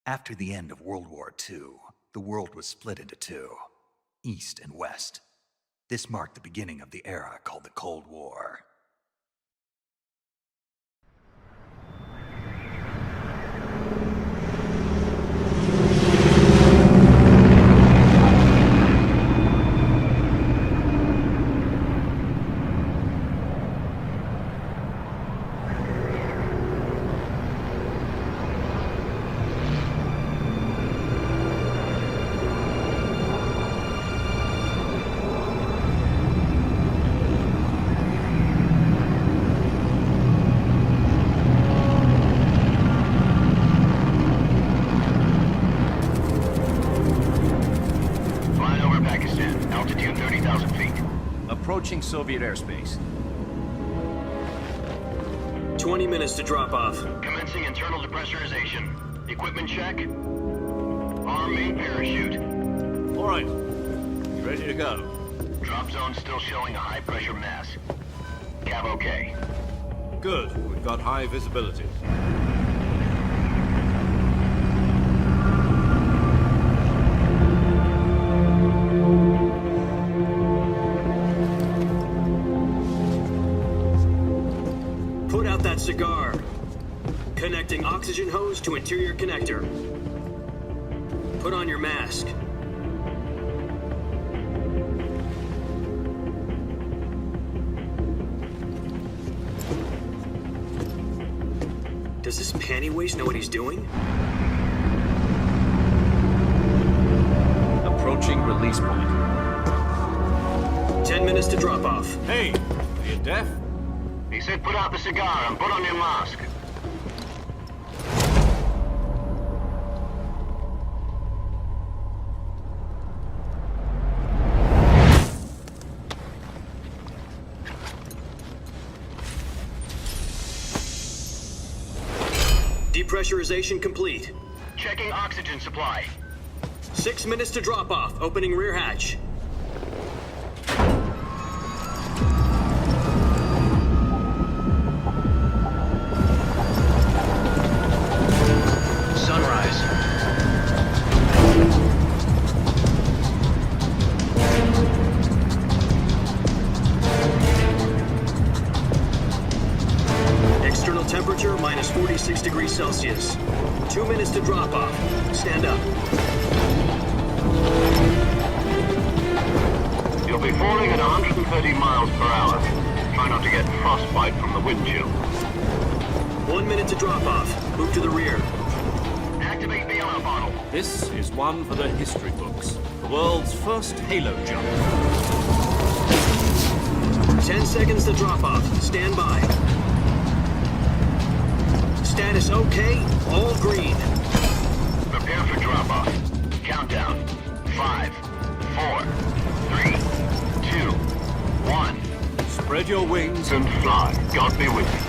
After the end of World War II, the world was split into two, East and West. This marked the beginning of the era called the Cold War. Approaching Soviet airspace. 20 minutes to drop off. Commencing internal depressurization. Equipment check. Arm main parachute. All right. You ready to go? Drop zone still showing a high pressure mass. Cav okay. Good. We've got high visibility. Cigar. Connecting oxygen hose to interior connector. Put on your mask. Does this panty waste know what he's doing? Approaching release point. 10 minutes to drop off. Hey, are you deaf? He said put out the cigar and put on your mask. Depressurization complete. Checking oxygen supply. 6 minutes to drop off. Opening rear hatch. Temperature minus 46 degrees Celsius. 2 minutes to drop off. Stand up. You'll be falling at 130 miles per hour. Try not to get frostbite from the wind chill. 1 minute to drop off. Move to the rear. Activate the alarm bottle. This is one for the history books. The world's first halo jump. 10 seconds to drop off. Stand by. Status okay, all green. Prepare for drop-off. Countdown. 5, 4, 3, 2, 1. Spread your wings And fly. God be with you.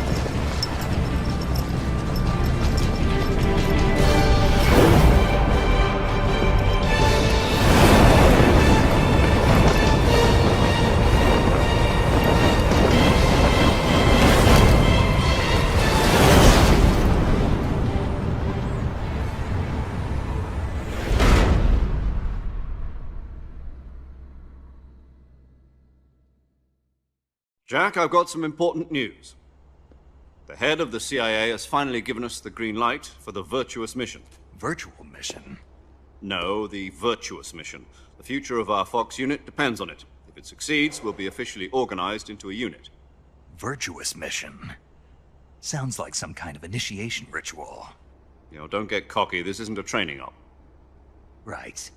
Jack, I've got some important news. The head of the CIA has finally given us the green light for the virtuous mission. Virtual mission? No, the virtuous mission. The future of our Fox unit depends on it. If it succeeds, we'll be officially organized into a unit. Virtuous mission? Sounds like some kind of initiation ritual. You know, don't get cocky. This isn't a training op. Right.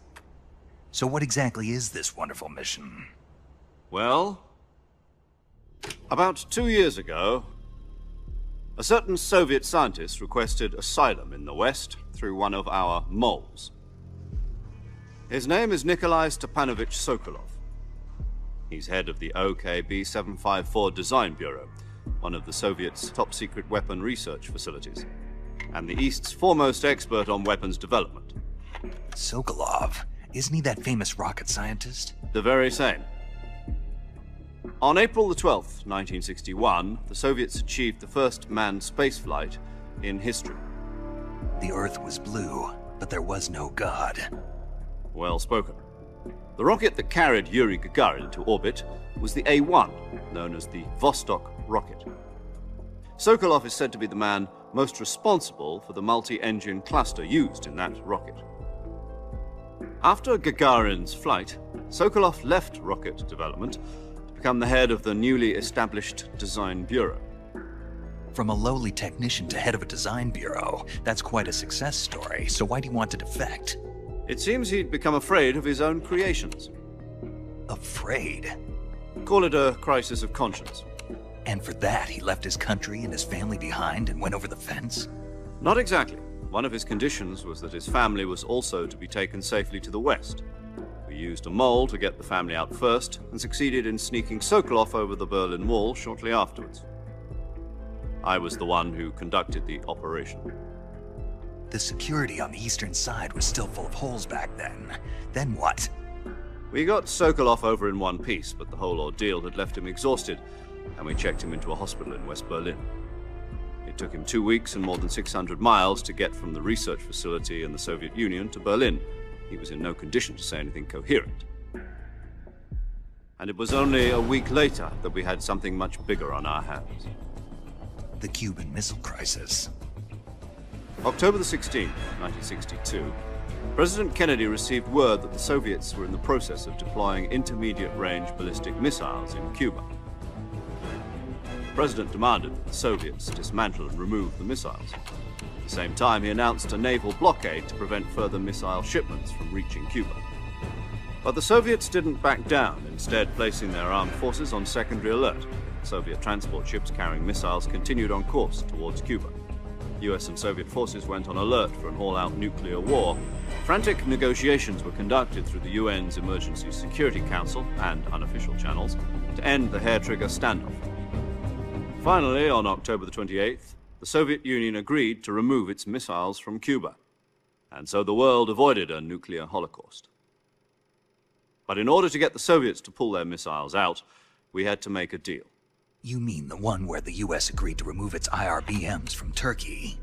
So what exactly is this wonderful mission? Well, about 2 years ago, a certain Soviet scientist requested asylum in the West through one of our moles. His name is Nikolai Stepanovich Sokolov. He's head of the OKB 754 Design Bureau, one of the Soviets' top-secret weapon research facilities, and the East's foremost expert on weapons development. Sokolov? Isn't he that famous rocket scientist? The very same. On April the 12th, 1961, the Soviets achieved the first manned spaceflight in history. The Earth was blue, but there was no God. Well spoken. The rocket that carried Yuri Gagarin to orbit was the A-1, known as the Vostok rocket. Sokolov is said to be the man most responsible for the multi-engine cluster used in that rocket. After Gagarin's flight, Sokolov left rocket development to become the head of the newly established Design Bureau. From a lowly technician to head of a design bureau, that's quite a success story, so why do you want to defect? It seems he'd become afraid of his own creations. Afraid? Call it a crisis of conscience. And for that, he left his country and his family behind and went over the fence? Not exactly. One of his conditions was that his family was also to be taken safely to the west. We used a mole to get the family out first and succeeded in sneaking Sokolov over the Berlin Wall shortly afterwards. I was the one who conducted the operation. The security on the eastern side was still full of holes back then. Then what? We got Sokolov over in one piece, but the whole ordeal had left him exhausted, and we checked him into a hospital in West Berlin. It took him 2 weeks and more than 600 miles to get from the research facility in the Soviet Union to Berlin. He was in no condition to say anything coherent. And it was only a week later that we had something much bigger on our hands. The Cuban Missile Crisis. October the 16th, 1962, President Kennedy received word that the Soviets were in the process of deploying intermediate-range ballistic missiles in Cuba. The President demanded that the Soviets dismantle and remove the missiles. At the same time, he announced a naval blockade to prevent further missile shipments from reaching Cuba. But the Soviets didn't back down, instead placing their armed forces on secondary alert. Soviet transport ships carrying missiles continued on course towards Cuba. US and Soviet forces went on alert for an all-out nuclear war. Frantic negotiations were conducted through the UN's Emergency Security Council and unofficial channels to end the hair-trigger standoff. Finally, on October the 28th, the Soviet Union agreed to remove its missiles from Cuba, and so the world avoided a nuclear holocaust. But in order to get the Soviets to pull their missiles out, we had to make a deal. You mean the one where the US agreed to remove its IRBMs from Turkey?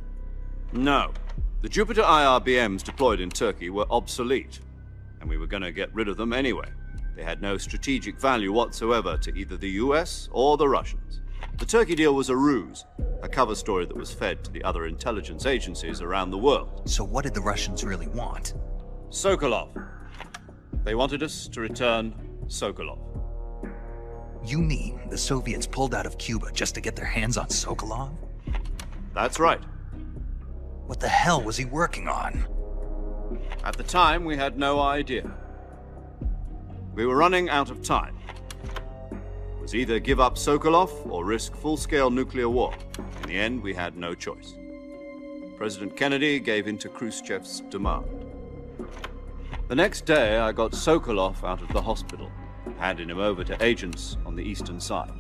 No. The Jupiter IRBMs deployed in Turkey were obsolete, and we were going to get rid of them anyway. They had no strategic value whatsoever to either the US or the Russians. The Turkey deal was a ruse, a cover story that was fed to the other intelligence agencies around the world. So what did the Russians really want? Sokolov. They wanted us to return Sokolov. You mean the Soviets pulled out of Cuba just to get their hands on Sokolov? That's right. What the hell was he working on? At the time, we had no idea. We were running out of time. It was either give up Sokolov or risk full-scale nuclear war. In the end, we had no choice. President Kennedy gave in to Khrushchev's demand. The next day, I got Sokolov out of the hospital, handing him over to agents on the eastern side.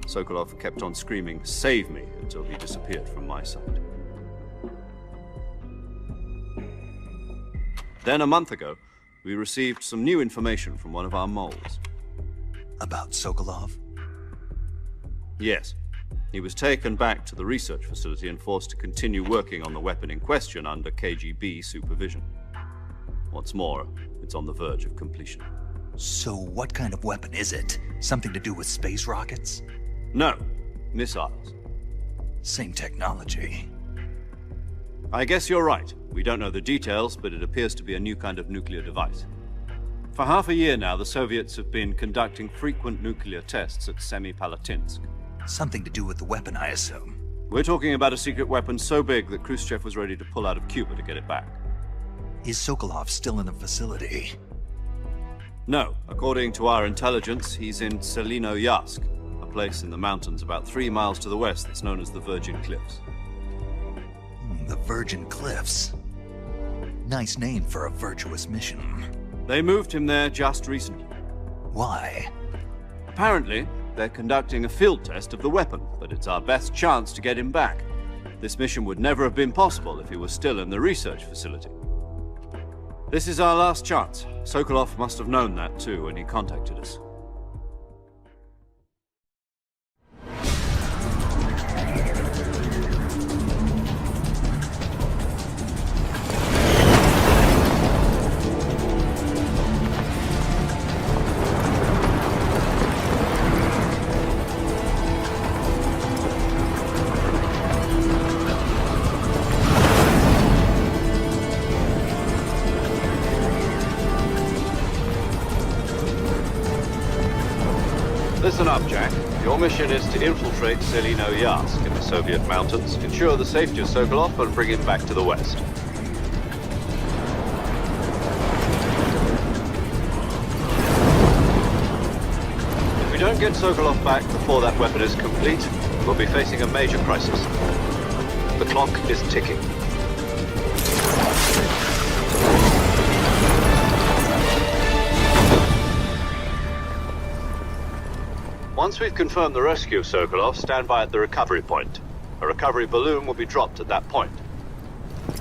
Sokolov kept on screaming, "Save me," until he disappeared from my sight. Then, a month ago, we received some new information from one of our moles. About Sokolov? Yes. He was taken back to the research facility and forced to continue working on the weapon in question under KGB supervision. What's more, it's on the verge of completion. So what kind of weapon is it? Something to do with space rockets? No, missiles. Same technology. I guess you're right. We don't know the details, but it appears to be a new kind of nuclear device. For half a year now, the Soviets have been conducting frequent nuclear tests at Semipalatinsk. Something to do with the weapon, I assume. We're talking about a secret weapon so big that Khrushchev was ready to pull out of Cuba to get it back. Is Sokolov still in the facility? No. According to our intelligence, he's in Selinoyarsk, a place in the mountains about 3 miles to the west that's known as the Virgin Cliffs. The Virgin Cliffs. Nice name for a virtuous mission. They moved him there just recently. Why? Apparently, they're conducting a field test of the weapon, but it's our best chance to get him back. This mission would never have been possible if he was still in the research facility. This is our last chance. Sokolov must have known that too when he contacted us. Listen up, Jack. Your mission is to infiltrate Selino Yask in the Soviet mountains, ensure the safety of Sokolov, and bring it back to the West. If we don't get Sokolov back before that weapon is complete, we'll be facing a major crisis. The clock is ticking. Once we've confirmed the rescue of Sokolov, stand by at the recovery point. A recovery balloon will be dropped at that point.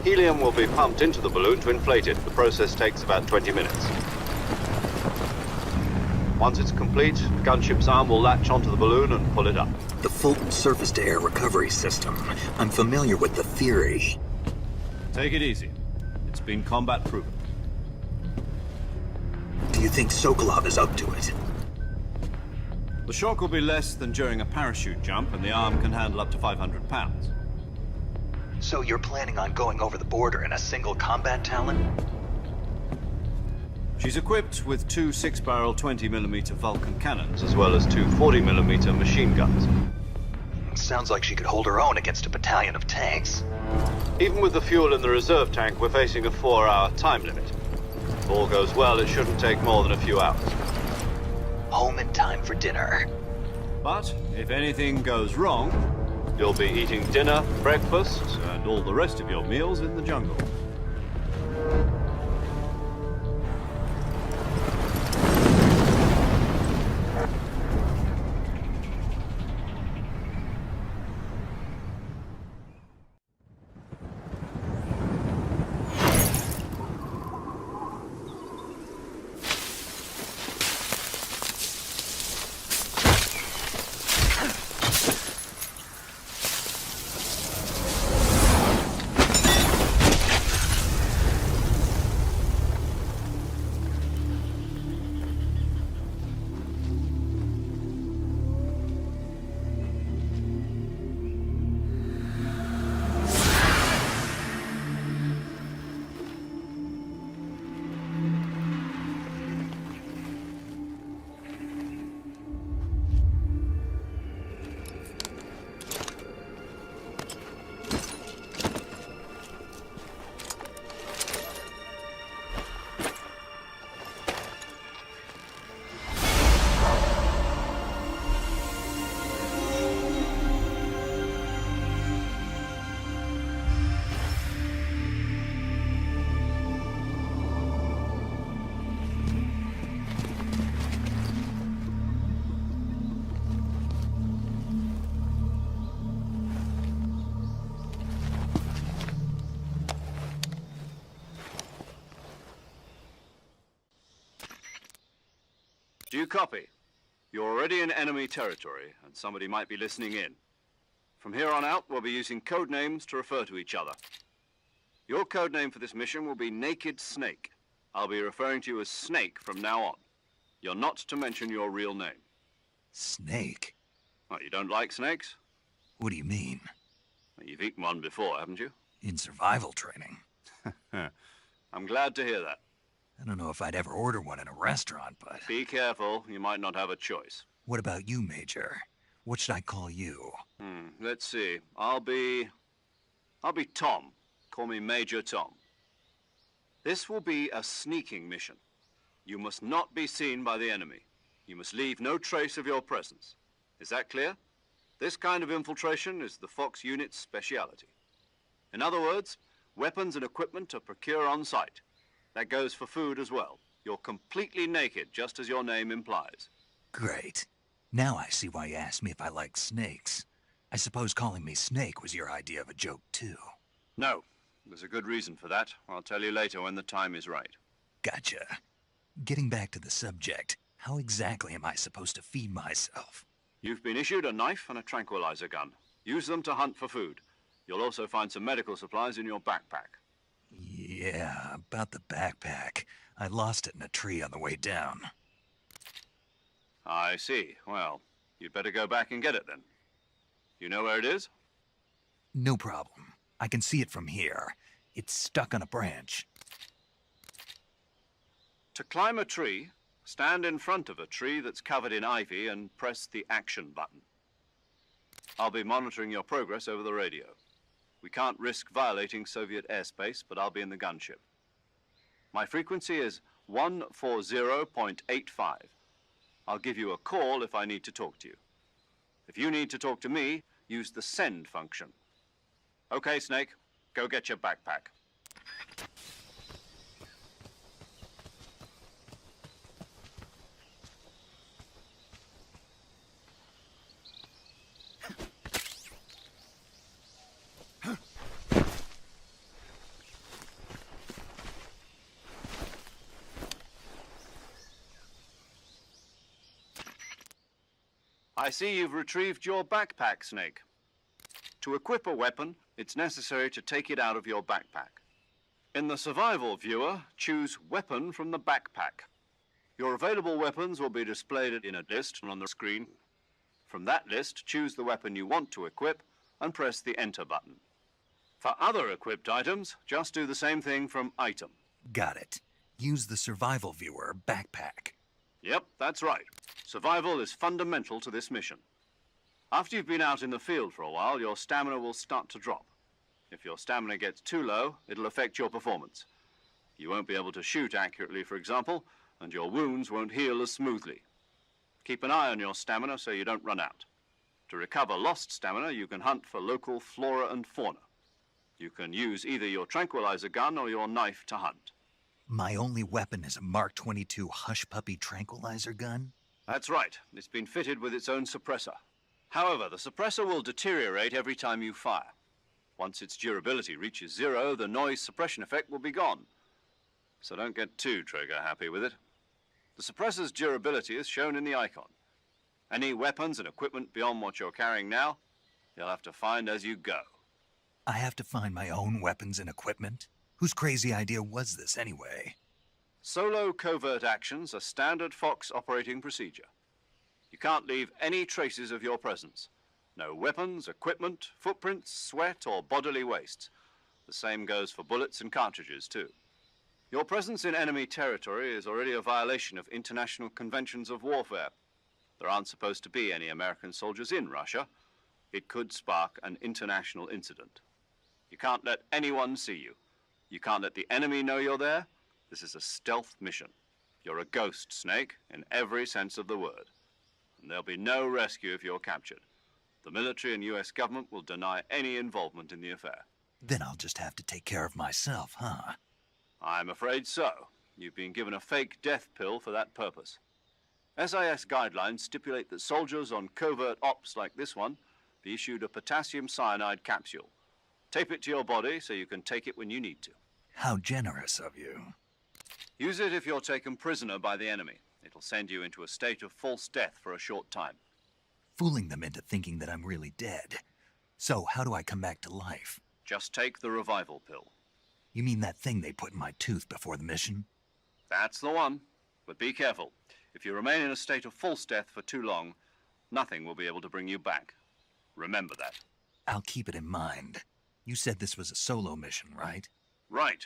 Helium will be pumped into the balloon to inflate it. The process takes about 20 minutes. Once it's complete, the gunship's arm will latch onto the balloon and pull it up. The Fulton surface-to-air recovery system. I'm familiar with the theory. Take it easy. It's been combat-proven. Do you think Sokolov is up to it? The shock will be less than during a parachute jump, and the arm can handle up to 500 pounds. So you're planning on going over the border in a single combat Talon? She's equipped with two 6-barrel 20mm Vulcan cannons, as well as two 40mm machine guns. Sounds like she could hold her own against a battalion of tanks. Even with the fuel in the reserve tank, we're facing a 4-hour time limit. If all goes well, it shouldn't take more than a few hours. Home in time for dinner. But if anything goes wrong, you'll be eating dinner, breakfast, and all the rest of your meals in the jungle. Do you copy? You're already in enemy territory, and somebody might be listening in. From here on out, we'll be using code names to refer to each other. Your code name for this mission will be Naked Snake. I'll be referring to you as Snake from now on. You're not to mention your real name. Snake? What, you don't like snakes? What do you mean? Well, you've eaten one before, haven't you? In survival training. I'm glad to hear that. I don't know if I'd ever order one in a restaurant, but... Be careful, you might not have a choice. What about you, Major? What should I call you? Let's see. I'll be Tom. Call me Major Tom. This will be a sneaking mission. You must not be seen by the enemy. You must leave no trace of your presence. Is that clear? This kind of infiltration is the Fox unit's speciality. In other words, weapons and equipment are procured on site. That goes for food as well. You're completely naked, just as your name implies. Great. Now I see why you asked me if I like snakes. I suppose calling me Snake was your idea of a joke, too. No. There's a good reason for that. I'll tell you later when the time is right. Gotcha. Getting back to the subject, how exactly am I supposed to feed myself? You've been issued a knife and a tranquilizer gun. Use them to hunt for food. You'll also find some medical supplies in your backpack. Yeah, about the backpack. I lost it in a tree on the way down. I see. Well, you'd better go back and get it then. You know where it is? No problem. I can see it from here. It's stuck on a branch. To climb a tree, Stand in front of a tree that's covered in ivy and press the action button. I'll be monitoring your progress over the radio. We can't risk violating Soviet airspace, but I'll be in the gunship. My frequency is 140.85. I'll give you a call if I need to talk to you. If you need to talk to me, use the send function. Okay, Snake, go get your backpack. I see you've retrieved your backpack, Snake. To equip a weapon, it's necessary to take it out of your backpack. In the survival viewer, choose Weapon from the backpack. Your available weapons will be displayed in a list on the screen. From that list, choose the weapon you want to equip and press the Enter button. For other equipped items, just do the same thing from Item. Got it. Use the survival viewer backpack. Yep, that's right. Survival is fundamental to this mission. After you've been out in the field for a while, your stamina will start to drop. If your stamina gets too low, it'll affect your performance. You won't be able to shoot accurately, for example, and your wounds won't heal as smoothly. Keep an eye on your stamina so you don't run out. To recover lost stamina, you can hunt for local flora and fauna. You can use either your tranquilizer gun or your knife to hunt. My only weapon is a Mark 22 Hush Puppy tranquilizer gun? That's right. It's been fitted with its own suppressor. However, the suppressor will deteriorate every time you fire. Once its durability reaches 0, the noise suppression effect will be gone. So don't get too trigger happy with it. The suppressor's durability is shown in the icon. Any weapons and equipment beyond what you're carrying now, you'll have to find as you go. I have to find my own weapons and equipment? Whose crazy idea was this anyway? Solo covert actions are standard Fox operating procedure. You can't leave any traces of your presence. No weapons, equipment, footprints, sweat, or bodily wastes. The same goes for bullets and cartridges, too. Your presence in enemy territory is already a violation of international conventions of warfare. There aren't supposed to be any American soldiers in Russia. It could spark an international incident. You can't let anyone see you. You can't let the enemy know you're there. This is a stealth mission. You're a ghost, Snake, in every sense of the word. And there'll be no rescue if you're captured. The military and US government will deny any involvement in the affair. Then I'll just have to take care of myself, huh? I'm afraid so. You've been given a fake death pill for that purpose. SIS guidelines stipulate that soldiers on covert ops like this one be issued a potassium cyanide capsule. Tape it to your body so you can take it when you need to. How generous of you. Use it if you're taken prisoner by the enemy. It'll send you into a state of false death for a short time. Fooling them into thinking that I'm really dead. So how do I come back to life? Just take the revival pill. You mean that thing they put in my tooth before the mission? That's the one. But be careful. If you remain in a state of false death for too long, nothing will be able to bring you back. Remember that. I'll keep it in mind. You said this was a solo mission, right? Right.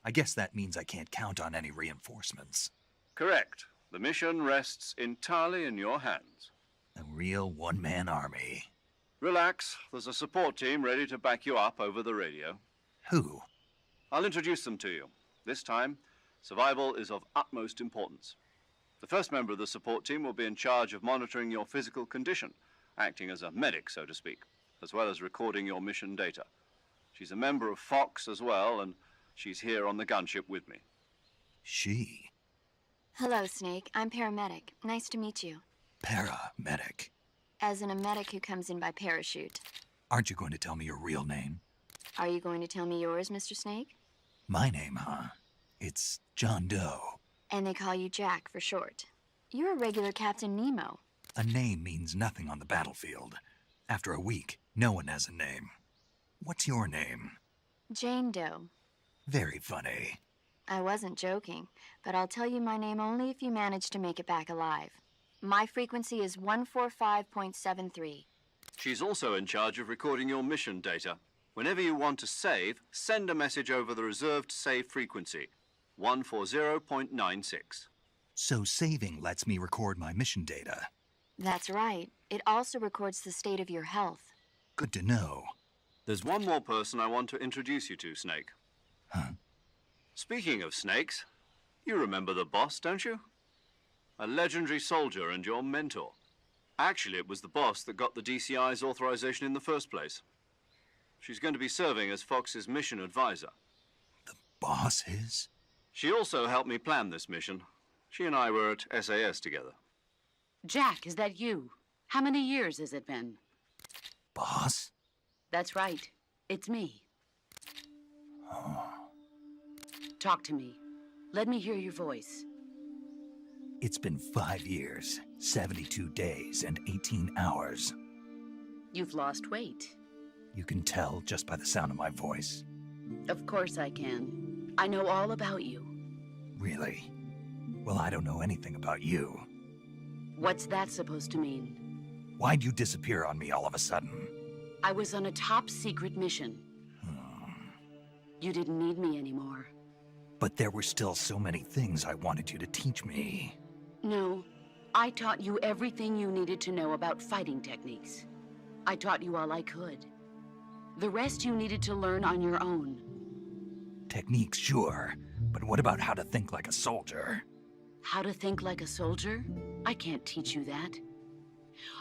I guess that means I can't count on any reinforcements. Correct. The mission rests entirely in your hands. A real one-man army. Relax. There's a support team ready to back you up over the radio. Who? I'll introduce them to you. This time, survival is of utmost importance. The first member of the support team will be in charge of monitoring your physical condition, acting as a medic, so to speak, as well as recording your mission data. She's a member of Fox as well, and she's here on the gunship with me. She? Hello, Snake. I'm paramedic. Nice to meet you. Paramedic. As in a medic who comes in by parachute. Aren't you going to tell me your real name? Are you going to tell me yours, Mr. Snake? My name, huh? It's John Doe. And they call you Jack for short. You're a regular Captain Nemo. A name means nothing on the battlefield. After a week, no one has a name. What's your name? Jane Doe. Very funny. I wasn't joking, but I'll tell you my name only if you manage to make it back alive. My frequency is 145.73. She's also in charge of recording your mission data. Whenever you want to save, send a message over the reserved save frequency, 140.96. So saving lets me record my mission data. That's right. It also records the state of your health. Good to know. There's one more person I want to introduce you to, Snake. Huh? Speaking of snakes, you remember the boss, don't you? A legendary soldier and your mentor. Actually, it was the boss that got the DCI's authorization in the first place. She's going to be serving as Fox's mission advisor. The boss is? She also helped me plan this mission. She and I were at SAS together. Jack, is that you? How many years has it been? Boss? That's right. It's me. Oh. Talk to me. Let me hear your voice. It's been 5 years, 72 days, and 18 hours. You've lost weight. You can tell just by the sound of my voice. Of course I can. I know all about you. Really? Well, I don't know anything about you. What's that supposed to mean? Why'd you disappear on me all of a sudden? I was on a top-secret mission. You didn't need me anymore. But there were still so many things I wanted you to teach me. No, I taught you everything you needed to know about fighting techniques. I taught you all I could. The rest you needed to learn on your own. Techniques, sure. But what about how to think like a soldier? How to think like a soldier? I can't teach you that.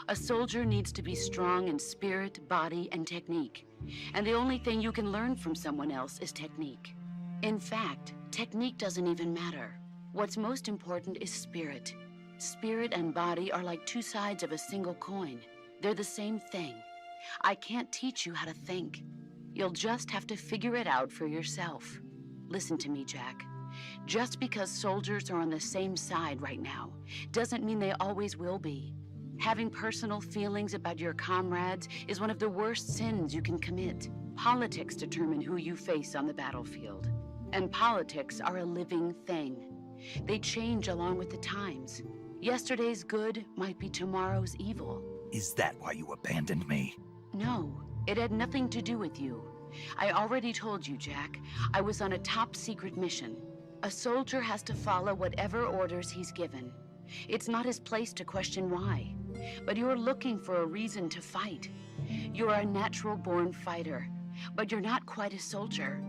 A soldier needs to be strong in spirit, body, and technique. And the only thing you can learn from someone else is technique. In fact, technique doesn't even matter. What's most important is spirit. Spirit and body are like two sides of a single coin. They're the same thing. I can't teach you how to think. You'll just have to figure it out for yourself. Listen to me, Jack. Just because soldiers are on the same side right now doesn't mean they always will be. Having personal feelings about your comrades is one of the worst sins you can commit. Politics determine who you face on the battlefield. And politics are a living thing. They change along with the times. Yesterday's good might be tomorrow's evil. Is that why you abandoned me? No, it had nothing to do with you. I already told you, Jack. I was on a top-secret mission. A soldier has to follow whatever orders he's given. It's not his place to question why. But you're looking for a reason to fight. You're a natural-born fighter, but you're not quite a soldier.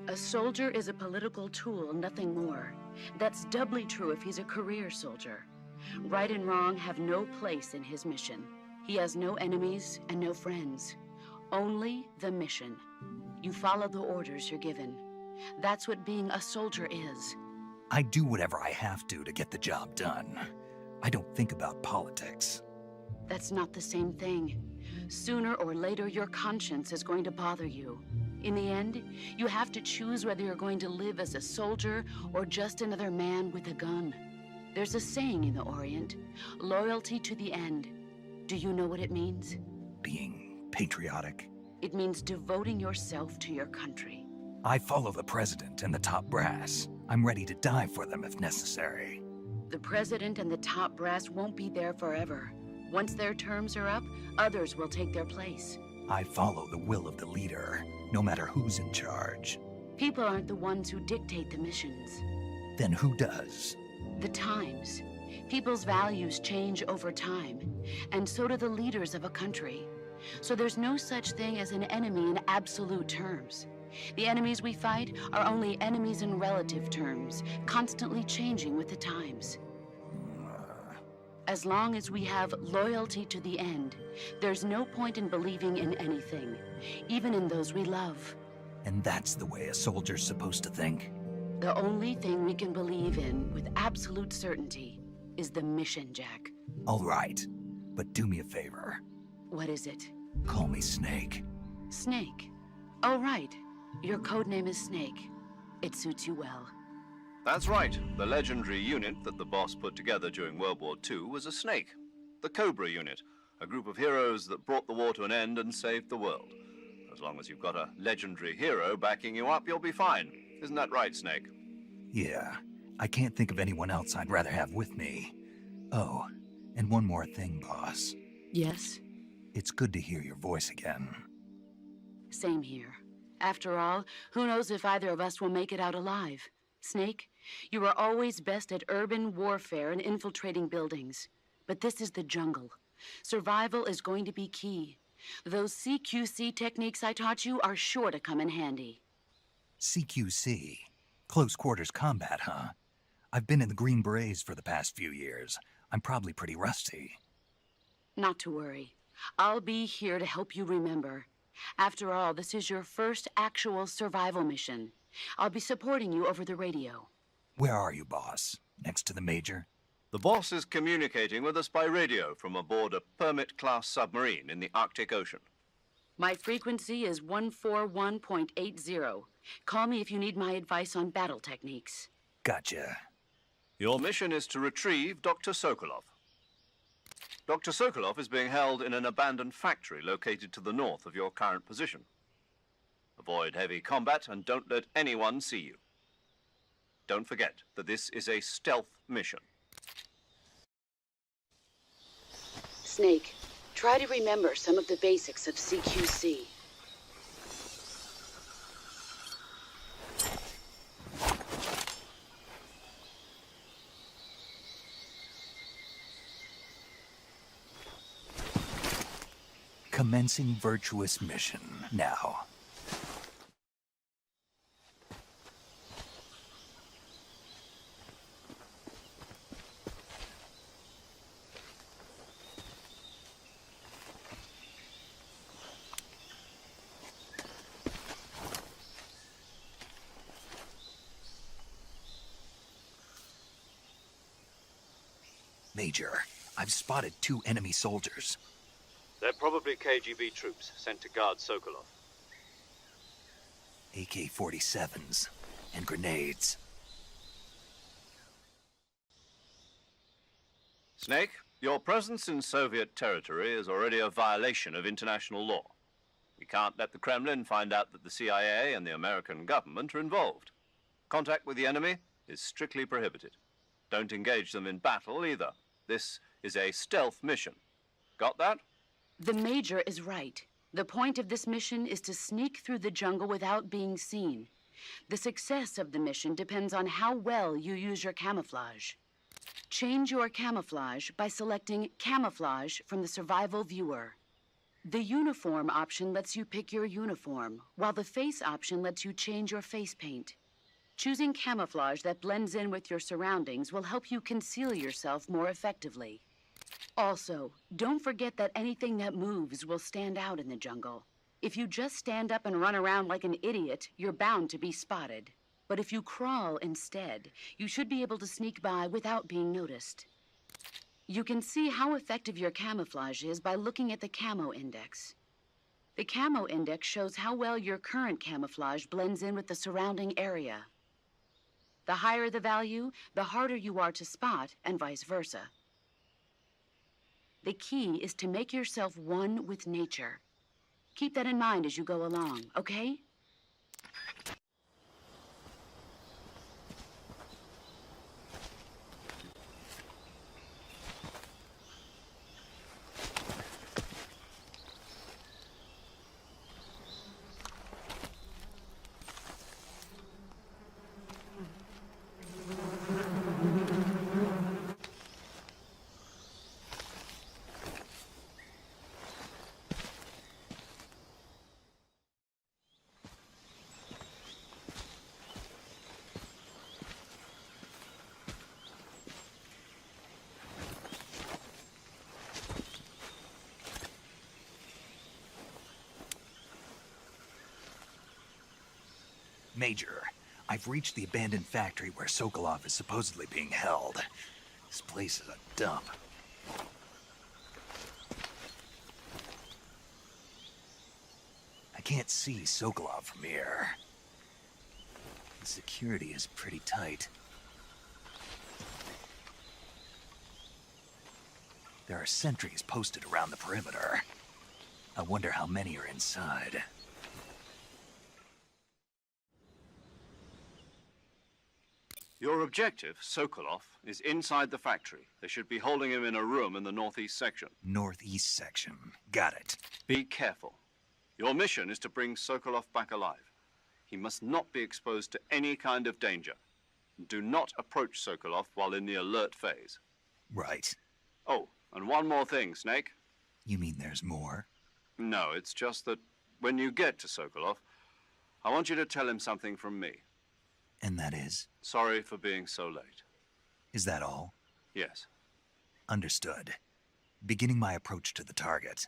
A soldier is a political tool, nothing more. That's doubly true if he's a career soldier. Right and wrong have no place in his mission. He has no enemies and no friends. Only the mission. You follow the orders you're given. That's what being a soldier is. I do whatever I have to get the job done. I don't think about politics. That's not the same thing. Sooner or later, your conscience is going to bother you. In the end, you have to choose whether you're going to live as a soldier or just another man with a gun. There's a saying in the Orient, loyalty to the end. Do you know what it means? Being patriotic. It means devoting yourself to your country. I follow the president and the top brass. I'm ready to die for them if necessary. The president and the top brass won't be there forever. Once their terms are up, others will take their place. I follow the will of the leader, no matter who's in charge. People aren't the ones who dictate the missions. Then who does? The times. People's values change over time, and so do the leaders of a country. So there's no such thing as an enemy in absolute terms. The enemies we fight are only enemies in relative terms, constantly changing with the times. As long as we have loyalty to the end, there's no point in believing in anything, even in those we love. And that's the way a soldier's supposed to think? The only thing we can believe in with absolute certainty is the mission, Jack. All right, but do me a favor. What is it? Call me Snake. Snake. Oh, right. Your codename is Snake. It suits you well. That's right. The legendary unit that the boss put together during World War II was a snake. The Cobra unit, a group of heroes that brought the war to an end and saved the world. As long as you've got a legendary hero backing you up, you'll be fine. Isn't that right, Snake? Yeah, I can't think of anyone else I'd rather have with me. Oh, and one more thing, boss. Yes? It's good to hear your voice again. Same here. After all, who knows if either of us will make it out alive? Snake, you are always best at urban warfare and infiltrating buildings. But this is the jungle. Survival is going to be key. Those CQC techniques I taught you are sure to come in handy. CQC? Close quarters combat, huh? I've been in the Green Berets for the past few years. I'm probably pretty rusty. Not to worry. I'll be here to help you remember. After all, this is your first actual survival mission. I'll be supporting you over the radio. Where are you, boss? Next to the Major? The boss is communicating with us by radio from aboard a Permit-class submarine in the Arctic Ocean. My frequency is 141.80. Call me if you need my advice on battle techniques. Gotcha. Your mission is to retrieve Dr. Sokolov. Dr. Sokolov is being held in an abandoned factory located to the north of your current position. Avoid heavy combat and don't let anyone see you. Don't forget that this is a stealth mission. Snake, try to remember some of the basics of CQC. Commencing virtuous mission now. Major, I've spotted 2 enemy soldiers. They're probably KGB troops sent to guard Sokolov. AK-47s and grenades. Snake, your presence in Soviet territory is already a violation of international law. We can't let the Kremlin find out that the CIA and the American government are involved. Contact with the enemy is strictly prohibited. Don't engage them in battle either. This is a stealth mission. Got that? The Major is right. The point of this mission is to sneak through the jungle without being seen. The success of the mission depends on how well you use your camouflage. Change your camouflage by selecting Camouflage from the Survival Viewer. The Uniform option lets you pick your uniform, while the Face option lets you change your face paint. Choosing camouflage that blends in with your surroundings will help you conceal yourself more effectively. Also, don't forget that anything that moves will stand out in the jungle. If you just stand up and run around like an idiot, you're bound to be spotted. But if you crawl instead, you should be able to sneak by without being noticed. You can see how effective your camouflage is by looking at the camo index. The camo index shows how well your current camouflage blends in with the surrounding area. The higher the value, the harder you are to spot, and vice versa. The key is to make yourself one with nature. Keep that in mind as you go along, okay? Major, I've reached the abandoned factory where Sokolov is supposedly being held. This place is a dump. I can't see Sokolov from here. The security is pretty tight. There are sentries posted around the perimeter. I wonder how many are inside. Your objective, Sokolov, is inside the factory. They should be holding him in a room in the northeast section. Northeast section. Got it. Be careful. Your mission is to bring Sokolov back alive. He must not be exposed to any kind of danger. Do not approach Sokolov while in the alert phase. Right. Oh, and one more thing, Snake. You mean there's more? No, it's just that when you get to Sokolov, I want you to tell him something from me. And that is? Sorry for being so late. Is that all? Yes. Understood. Beginning my approach to the target.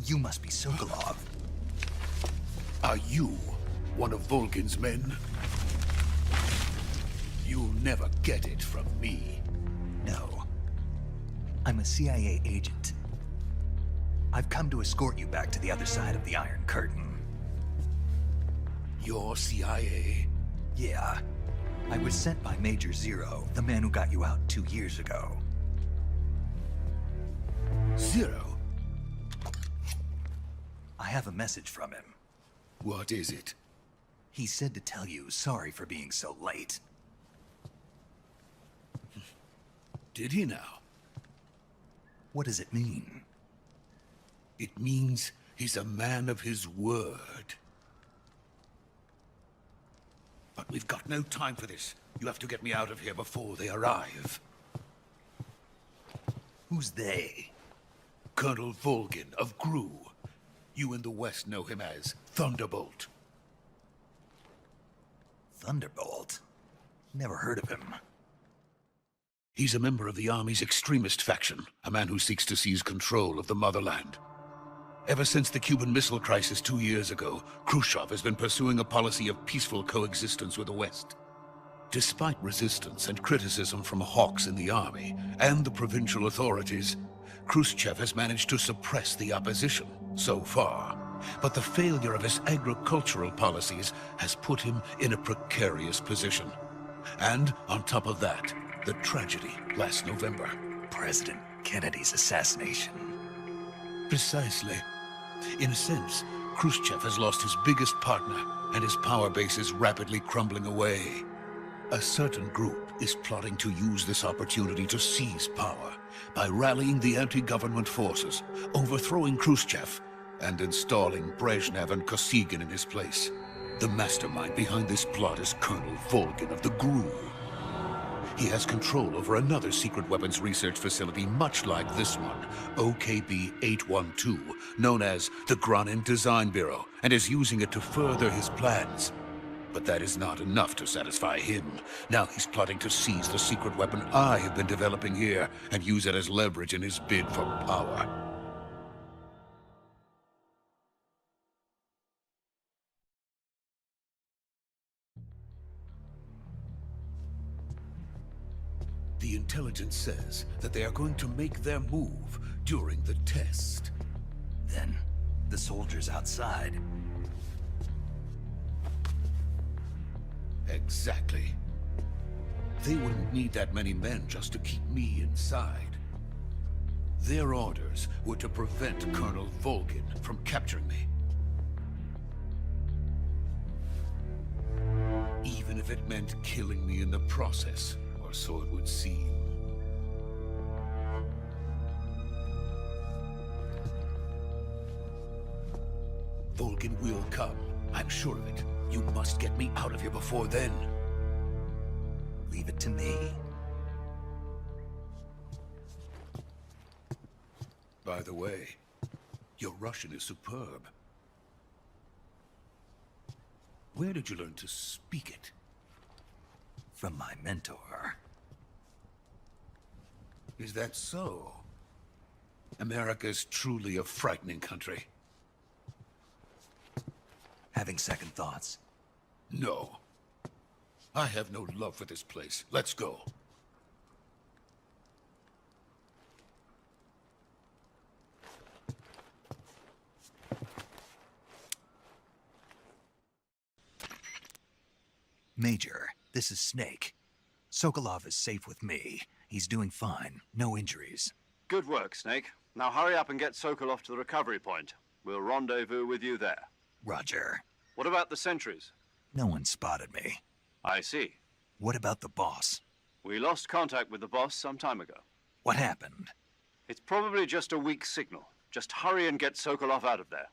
You must be Sokolov. Are you one of Volgin's men? You'll never get it from me. No. I'm a CIA agent. I've come to escort you back to the other side of the Iron Curtain. You're CIA? Yeah. I was sent by Major Zero, the man who got you out 2 years ago. Zero? I have a message from him. What is it? He said to tell you sorry for being so late. Did he now? What does it mean? It means he's a man of his word. But we've got no time for this. You have to get me out of here before they arrive. Who's they? Colonel Volgin of GRU. You in the West know him as Thunderbolt. Thunderbolt? Never heard of him. He's a member of the Army's extremist faction, a man who seeks to seize control of the motherland. Ever since the Cuban Missile Crisis 2 years ago, Khrushchev has been pursuing a policy of peaceful coexistence with the West. Despite resistance and criticism from hawks in the Army and the provincial authorities, Khrushchev has managed to suppress the opposition so far. But the failure of his agricultural policies has put him in a precarious position. And on top of that, the tragedy last November. President Kennedy's assassination. Precisely. In a sense, Khrushchev has lost his biggest partner, and his power base is rapidly crumbling away. A certain group is plotting to use this opportunity to seize power by rallying the anti-government forces, overthrowing Khrushchev, and installing Brezhnev and Kosygin in his place. The mastermind behind this plot is Colonel Volgin of the GRU. He has control over another secret weapons research facility much like this one, OKB-812, known as the Granin Design Bureau, and is using it to further his plans. But that is not enough to satisfy him. Now he's plotting to seize the secret weapon I have been developing here and use it as leverage in his bid for power. The intelligence says that they are going to make their move during the test. Then, the soldiers outside. Exactly. They wouldn't need that many men just to keep me inside. Their orders were to prevent Colonel Volgin from capturing me. Even if it meant killing me in the process, or so it would seem. Volgin will come. I'm sure of it. You must get me out of here before then. Leave it to me. By the way, your Russian is superb. Where did you learn to speak it? From my mentor. Is that so? America's truly a frightening country. Having second thoughts? No. I have no love for this place. Let's go. Major, this is Snake. Sokolov is safe with me. He's doing fine. No injuries. Good work, Snake. Now hurry up and get Sokolov to the recovery point. We'll rendezvous with you there. Roger. What about the sentries? No one spotted me. I see. What about the boss? We lost contact with the boss some time ago. What happened? It's probably just a weak signal. Just hurry and get Sokolov out of there.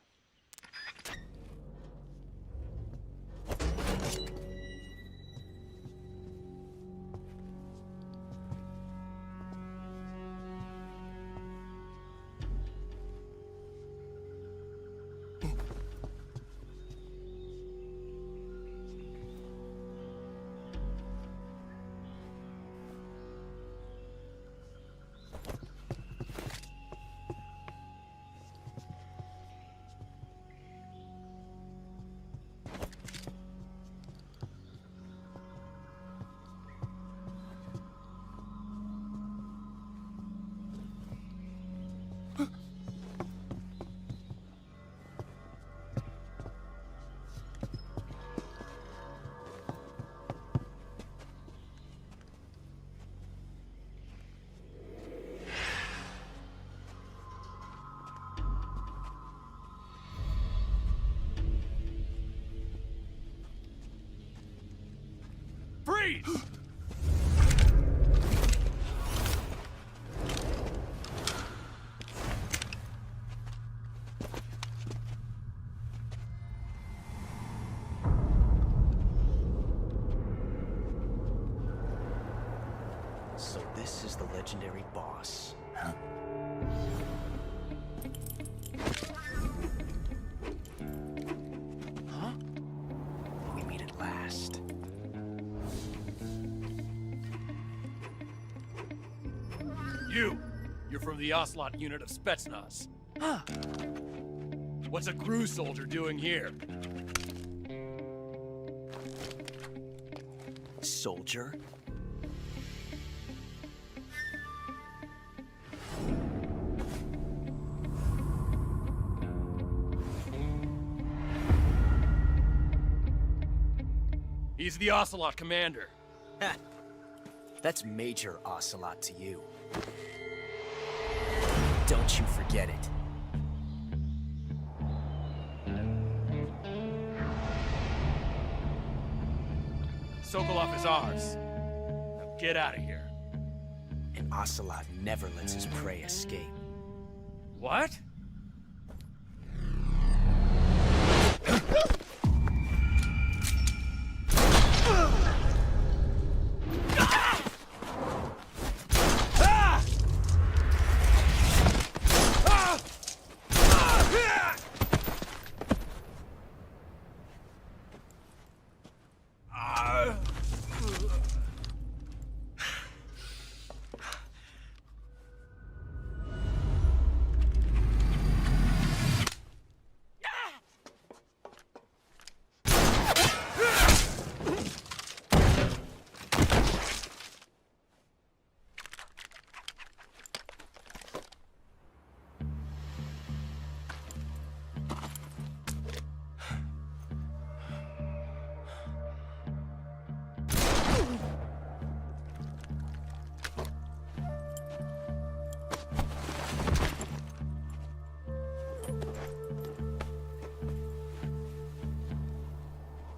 Freeze! So this is the legendary boss. Huh? Huh? We meet at last. You're from the Ocelot unit of Spetsnaz. Huh. What's a crew soldier doing here? Soldier? He's the Ocelot commander. Ha! That's Major Ocelot to you. Don't you forget it. Sokolov is ours. Now get out of here. And Ocelot never lets his prey escape. What?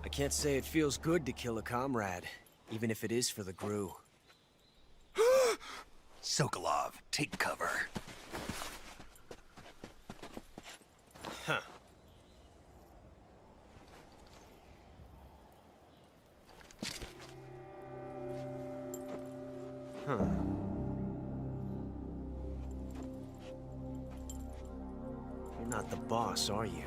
I can't say it feels good to kill a comrade, even if it is for the GRU. Sokolov, take cover. Huh. Huh. You're not the boss, are you?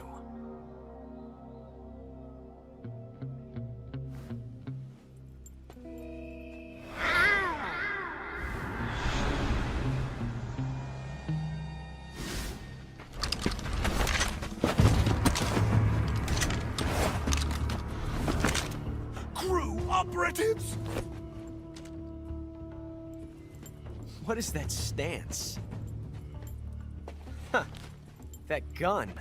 Operatives! What is that stance? Huh. That gun.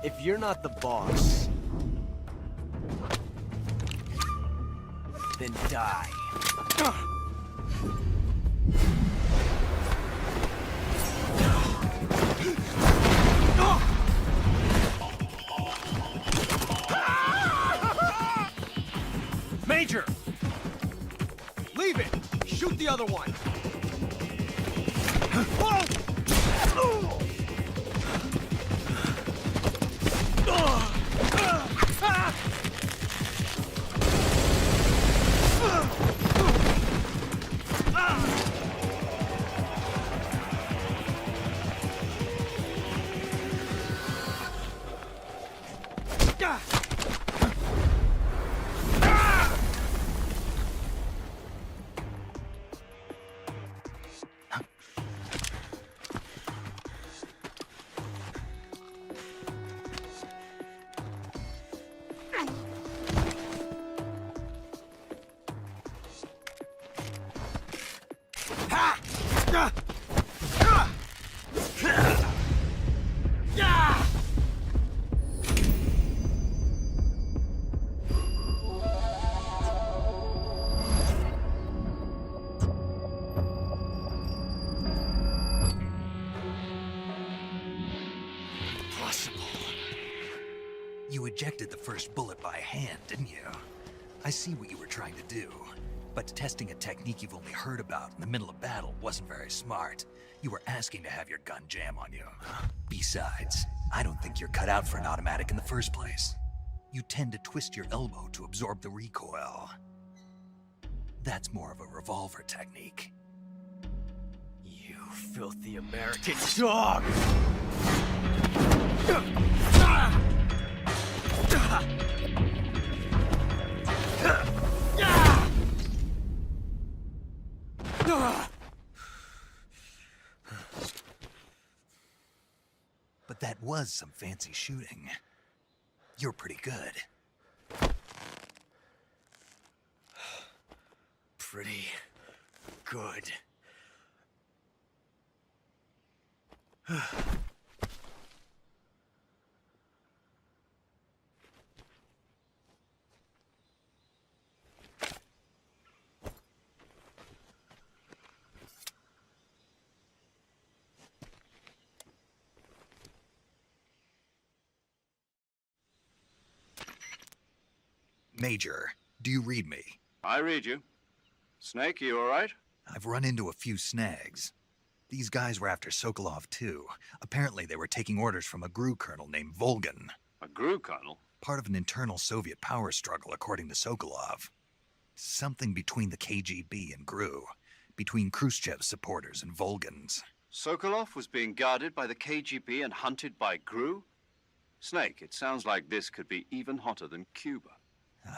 If you're not the boss... then die. Major! Leave it! Shoot the other one! You ejected the first bullet by hand, didn't you? I see what you were trying to do. But testing a technique you've only heard about in the middle of battle wasn't very smart. You were asking to have your gun jam on you. Besides, I don't think you're cut out for an automatic in the first place. You tend to twist your elbow to absorb the recoil. That's more of a revolver technique. You filthy American dog! But that was some fancy shooting. You're pretty good. Pretty good. Major, do you read me? I read you. Snake, you all right? I've run into a few snags. These guys were after Sokolov too. Apparently they were taking orders from a GRU colonel named Volgin. A GRU colonel? Part of an internal Soviet power struggle, according to Sokolov. Something between the KGB and GRU. Between Khrushchev's supporters and Volgin's. Sokolov was being guarded by the KGB and hunted by GRU? Snake, it sounds like this could be even hotter than Cuba.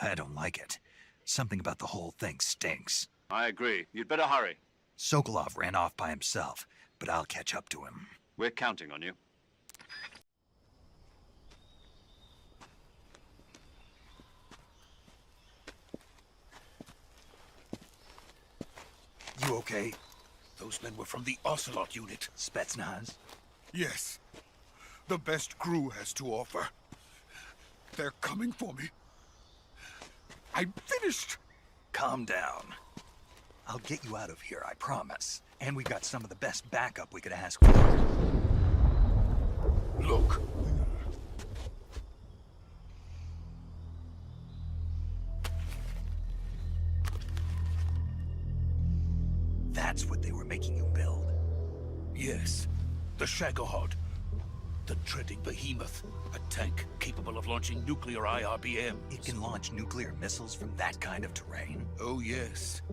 I don't like it. Something about the whole thing stinks. I agree. You'd better hurry. Sokolov ran off by himself, but I'll catch up to him. We're counting on you. You okay? Those men were from the Ocelot unit. Spetsnaz? Yes. The best GRU has to offer. They're coming for me. I'm finished. Calm down. I'll get you out of here, I promise. And we've got some of the best backup we could ask for. Look. That's what they were making you build? Yes. The Shagohod. The dreaded behemoth. A tank capable of launching nuclear IRBMs. It can launch nuclear missiles from that kind of terrain? Oh, yes.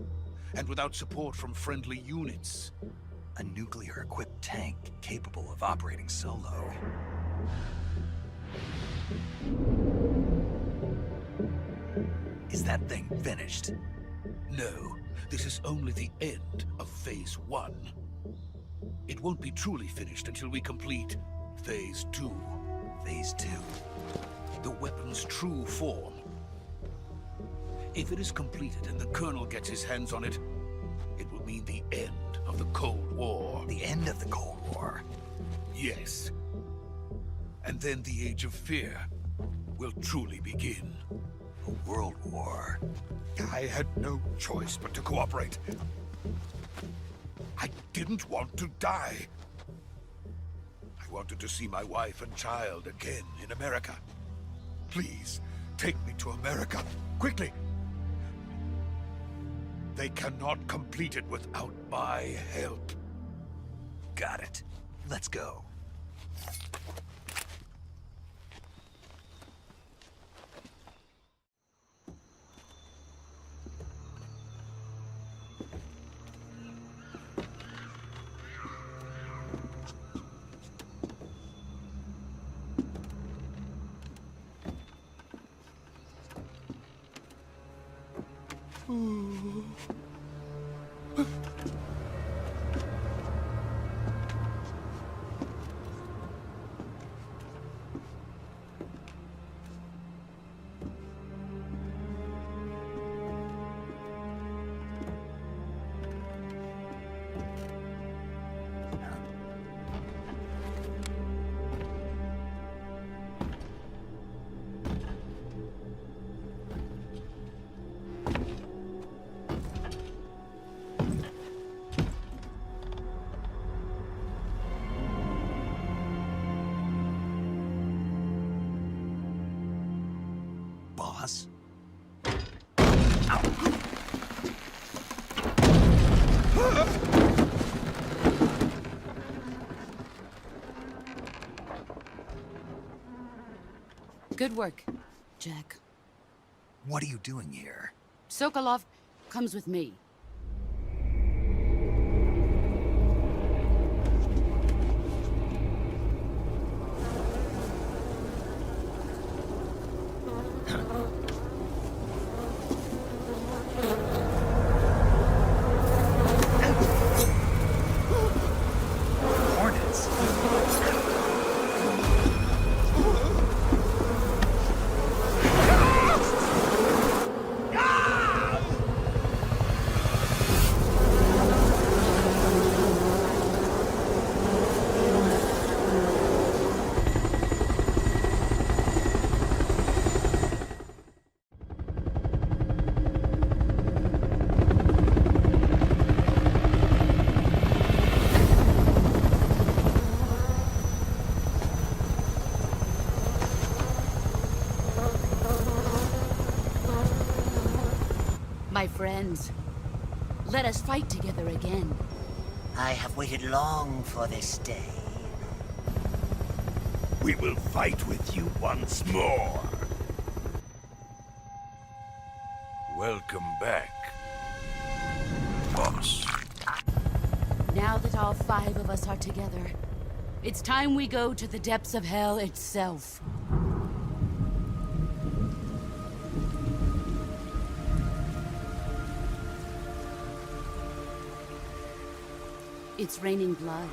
And without support from friendly units. A nuclear-equipped tank capable of operating solo. Is that thing finished? No. This is only the end of Phase 1. It won't be truly finished until we complete Phase 2. Phase 2? The weapon's true form. If it is completed and the Colonel gets his hands on it, it will mean the end of the Cold War. The end of the Cold War? Yes. And then the Age of Fear will truly begin. A world war. I had no choice but to cooperate. I didn't want to die. I wanted to see my wife and child again in America. Please, take me to America, quickly. They cannot complete it without my help. Got it. Let's go. Boss? Good work, Jack. What are you doing here? Sokolov comes with me. Hornets? My friends, let us fight together again. I have waited long for this day. We will fight with you once more. Welcome back, boss. Now that all 5 of us are together, it's time we go to the depths of hell itself. It's raining blood.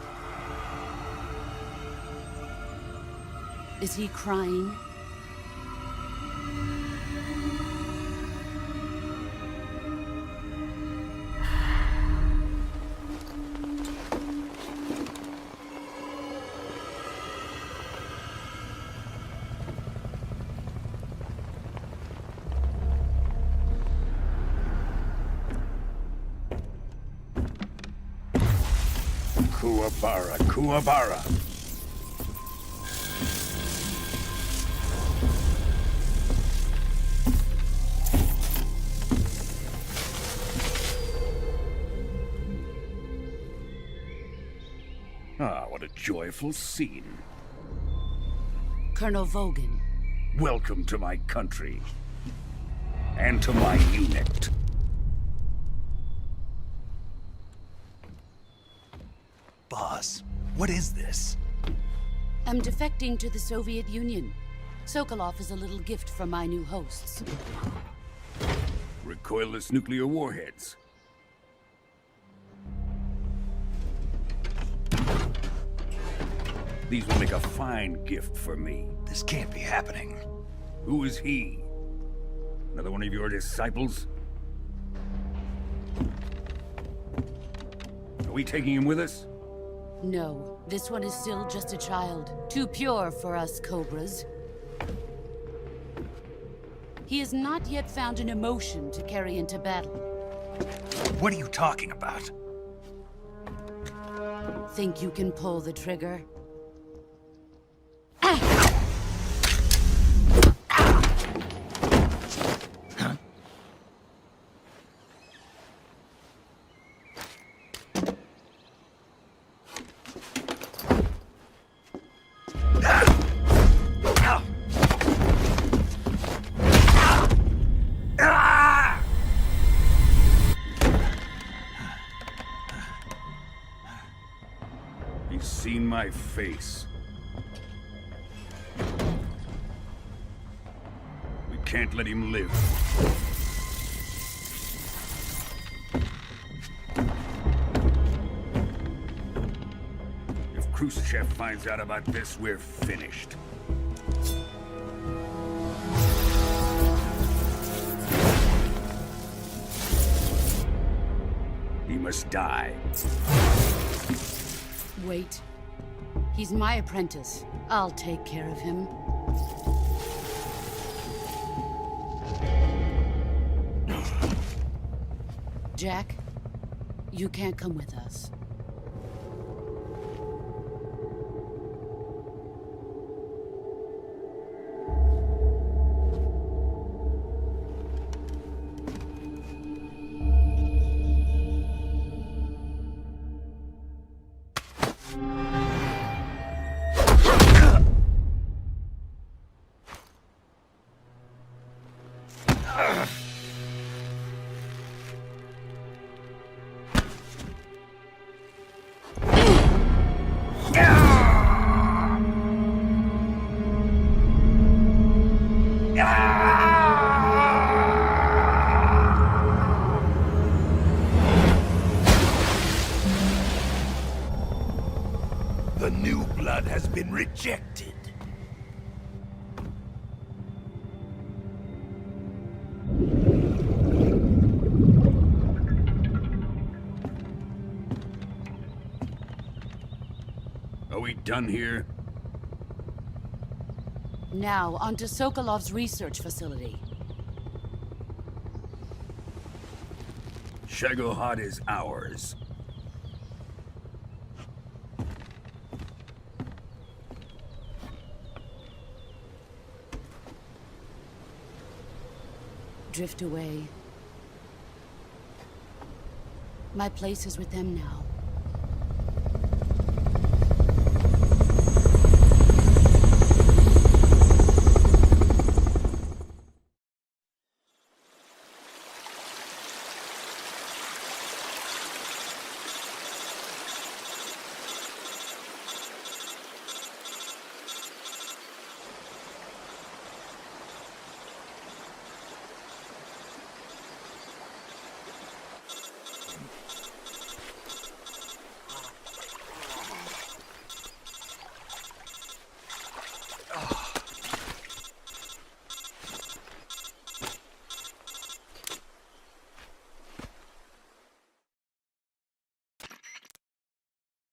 Is he crying? Kuwabara, Kuwabara. Ah, what a joyful scene. Colonel Volgin. Welcome to my country. And to my unit. Boss, what is this? I'm defecting to the Soviet Union. Sokolov is a little gift from my new hosts. Recoilless nuclear warheads. These will make a fine gift for me. This can't be happening. Who is he? Another one of your disciples? Are we taking him with us? No, this one is still just a child. Too pure for us Cobras. He has not yet found an emotion to carry into battle. What are you talking about? Think you can pull the trigger? He's seen my face. We can't let him live. If Khrushchev finds out about this, we're finished. He must die. Wait. He's my apprentice. I'll take care of him. Jack, you can't come with us. The new blood has been rejected. Are we done here? Now, onto Sokolov's research facility. Shagohod is ours. Drift away. My place is with them now.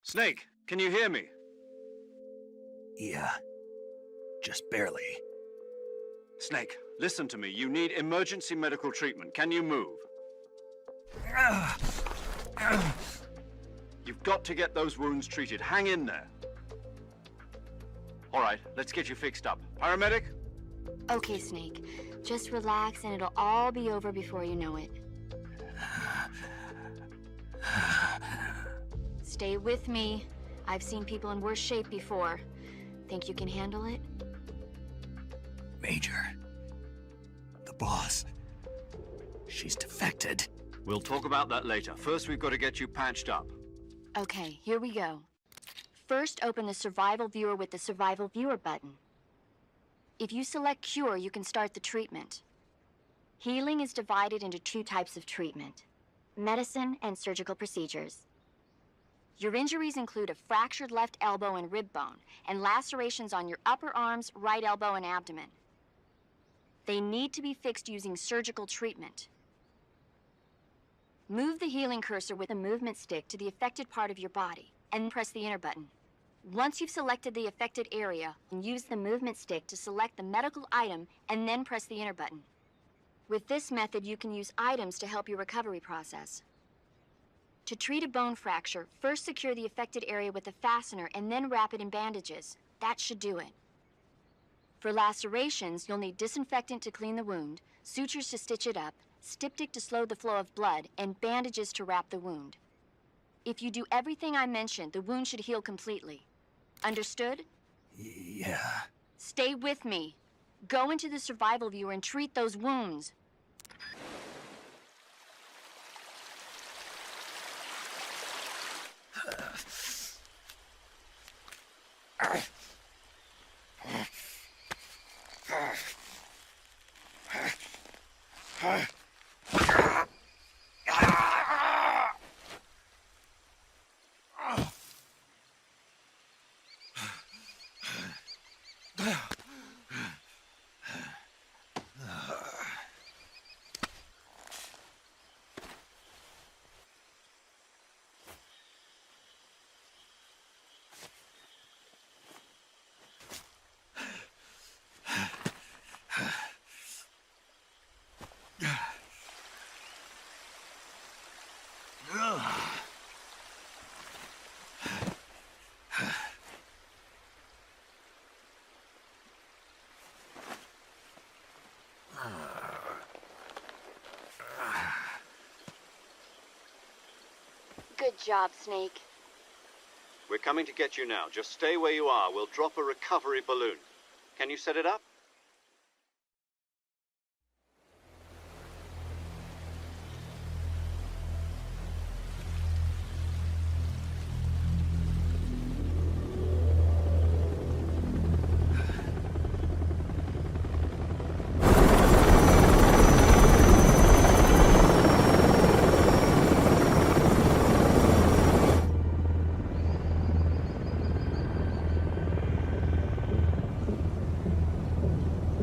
Snake, can you hear me? Yeah. Just barely. Snake, listen to me. You need emergency medical treatment. Can you move? You've got to get those wounds treated. Hang in there. All right, let's get you fixed up. Paramedic? Okay, Snake. Just relax and it'll all be over before you know it. Stay with me. I've seen people in worse shape before. Think you can handle it? Major. The boss. She's defected. We'll talk about that later. First, we've got to get you patched up. Okay, here we go. First, open the Survival Viewer with the Survival Viewer button. If you select Cure, you can start the treatment. Healing is divided into two types of treatment: medicine and surgical procedures. Your injuries include a fractured left elbow and rib bone, and lacerations on your upper arms, right elbow, and abdomen. They need to be fixed using surgical treatment. Move the healing cursor with the movement stick to the affected part of your body, and press the enter button. Once you've selected the affected area, use the movement stick to select the medical item, and then press the enter button. With this method, you can use items to help your recovery process. To treat a bone fracture, first secure the affected area with a fastener and then wrap it in bandages. That should do it. For lacerations, you'll need disinfectant to clean the wound, sutures to stitch it up, styptic to slow the flow of blood, and bandages to wrap the wound. If you do everything I mentioned, the wound should heal completely. Understood? Yeah. Stay with me. Go into the survival viewer and treat those wounds. Good job, Snake. We're coming to get you now. Just stay where you are. We'll drop a recovery balloon. Can you set it up?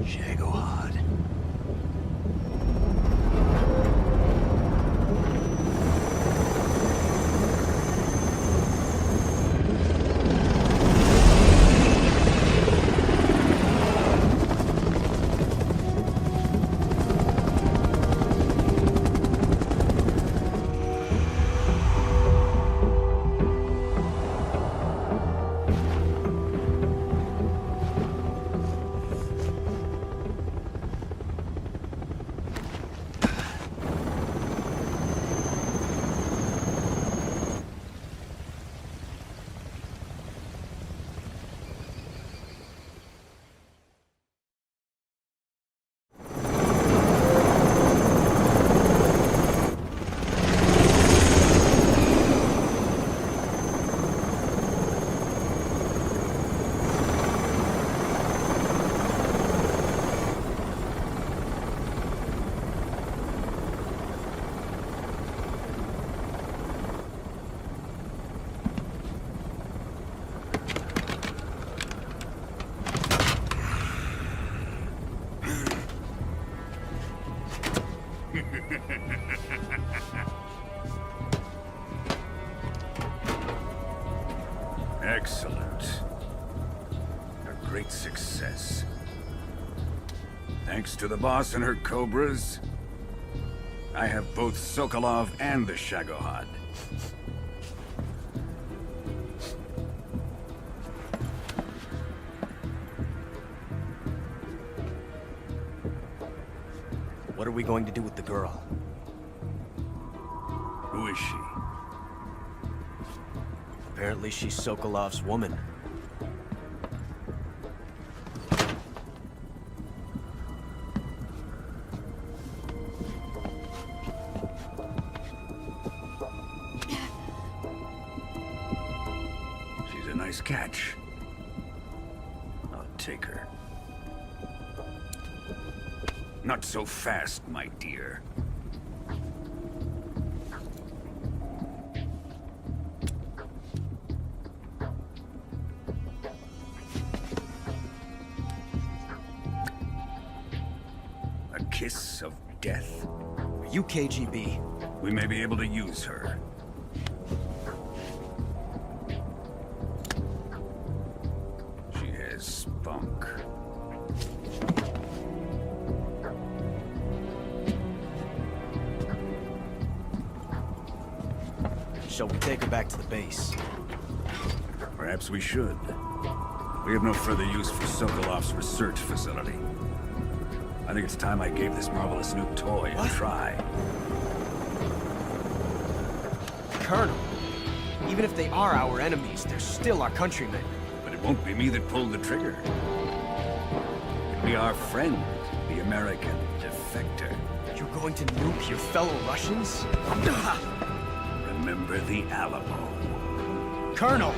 Shagohod. Excellent. A great success. Thanks to the boss and her Cobras, I have both Sokolov and the Shagohod. What are we going to do with the girl? Who is she? Apparently she's Sokolov's woman. She's a nice catch. I'll take her. Not so fast, my dear. A kiss of death? Are you KGB? We may be able to use her. She has spunk. Shall we take her back to the base? Perhaps we should. We have no further use for Sokolov's research facility. I think it's time I gave this marvelous new toy a try. Colonel, even if they are our enemies, they're still our countrymen. But it won't be me that pulled the trigger. It'll be our friend, the American defector. You're going to nuke your fellow Russians? Remember the Alamo. Colonel!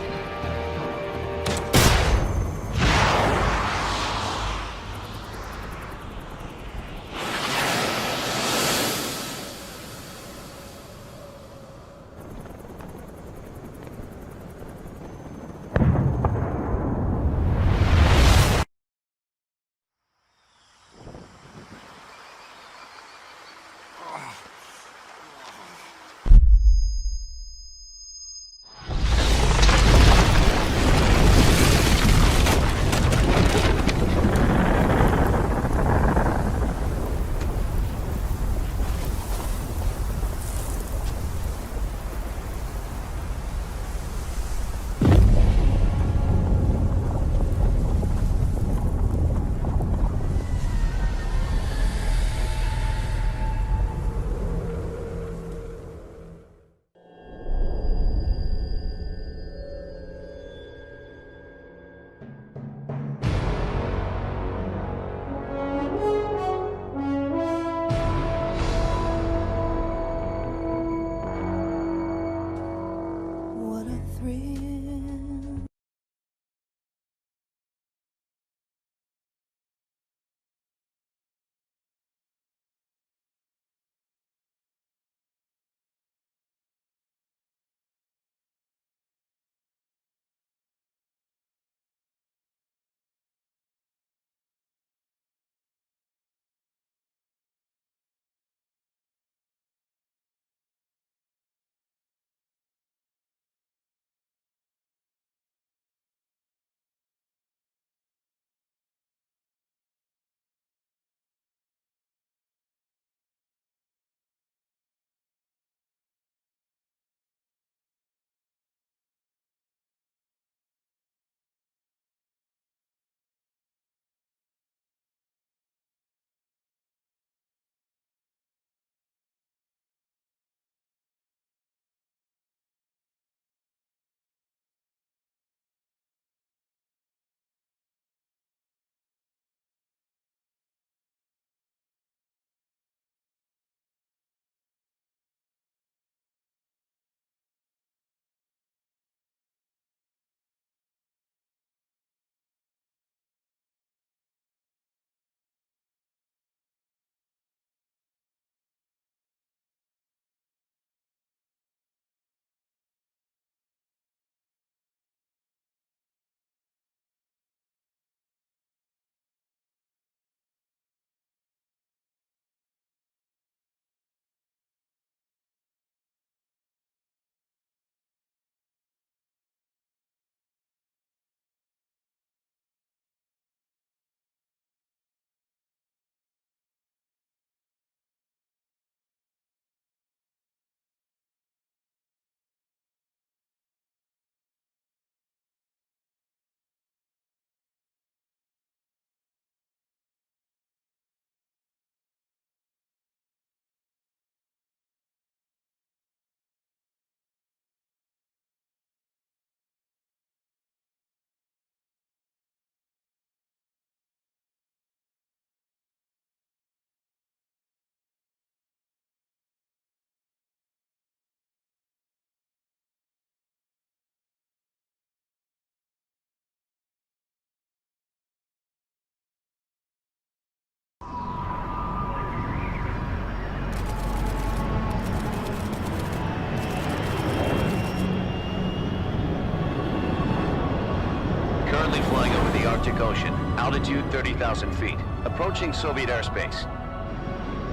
Currently flying over the Arctic Ocean, altitude 30,000 feet, approaching Soviet airspace.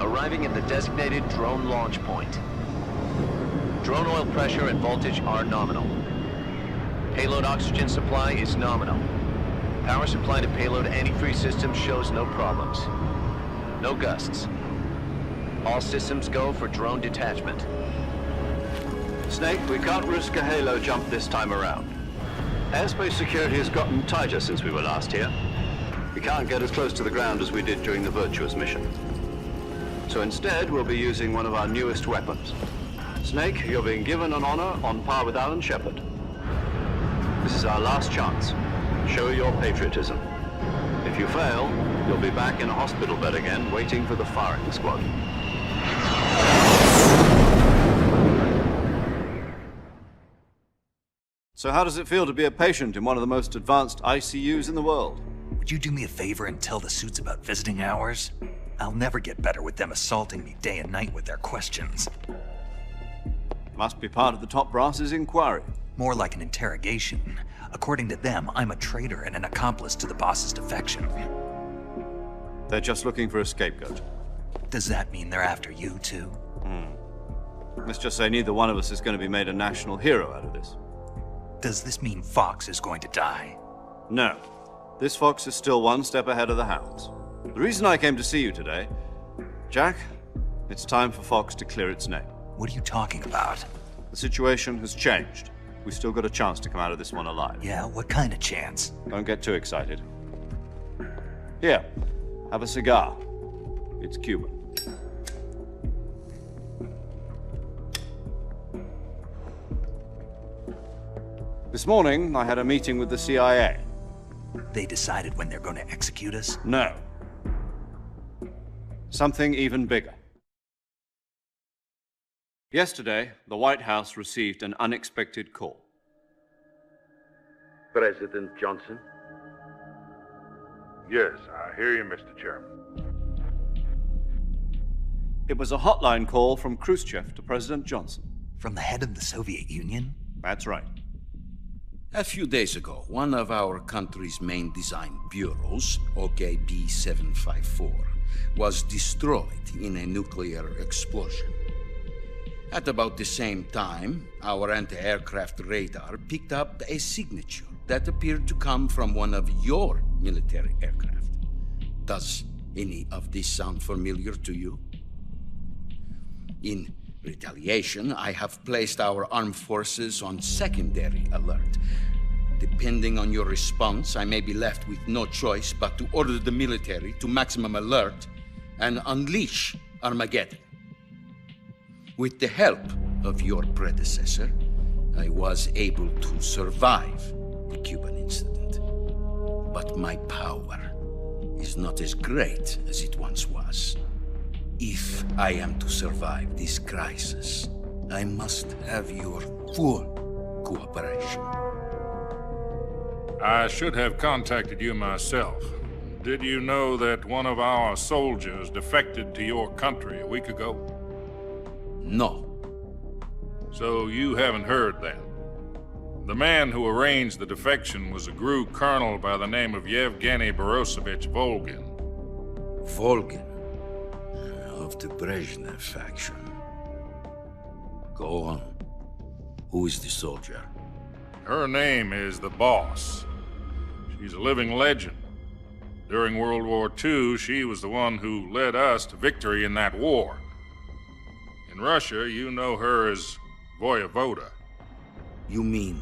Arriving at the designated drone launch point. Drone oil pressure and voltage are nominal. Payload oxygen supply is nominal. Power supply to payload antifreeze system shows no problems. No gusts. All systems go for drone detachment. Snake, we can't risk a halo jump this time around. Airspace security has gotten tighter since we were last here. We can't get as close to the ground as we did during the Virtuous mission. So instead, we'll be using one of our newest weapons. Snake, you're being given an honor on par with Alan Shepard. This is our last chance. Show your patriotism. If you fail, you'll be back in a hospital bed again, waiting for the firing squad. So how does it feel to be a patient in one of the most advanced ICUs in the world? Would you do me a favor and tell the suits about visiting hours? I'll never get better with them assaulting me day and night with their questions. Must be part of the top brass's inquiry. More like an interrogation. According to them, I'm a traitor and an accomplice to the boss's defection. They're just looking for a scapegoat. Does that mean they're after you, too? Let's just say neither one of us is going to be made a national hero out of this. Does this mean Fox is going to die? No. This fox is still one step ahead of the hounds. The reason I came to see you today, Jack, it's time for Fox to clear its name. What are you talking about? The situation has changed. We've still got a chance to come out of this one alive. Yeah, what kind of chance? Don't get too excited. Here, have a cigar. It's Cuban. This morning, I had a meeting with the CIA. They decided when they're going to execute us? No. Something even bigger. Yesterday, the White House received an unexpected call. President Johnson? Yes, I hear you, Mr. Chairman. It was a hotline call from Khrushchev to President Johnson. From the head of the Soviet Union? That's right. A few days ago, one of our country's main design bureaus, OKB 754, was destroyed in a nuclear explosion. At about the same time, our anti-aircraft radar picked up a signature that appeared to come from one of your military aircraft. Does any of this sound familiar to you? In retaliation, I have placed our armed forces on secondary alert. Depending on your response, I may be left with no choice but to order the military to maximum alert and unleash Armageddon. With the help of your predecessor, I was able to survive the Cuban incident. But my power is not as great as it once was. If I am to survive this crisis, I must have your full cooperation. I should have contacted you myself. Did you know that one of our soldiers defected to your country a week ago? No. So you haven't heard then. The man who arranged the defection was a GRU colonel by the name of Yevgeny Borisovich Volgin. Volgin? Of the Brezhnev faction. Go on. Who is the soldier? Her name is the Boss. She's a living legend. During World War II, she was the one who led us to victory in that war. In Russia, you know her as Voyevoda. You mean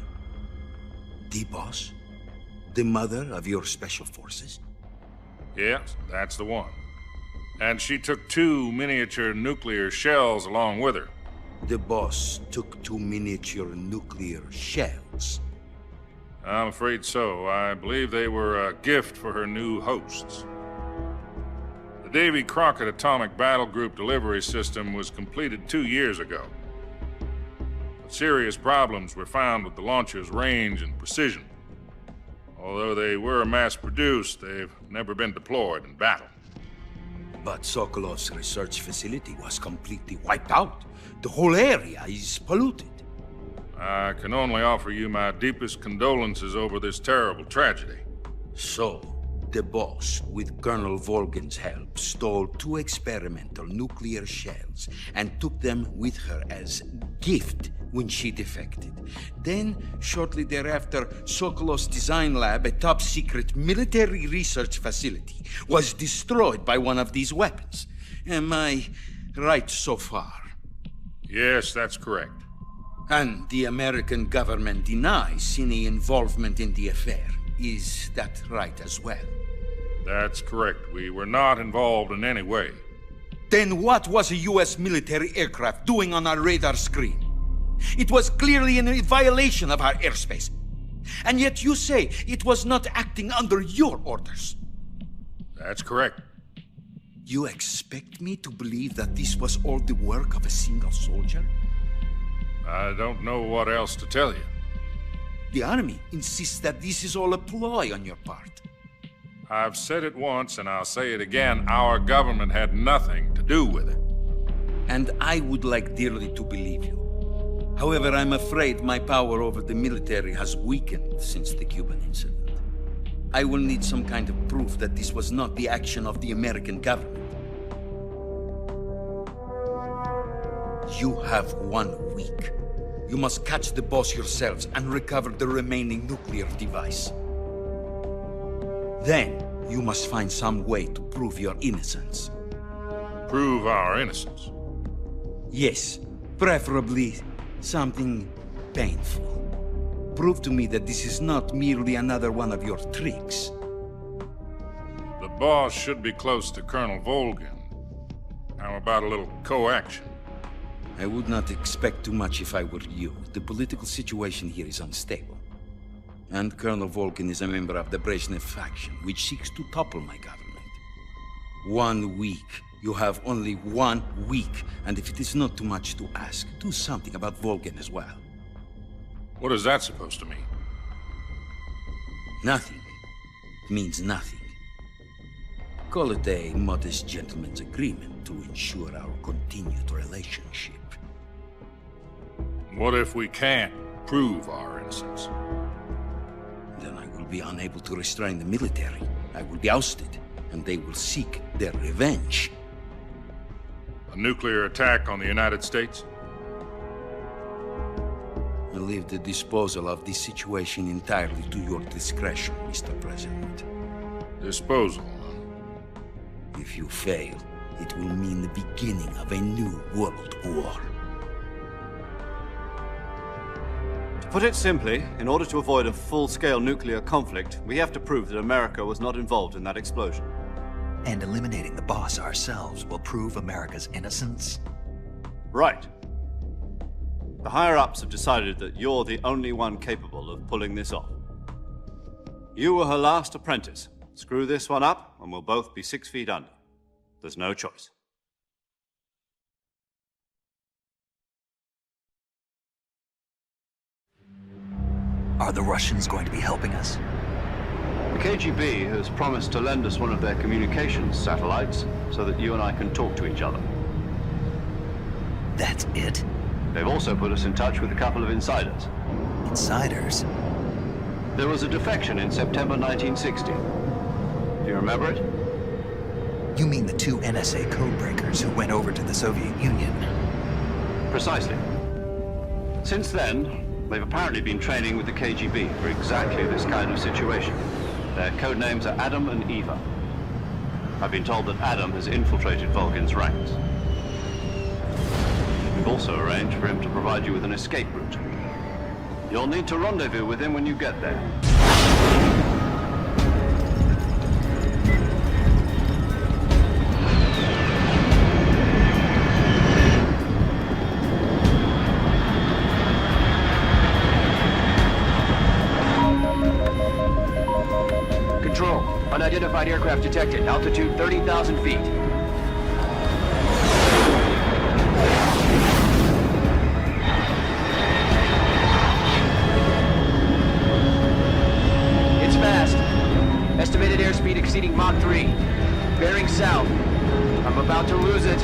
the Boss? The mother of your special forces? Yes, that's the one. And she took 2 miniature nuclear shells along with her. The Boss took 2 miniature nuclear shells? I'm afraid so. I believe they were a gift for her new hosts. The Davy Crockett Atomic Battle Group delivery system was completed 2 years ago. But serious problems were found with the launcher's range and precision. Although they were mass-produced, they've never been deployed in battle. But Sokolov's research facility was completely wiped out. The whole area is polluted. I can only offer you my deepest condolences over this terrible tragedy. So, the Boss, with Colonel Volgin's help, stole 2 experimental nuclear shells and took them with her as gift when she defected. Then, shortly thereafter, Sokolov's design lab, a top-secret military research facility, was destroyed by one of these weapons. Am I right so far? Yes, that's correct. And the American government denies any involvement in the affair. Is that right as well? That's correct. We were not involved in any way. Then what was a US military aircraft doing on our radar screen? It was clearly in violation of our airspace. And yet you say it was not acting under your orders. That's correct. You expect me to believe that this was all the work of a single soldier? I don't know what else to tell you. The army insists that this is all a ploy on your part. I've said it once, and I'll say it again. Our government had nothing to do with it. And I would like dearly to believe you. However, I'm afraid my power over the military has weakened since the Cuban incident. I will need some kind of proof that this was not the action of the American government. You have 1 week. You must catch the boss yourselves and recover the remaining nuclear device. Then, you must find some way to prove your innocence. Prove our innocence? Yes, preferably something painful. Prove to me that this is not merely another one of your tricks. The boss should be close to Colonel Volgin. How about a little coaction? I would not expect too much if I were you. The political situation here is unstable. And Colonel Volgin is a member of the Brezhnev faction, which seeks to topple my government. 1 week. You have only 1 week. And if it is not too much to ask, do something about Volgin as well. What is that supposed to mean? Nothing. It means nothing. Call it a modest gentleman's agreement to ensure our continued relationship. What if we can't prove our innocence? Then I will be unable to restrain the military. I will be ousted, and they will seek their revenge. A nuclear attack on the United States? I leave the disposal of this situation entirely to your discretion, Mr. President. Disposal? If you fail, it will mean the beginning of a new world war. To put it simply, in order to avoid a full-scale nuclear conflict, we have to prove that America was not involved in that explosion. And eliminating the boss ourselves will prove America's innocence? Right. The higher-ups have decided that you're the only one capable of pulling this off. You were her last apprentice. Screw this one up, and we'll both be 6 feet under. There's no choice. Are the Russians going to be helping us? The KGB has promised to lend us one of their communications satellites so that you and I can talk to each other. That's it? They've also put us in touch with a couple of insiders. Insiders? There was a defection in September 1960. Do you remember it? You mean the 2 NSA codebreakers who went over to the Soviet Union? Precisely. Since then, they've apparently been training with the KGB for exactly this kind of situation. Their code names are Adam and Eva. I've been told that Adam has infiltrated Volgin's ranks. We've also arranged for him to provide you with an escape route. You'll need to rendezvous with him when you get there. Control, unidentified aircraft detected. Altitude 30,000 feet. It's fast. Estimated airspeed exceeding Mach 3. Bearing south. I'm about to lose it.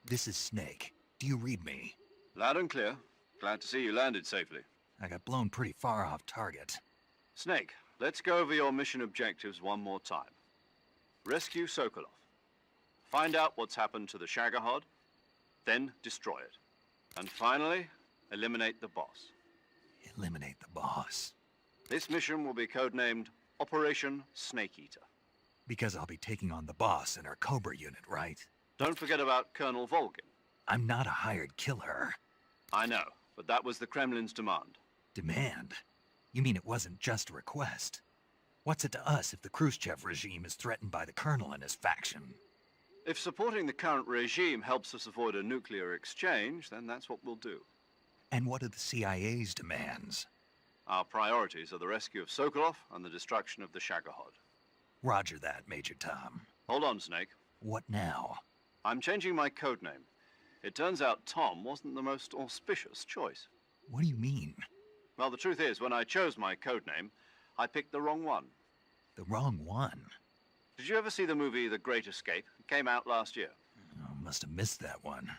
This is Snake. Do you read me? Loud and clear. Glad to see you landed safely. I got blown pretty far off target. Snake, let's go over your mission objectives one more time. Rescue Sokolov. Find out what's happened to the Shagohod, then destroy it. And finally, eliminate the boss. Eliminate the boss. This mission will be codenamed Operation Snake Eater. Because I'll be taking on the boss in our Cobra unit, right? Don't forget about Colonel Volgin. I'm not a hired killer. I know, but that was the Kremlin's demand. Demand? You mean it wasn't just a request? What's it to us if the Khrushchev regime is threatened by the Colonel and his faction? If supporting the current regime helps us avoid a nuclear exchange, then that's what we'll do. And what are the CIA's demands? Our priorities are the rescue of Sokolov and the destruction of the Shagohod. Roger that, Major Tom. Hold on, Snake. What now? I'm changing my codename. It turns out Tom wasn't the most auspicious choice. What do you mean? Well, the truth is, when I chose my codename, I picked the wrong one. The wrong one? Did you ever see the movie The Great Escape? It came out last year. Oh, must have missed that one.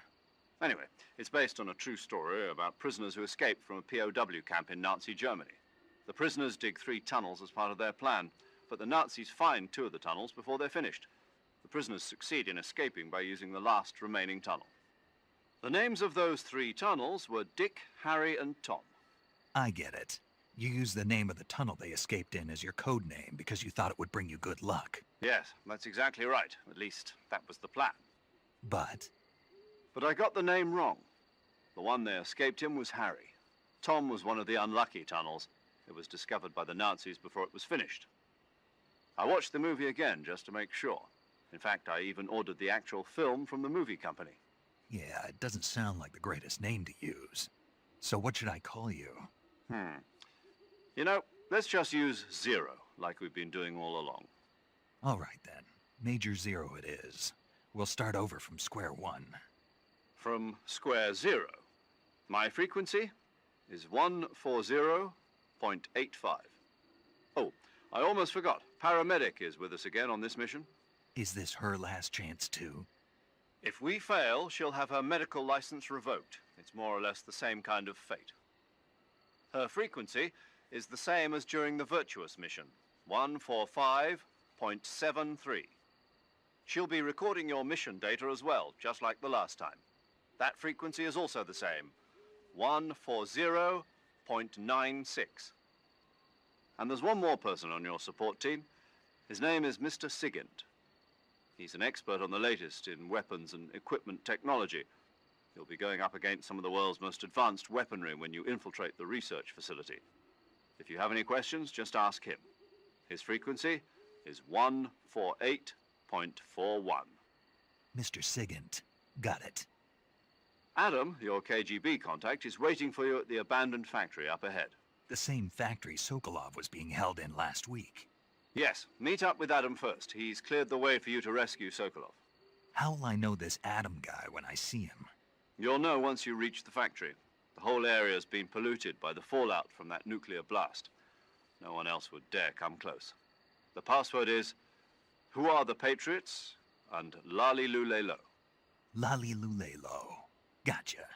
Anyway, it's based on a true story about prisoners who escaped from a POW camp in Nazi Germany. The prisoners dig 3 tunnels as part of their plan, but the Nazis find 2 of the tunnels before they're finished. The prisoners succeed in escaping by using the last remaining tunnel. The names of those 3 tunnels were Dick, Harry, and Tom. I get it. You used the name of the tunnel they escaped in as your code name because you thought it would bring you good luck. Yes, that's exactly right. At least, that was the plan. But I got the name wrong. The one they escaped in was Harry. Tom was one of the unlucky tunnels. It was discovered by the Nazis before it was finished. I watched the movie again just to make sure. In fact, I even ordered the actual film from the movie company. yeah, it doesn't sound like the greatest name to use. So what should I call you? You know, let's just use Zero, like we've been doing all along. All right then. Major Zero it is. We'll start over from square one. From square 0. My frequency is 140.85. Oh, I almost forgot. Paramedic is with us again on this mission. Is this her last chance too? If we fail, she'll have her medical license revoked. It's more or less the same kind of fate. Her frequency is the same as during the virtuous mission, 145.73. She'll be recording your mission data as well, just like the last time. That frequency is also the same, 140.96. And there's one more person on your support team. His name is Mr. Sigint. He's an expert on the latest in weapons and equipment technology. You'll be going up against some of the world's most advanced weaponry when you infiltrate the research facility. If you have any questions, just ask him. His frequency is 148.41. Mr. Sigint. Got it. Adam, your KGB contact, is waiting for you at the abandoned factory up ahead. The same factory Sokolov was being held in last week. Yes, meet up with Adam first. He's cleared the way for you to rescue Sokolov. How will I know this Adam guy when I see him? You'll know once you reach the factory. The whole area's been polluted by the fallout from that nuclear blast. No one else would dare come close. The password is, "Who are the Patriots?" and Lali Lulelo. Lali Lulelo. Gotcha.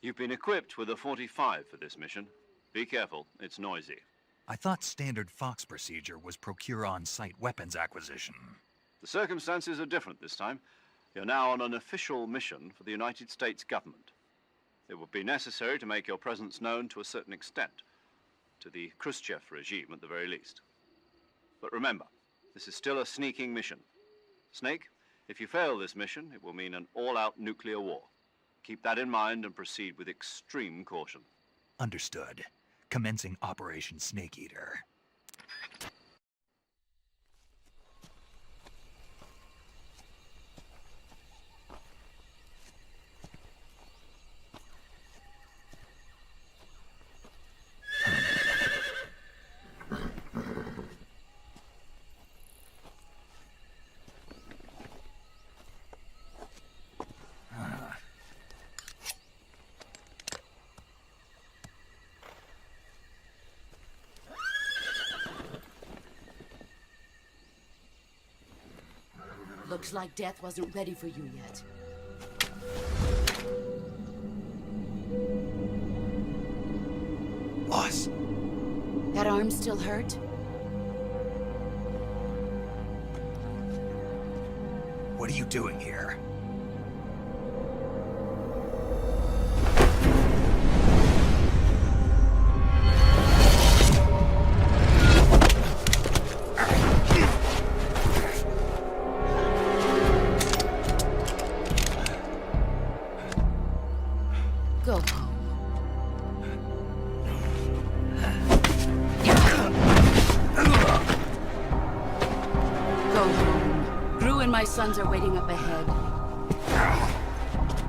You've been equipped with a 45 for this mission. Be careful, it's noisy. I thought standard Fox procedure was procure on-site weapons acquisition. The circumstances are different this time. You're now on an official mission for the United States government. It would be necessary to make your presence known to a certain extent, to the Khrushchev regime at the very least. But remember, this is still a sneaking mission. Snake, if you fail this mission, it will mean an all-out nuclear war. Keep that in mind and proceed with extreme caution. Understood. Commencing Operation Snake Eater. Looks like death wasn't ready for you yet. Boss! That arm still hurt? What are you doing here? Go home. Go home. Gru and my sons are waiting up ahead.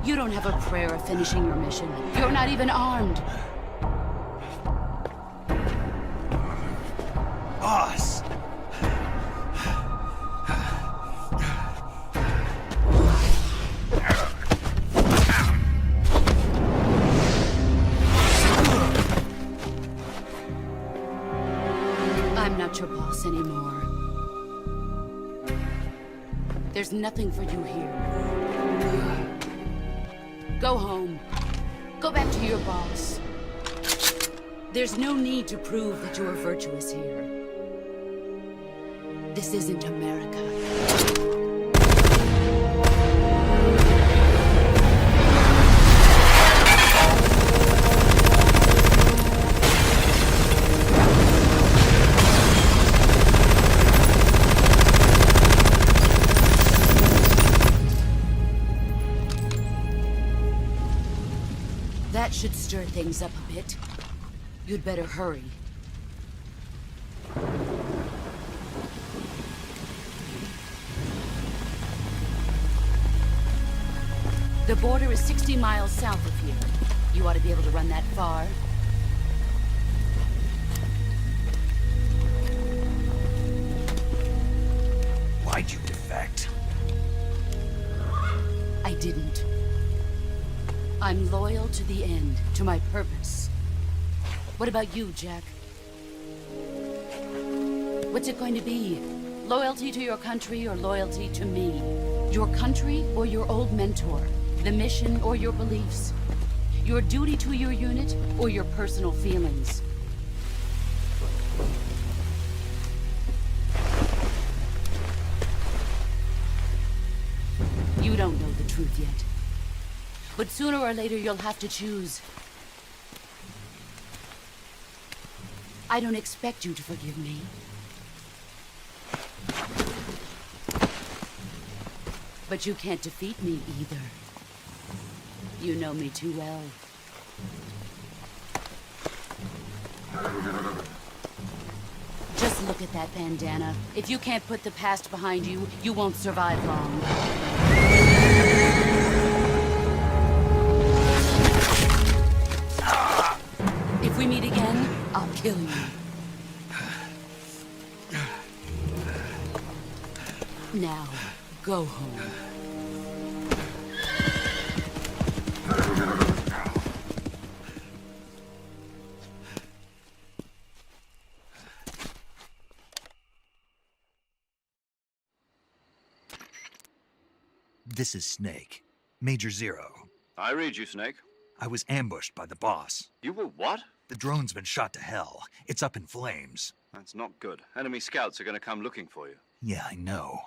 You don't have a prayer of finishing your mission. You're not even armed. Boss! I'm not your boss anymore. There's nothing for you here. Go home. Go back to your boss. There's no need to prove that you are virtuous here. This isn't America. That should stir things up a bit. You'd better hurry. The border is 60 miles south of here. You ought to be able to run that far. Why'd you defect? I didn't. I'm loyal to the end, to my purpose. What about you, Jack? What's it going to be? Loyalty to your country or loyalty to me? Your country or your old mentor? The mission or your beliefs? Your duty to your unit or your personal feelings? You don't know the truth yet. But sooner or later you'll have to choose. I don't expect you to forgive me. But you can't defeat me either. You know me too well. Just look at that bandana. If you can't put the past behind you, you won't survive long. If we meet again, I'll kill you. Now, go home. This is Snake. Major Zero. I read you, Snake. I was ambushed by the boss. You were what? The drone's been shot to hell. It's up in flames. That's not good. Enemy scouts are going to come looking for you. Yeah, I know.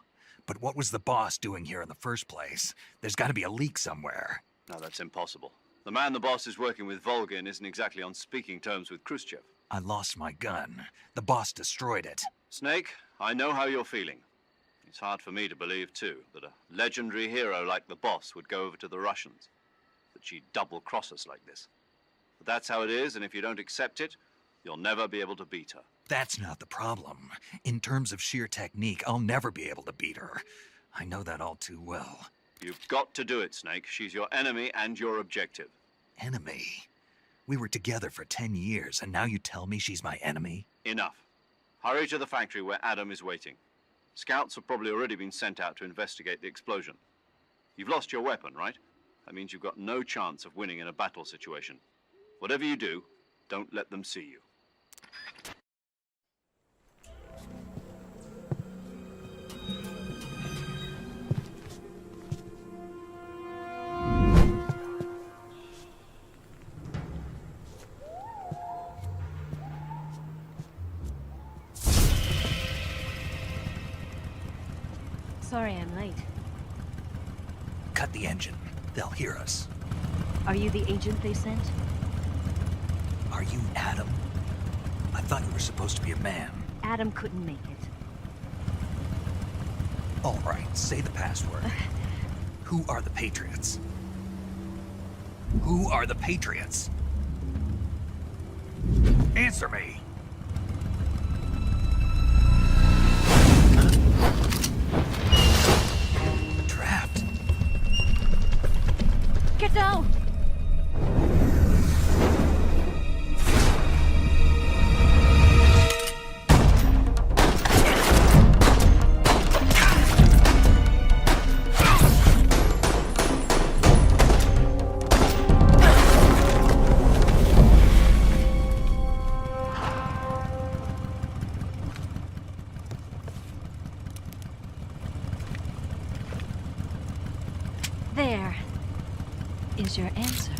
But what was the boss doing here in the first place? There's got to be a leak somewhere. No, that's impossible. The man the boss is working with, Volgin, isn't exactly on speaking terms with Khrushchev. I lost my gun. The boss destroyed it. Snake, I know how you're feeling. It's hard for me to believe, too, that a legendary hero like the boss would go over to the Russians. That she'd double-cross us like this. But that's how it is, and if you don't accept it, you'll never be able to beat her. That's not the problem. In terms of sheer technique, I'll never be able to beat her. I know that all too well. You've got to do it, Snake. She's your enemy and your objective. Enemy? We were together for 10 years, and now you tell me she's my enemy? Enough. Hurry to the factory where Adam is waiting. Scouts have probably already been sent out to investigate the explosion. You've lost your weapon, right? That means you've got no chance of winning in a battle situation. Whatever you do, don't let them see you. cut the engine. They'll hear us. Are you the agent they sent? Are you Adam? I thought you were supposed to be a man. Adam couldn't make it. All right, say the password. Who are the Patriots? Who are the Patriots? Answer me! Trapped. Get down! There is your answer.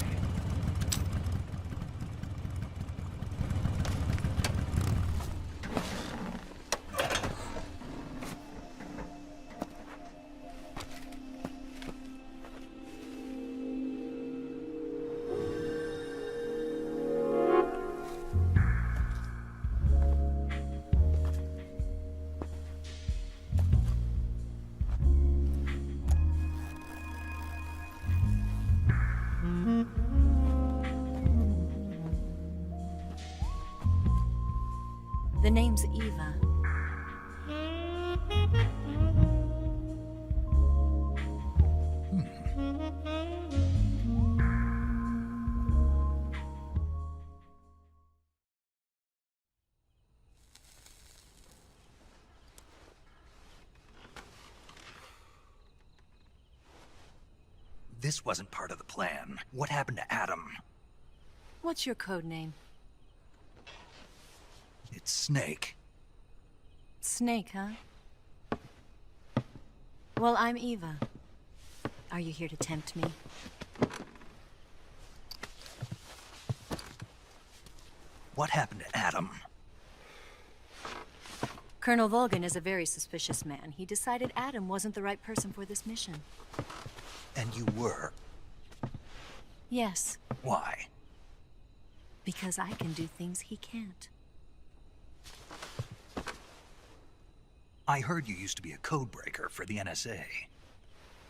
The name's Eva. This wasn't part of the plan. What happened to Adam? What's your code name? It's Snake. Snake, huh? Well, I'm Eva. Are you here to tempt me? What happened to Adam? Colonel Volgin is a very suspicious man. He decided Adam wasn't the right person for this mission. And you were? Yes. Why? Because I can do things he can't. I heard you used to be a codebreaker for the NSA.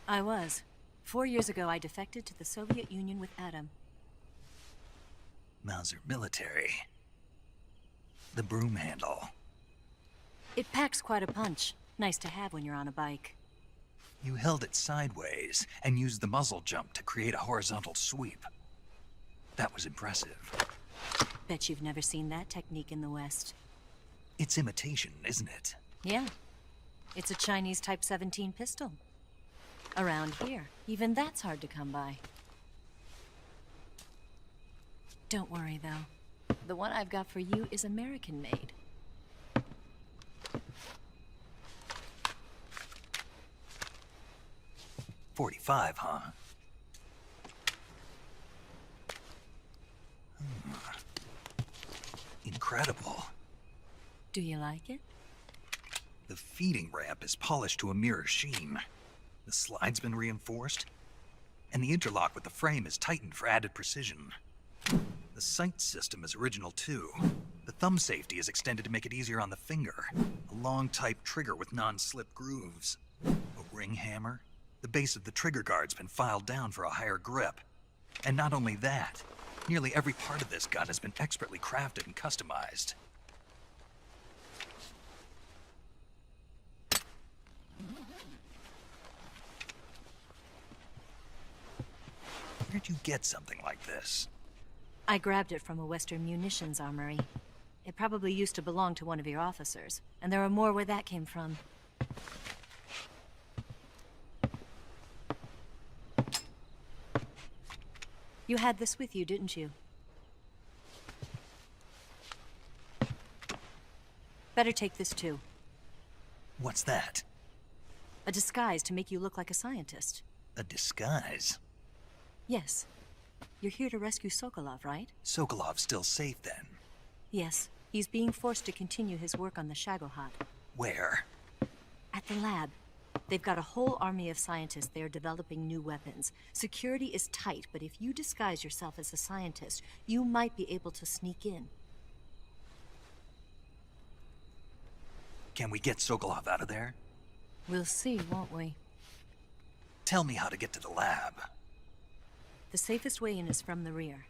I was. 4 years ago, I defected to the Soviet Union with Adam. Mauser military. The broom handle. It packs quite a punch. Nice to have when you're on a bike. You held it sideways and used the muzzle jump to create a horizontal sweep. That was impressive. Bet you've never seen that technique in the West. It's imitation, isn't it? Yeah. It's a Chinese Type 17 pistol. Around here, even that's hard to come by. Don't worry, though. The one I've got for you is American-made. .45, huh? Incredible. Do you like it? The feeding ramp is polished to a mirror sheen. The slide's been reinforced, and the interlock with the frame is tightened for added precision. The sight system is original too. The thumb safety is extended to make it easier on the finger. A long type trigger with non-slip grooves. A ring hammer. The base of the trigger guard's been filed down for a higher grip. And not only that, nearly every part of this gun has been expertly crafted and customized. Where'd you get something like this? I grabbed it from a Western munitions armory. It probably used to belong to one of your officers, and there are more where that came from. You had this with you, didn't you? Better take this too. What's that? A disguise to make you look like a scientist. A disguise? Yes. You're here to rescue Sokolov, right? Sokolov's still safe then? Yes. He's being forced to continue his work on the Shagohod. Where? At the lab. They've got a whole army of scientists there developing new weapons. Security is tight, but if you disguise yourself as a scientist, you might be able to sneak in. Can we get Sokolov out of there? We'll see, won't we? Tell me how to get to the lab. The safest way in is from the rear.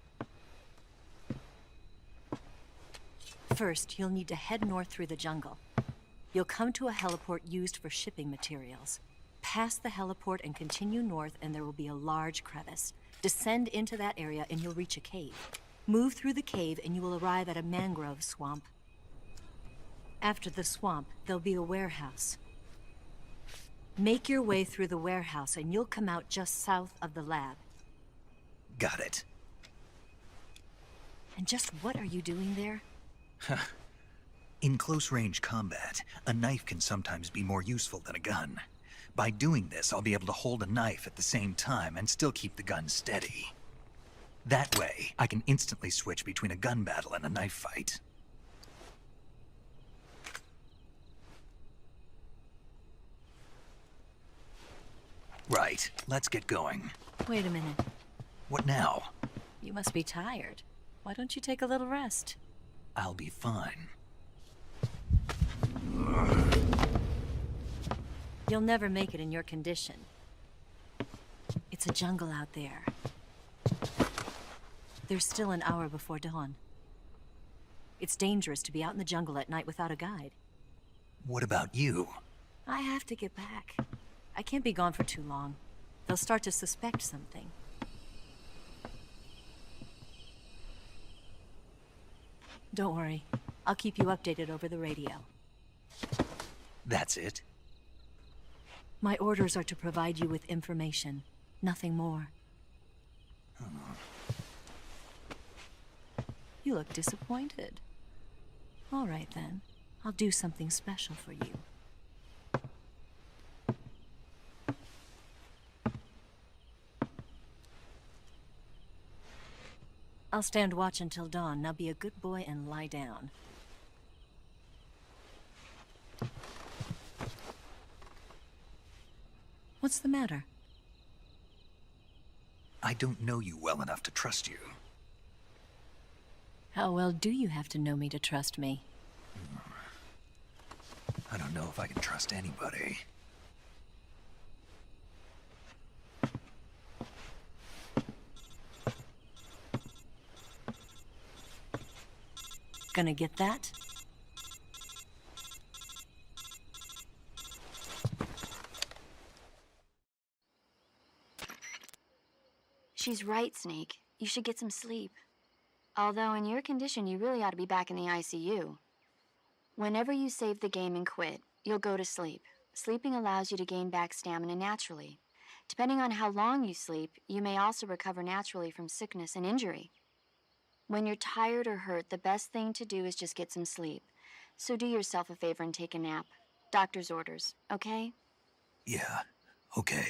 First, you'll need to head north through the jungle. You'll come to a heliport used for shipping materials. Pass the heliport and continue north, and there will be a large crevice. Descend into that area and you'll reach a cave. Move through the cave and you will arrive at a mangrove swamp. After the swamp, there'll be a warehouse. Make your way through the warehouse and you'll come out just south of the lab. Got it. And just what are you doing there? In close-range combat, a knife can sometimes be more useful than a gun. By doing this, I'll be able to hold a knife at the same time and still keep the gun steady. That way, I can instantly switch between a gun battle and a knife fight. Right, let's get going. Wait a minute. What now? You must be tired. Why don't you take a little rest? I'll be fine. You'll never make it in your condition. It's a jungle out there. There's still an hour before dawn. It's dangerous to be out in the jungle at night without a guide. What about you? I have to get back. I can't be gone for too long. They'll start to suspect something. Don't worry. I'll keep you updated over the radio. That's it? My orders are to provide you with information. Nothing more. You look disappointed. All right, then. I'll do something special for you. I'll stand watch until dawn. Now be a good boy and lie down. What's the matter? I don't know you well enough to trust you. How well do you have to know me to trust me? I don't know if I can trust anybody. Gonna get that? She's right, Snake. You should get some sleep. Although in your condition, you really ought to be back in the ICU. Whenever you save the game and quit, you'll go to sleep. Sleeping allows you to gain back stamina naturally. Depending on how long you sleep, you may also recover naturally from sickness and injury. When you're tired or hurt, the best thing to do is just get some sleep. So do yourself a favor and take a nap. Doctor's orders, okay? Yeah, okay.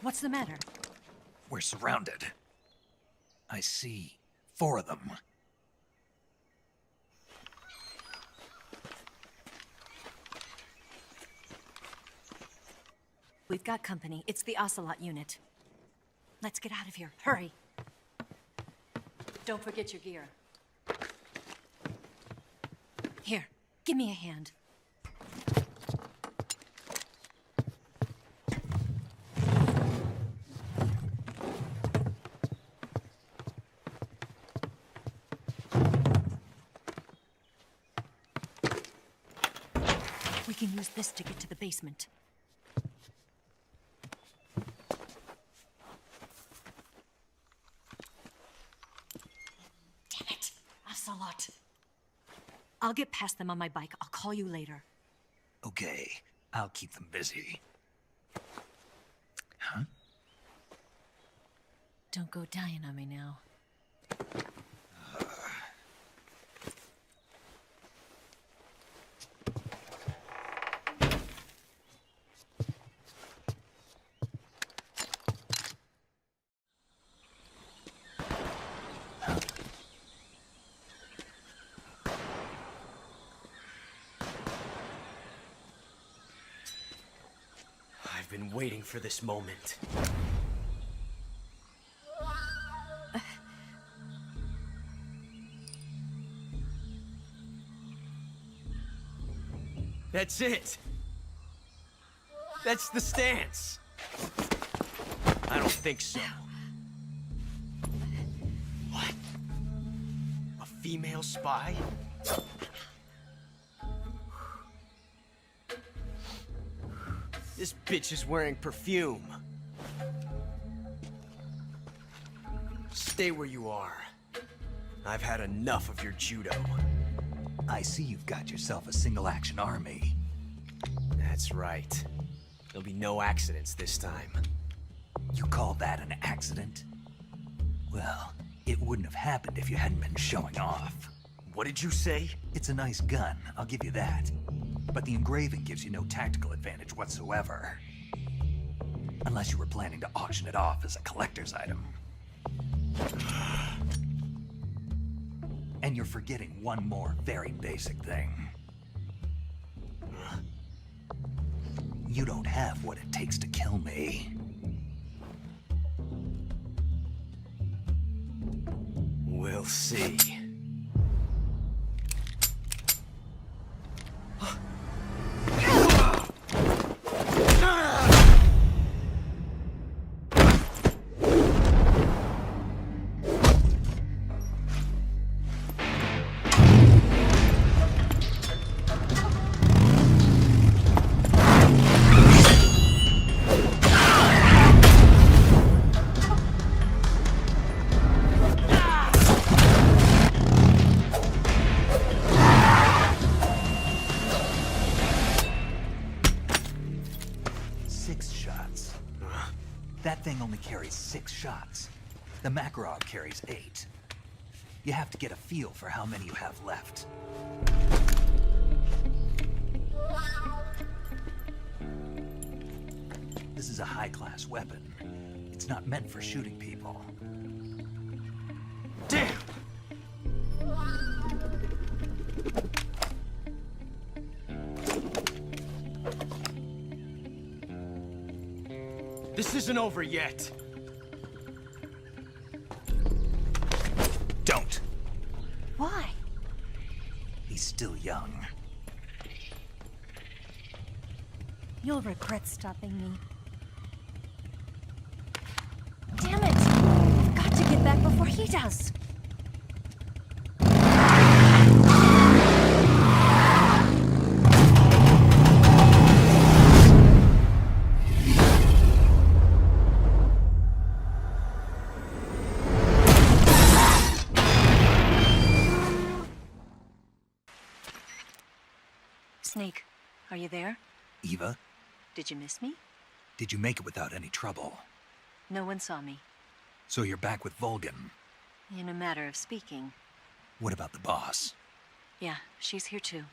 What's the matter? We're surrounded. I see 4 of them. We've got company. It's the Ocelot unit. Let's get out of here. Hurry. Don't forget your gear. Here, give me a hand. can use this to get to the basement. Damn it! Ocelot! I'll get past them on my bike. I'll call you later. Okay, I'll keep them busy. Huh? Don't go dying on me now. I've been waiting for this moment. That's it! That's the stance! I don't think so. What? A female spy? This bitch is wearing perfume. Stay where you are. I've had enough of your judo. I see you've got yourself a single-action army. That's right. There'll be no accidents this time. You call that an accident? Well, it wouldn't have happened if you hadn't been showing off. What did you say? It's a nice gun, I'll give you that. But the engraving gives you no tactical advantage whatsoever. Unless you were planning to auction it off as a collector's item. And you're forgetting one more very basic thing. You don't have what it takes to kill me. We'll see. That thing only carries 6 shots. The Makarov carries 8. You have to get a feel for how many you have left. This is a high-class weapon. It's not meant for shooting people. Damn! This isn't over yet. Don't. Why? He's still young. You'll regret stopping me. Damn it! I've got to get back before he does. Snake, are you there? Eva? Did you miss me? Did you make it without any trouble? No one saw me. So you're back with Volgin? In a matter of speaking. What about the boss? Yeah, she's here too.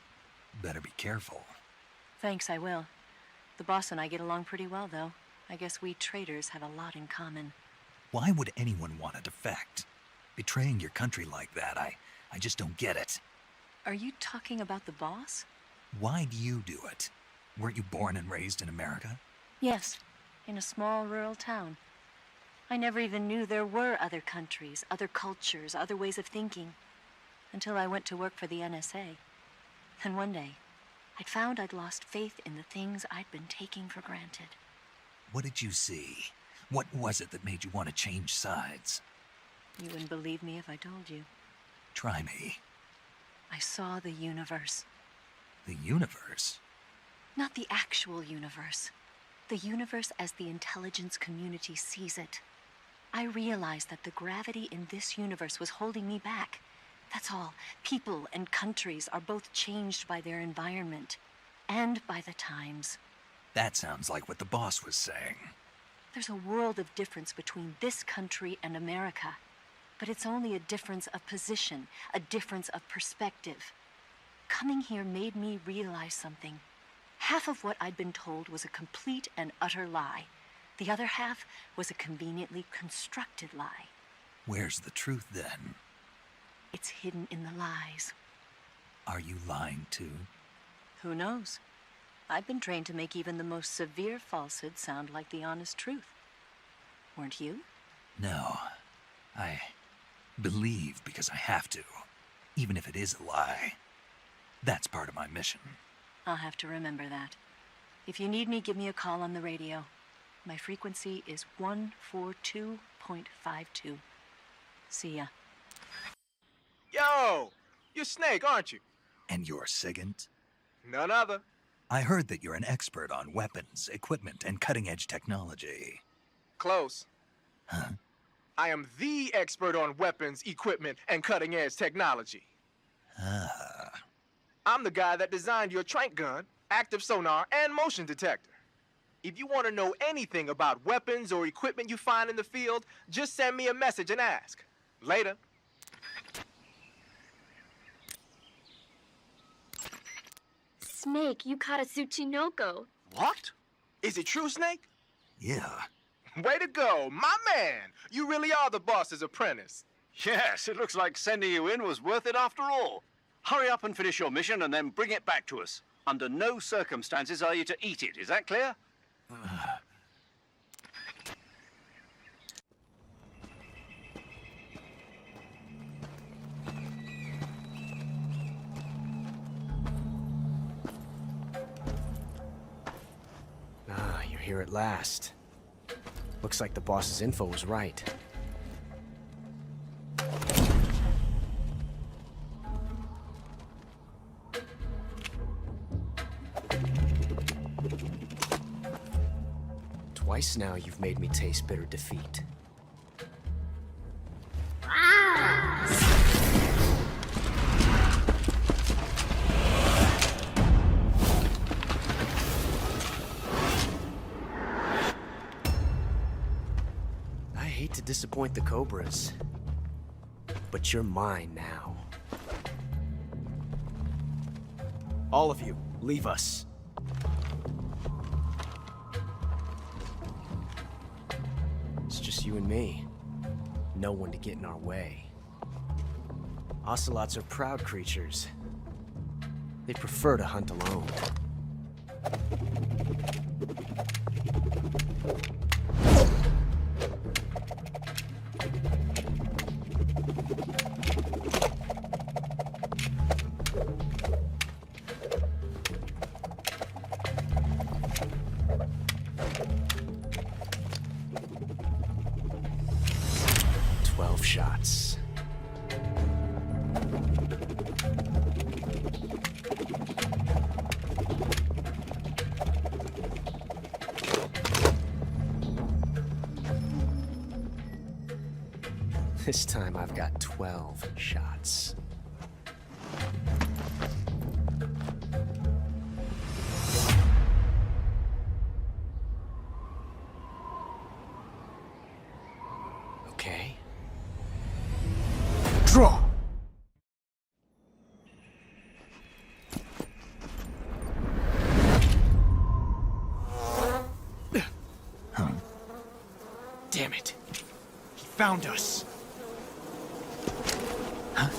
Better be careful. Thanks, I will. The boss and I get along pretty well, though. I guess we traitors have a lot in common. Why would anyone want to defect? Betraying your country like that, I just don't get it. Are you talking about the boss? Why do you do it? Weren't you born and raised in America? Yes, in a small rural town. I never even knew there were other countries, other cultures, other ways of thinking. Until I went to work for the NSA. Then one day, I'd found I'd lost faith in the things I'd been taking for granted. What did you see? What was it that made you want to change sides? You wouldn't believe me if I told you. Try me. I saw the universe. The universe? Not the actual universe. The universe as the intelligence community sees it. I realized that the gravity in this universe was holding me back. That's all. People and countries are both changed by their environment. And by the times. That sounds like what the boss was saying. There's a world of difference between this country and America. But it's only a difference of position, a difference of perspective. Coming here made me realize something. Half of what I'd been told was a complete and utter lie. The other half was a conveniently constructed lie. Where's the truth, then? It's hidden in the lies. Are you lying, too? Who knows? I've been trained to make even the most severe falsehood sound like the honest truth. Weren't you? No. I believe because I have to, even if it is a lie. That's part of my mission. I'll have to remember that. If you need me, give me a call on the radio. My frequency is 142.52. See ya. Yo! You're Snake, aren't you? And you're Sigint? None other. I heard that you're an expert on weapons, equipment, and cutting-edge technology. Close. Huh? I am the expert on weapons, equipment, and cutting-edge technology. Ah. I'm the guy that designed your trank gun, active sonar, and motion detector. If you want to know anything about weapons or equipment you find in the field, just send me a message and ask. Later. Snake, you caught a Tsuchinoko. What? Is it true, Snake? Yeah. Way to go, my man! You really are the boss's apprentice. Yes, it looks like sending you in was worth it after all. Hurry up and finish your mission and then bring it back to us. Under no circumstances are you to eat it, is that clear? Ah, you're here at last. Looks like the boss's info was right. Twice now you've made me taste bitter defeat. I hate to disappoint the Cobras, but you're mine now. All of you, leave us. It's just you and me. No one to get in our way. Ocelots are proud creatures. They prefer to hunt alone. Shots. This time I've got 12 shots. Okay. Draw! Damn it. He found us. Huh?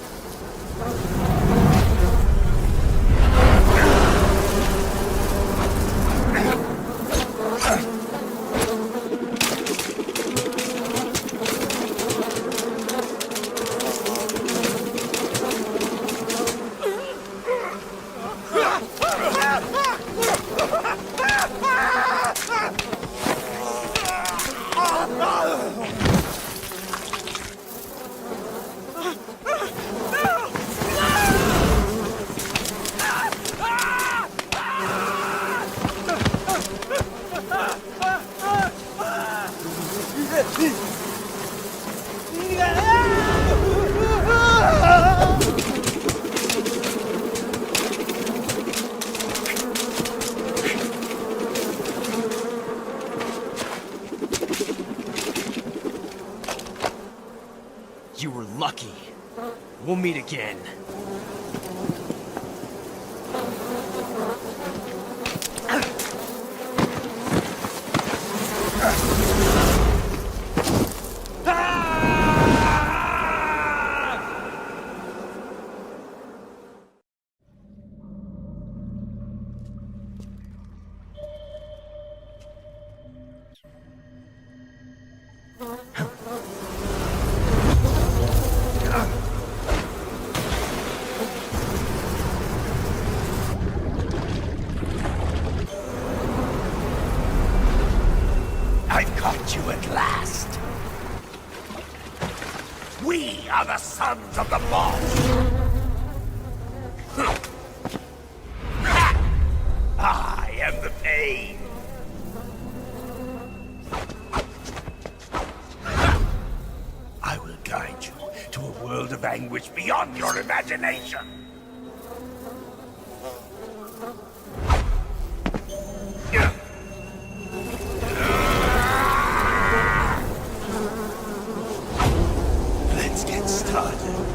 啊！ We'll meet again. I've caught you at last. We are the sons of the boss. I am the pain. I will guide you to a world of anguish beyond your imagination. Let's get started.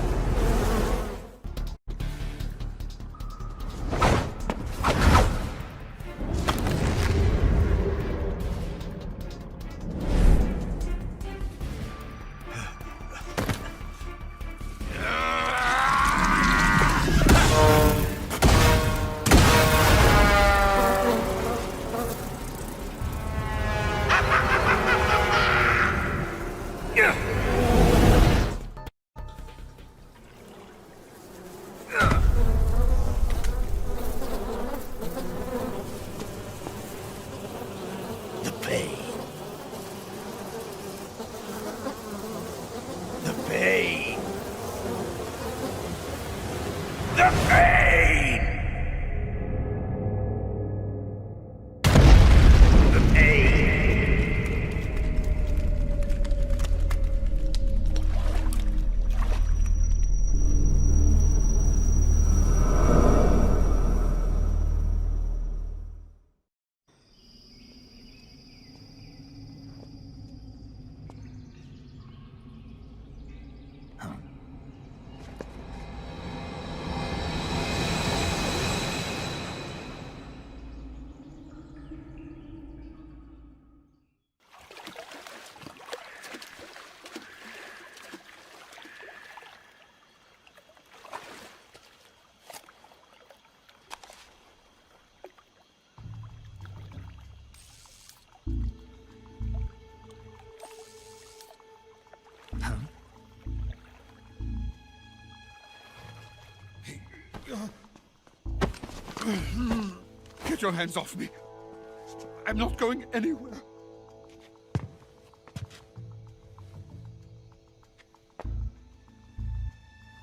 Get your hands off me. I'm not going anywhere.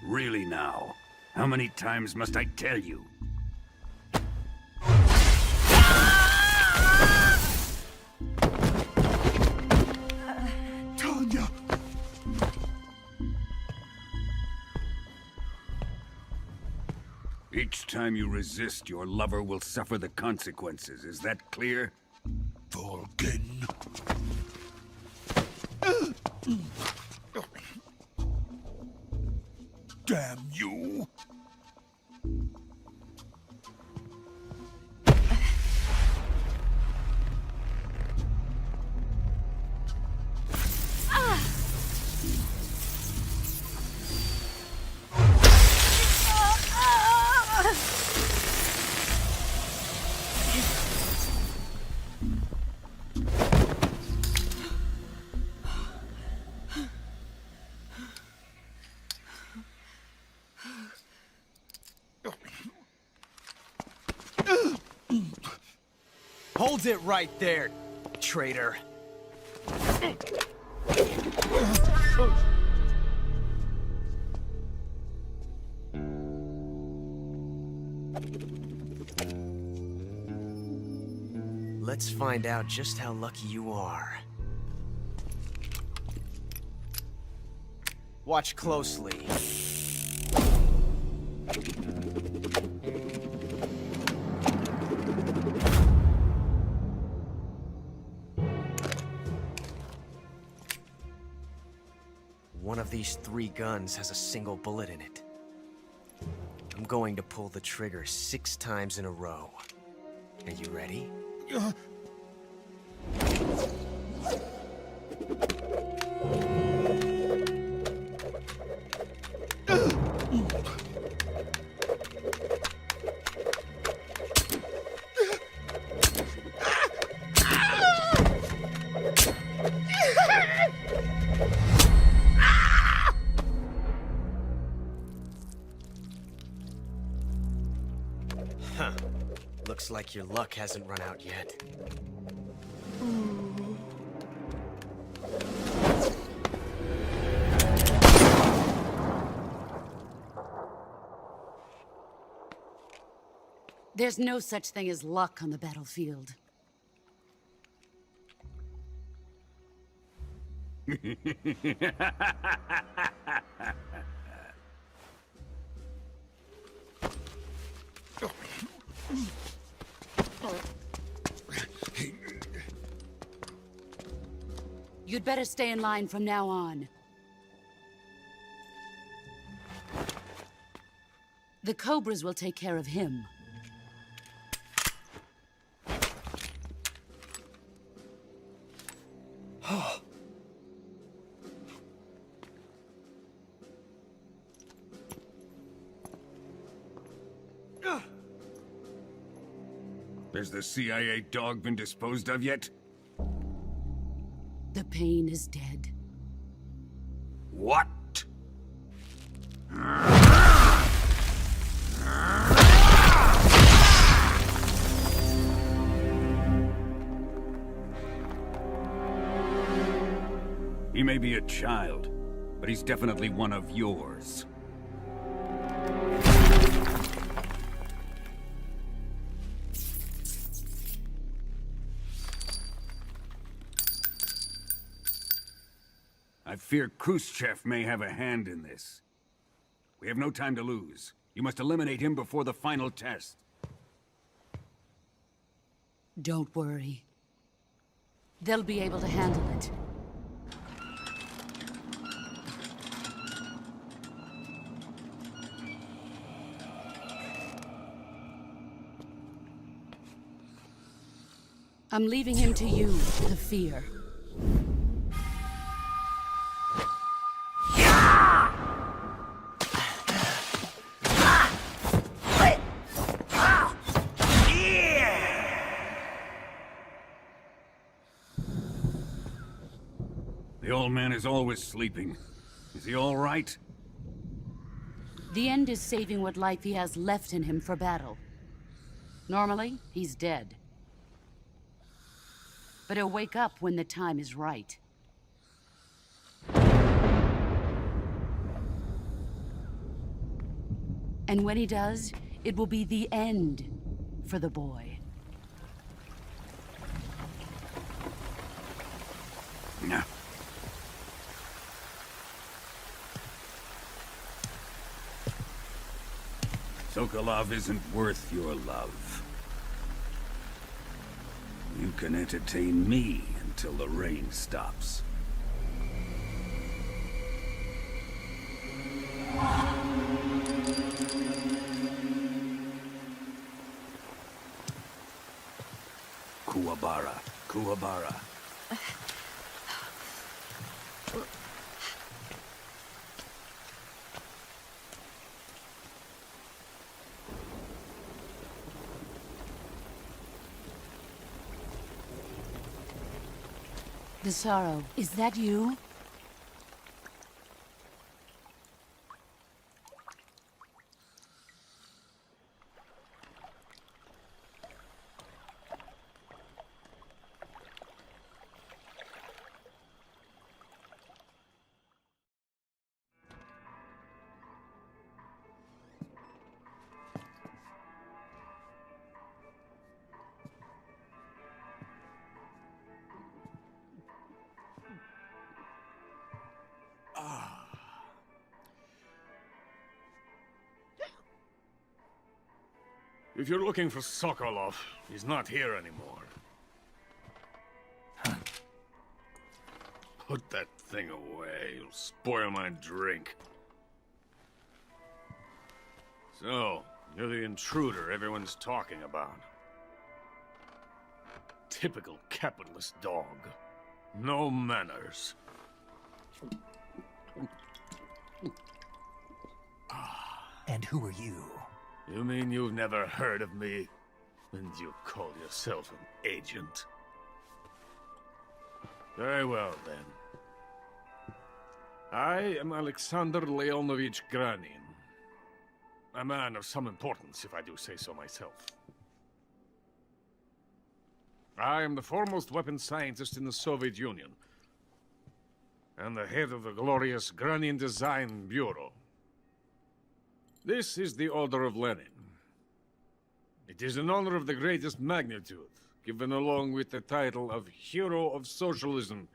Really now? How many times must I tell you? Tanya! Each time you resist, your lover will suffer the consequences. Is that clear? Volgin. Damn you! Hold it right there, traitor. Let's find out just how lucky you are. Watch closely. One of of these 3 guns has a single bullet in it. I'm going to pull the trigger 6 times in a row. Are you ready? Huh. Looks like your luck hasn't run out yet. There's no such thing as luck on the battlefield. You'd better stay in line from now on. The Cobras will take care of him. Has the CIA dog been disposed of yet? The pain is dead. What? He may be a child, but he's definitely one of yours. I fear Khrushchev may have a hand in this. We have no time to lose. You must eliminate him before the final test. Don't worry. They'll be able to handle it. I'm leaving him to you, the fear. The old man is always sleeping. Is he all right? The end is saving what life he has left in him for battle. Normally, he's dead. But he'll wake up when the time is right. And when he does, it will be the end for the boy. No. Sokolov isn't worth your love. You can entertain me until the rain stops. Kuwabara, Kuwabara. The sorrow, is that you? If you're looking for Sokolov, he's not here anymore. Put that thing away. You'll spoil my drink. So, you're the intruder everyone's talking about. Typical capitalist dog. No manners. And who are you? You mean you've never heard of me? And you call yourself an agent? Very well, then. I am Alexander Leonovich Granin. A man of some importance, if I do say so myself. I am the foremost weapons scientist in the Soviet Union, and the head of the glorious Granin Design Bureau. This is the Order of Lenin. It is an honor of the greatest magnitude, given along with the title of Hero of Socialism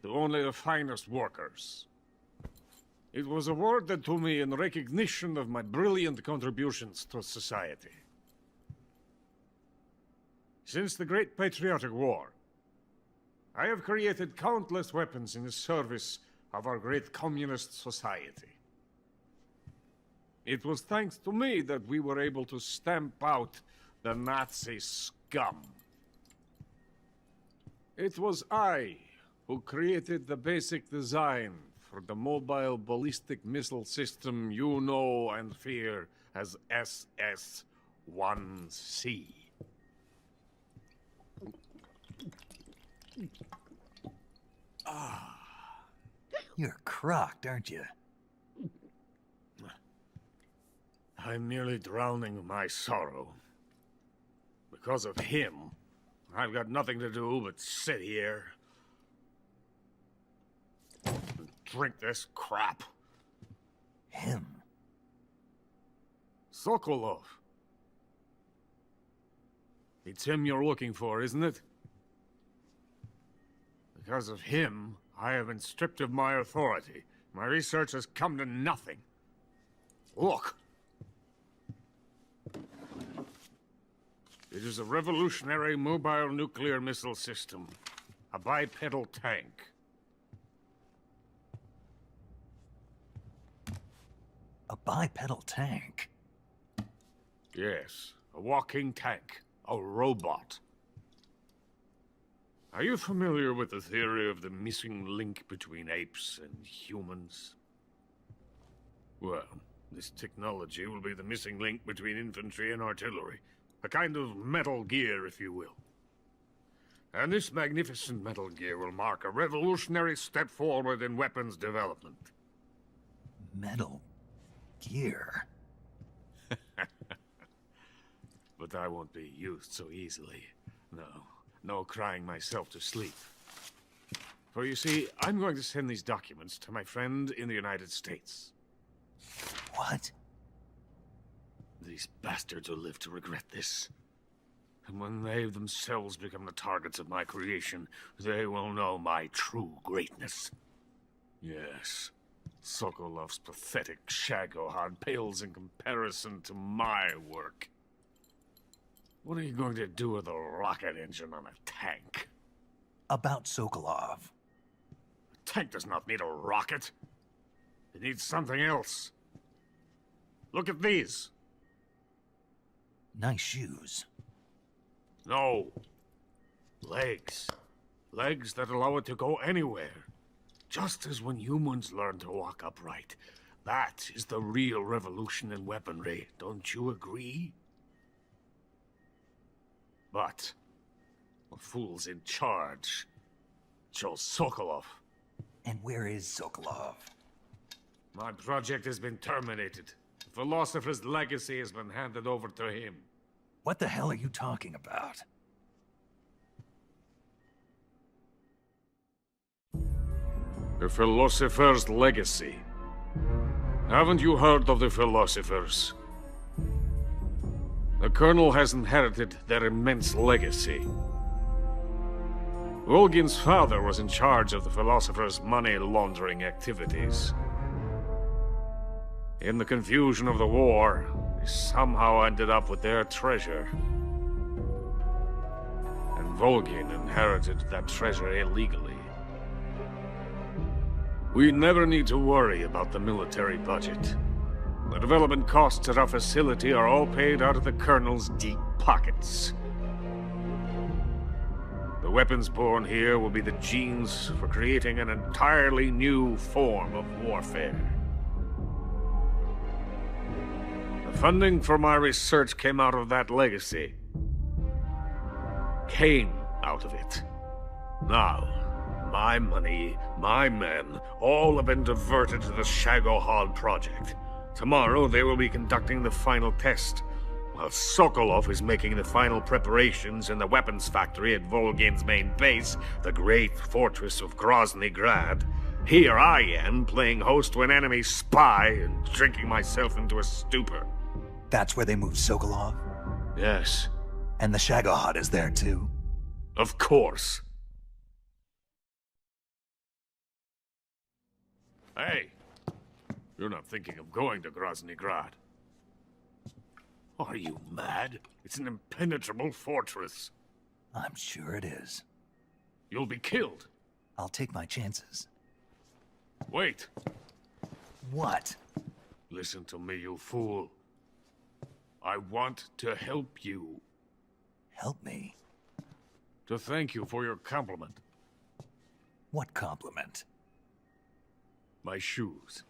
to only the finest workers. It was awarded to me in recognition of my brilliant contributions to society. Since the Great Patriotic War, I have created countless weapons in the service of our great communist society. It was thanks to me that we were able to stamp out the Nazi scum. It was I who created the basic design for the mobile ballistic missile system you know and fear as SS-1C. You're crocked, aren't you? I'm merely drowning my sorrow. Because of him, I've got nothing to do but sit here and drink this crap. Him? Sokolov. It's him you're looking for, isn't it? Because of him, I have been stripped of my authority. My research has come to nothing. Look. It is a revolutionary mobile nuclear missile system. A bipedal tank. A bipedal tank? Yes, a walking tank. A robot. Are you familiar with the theory of the missing link between apes and humans? Well, this technology will be the missing link between infantry and artillery. A kind of Metal Gear, if you will. And this magnificent Metal Gear will mark a revolutionary step forward in weapons development. Metal Gear? But I won't be used so easily. No crying myself to sleep. For you see, I'm going to send these documents to my friend in the United States. What? These bastards will live to regret this. And when they themselves become the targets of my creation, they will know my true greatness. Yes, Sokolov's pathetic Shagohod pales in comparison to my work. What are you going to do with a rocket engine on a tank? About Sokolov. A tank does not need a rocket. It needs something else. Look at these. Nice shoes. No. Legs. Legs that allow it to go anywhere. Just as when humans learn to walk upright. That is the real revolution in weaponry. Don't you agree? But the fool's in charge. Chose Sokolov. And where is Sokolov? My project has been terminated. The philosopher's legacy has been handed over to him. What the hell are you talking about? The philosopher's legacy. Haven't you heard of the philosophers? The Colonel has inherited their immense legacy. Volgin's father was in charge of the philosophers' money laundering activities. In the confusion of the war, they somehow ended up with their treasure. And Volgin inherited that treasure illegally. We never need to worry about the military budget. The development costs at our facility are all paid out of the Colonel's deep pockets. The weapons born here will be the genes for creating an entirely new form of warfare. The funding for my research came out of that legacy. Came out of it. Now, my money, my men, all have been diverted to the Shagohod project. Tomorrow they will be conducting the final test, while Sokolov is making the final preparations in the weapons factory at Volgin's main base, the great fortress of Grozny Grad. Here I am, playing host to an enemy spy and drinking myself into a stupor. That's where they moved Sokolov? Yes. And the Shagohod is there too? Of course. Hey, you're not thinking of going to Grozny Grad. Are you mad? It's an impenetrable fortress. I'm sure it is. You'll be killed. I'll take my chances. Wait. What? Listen to me, you fool. I want to help you. Help me? To thank you for your compliment. What compliment? My shoes.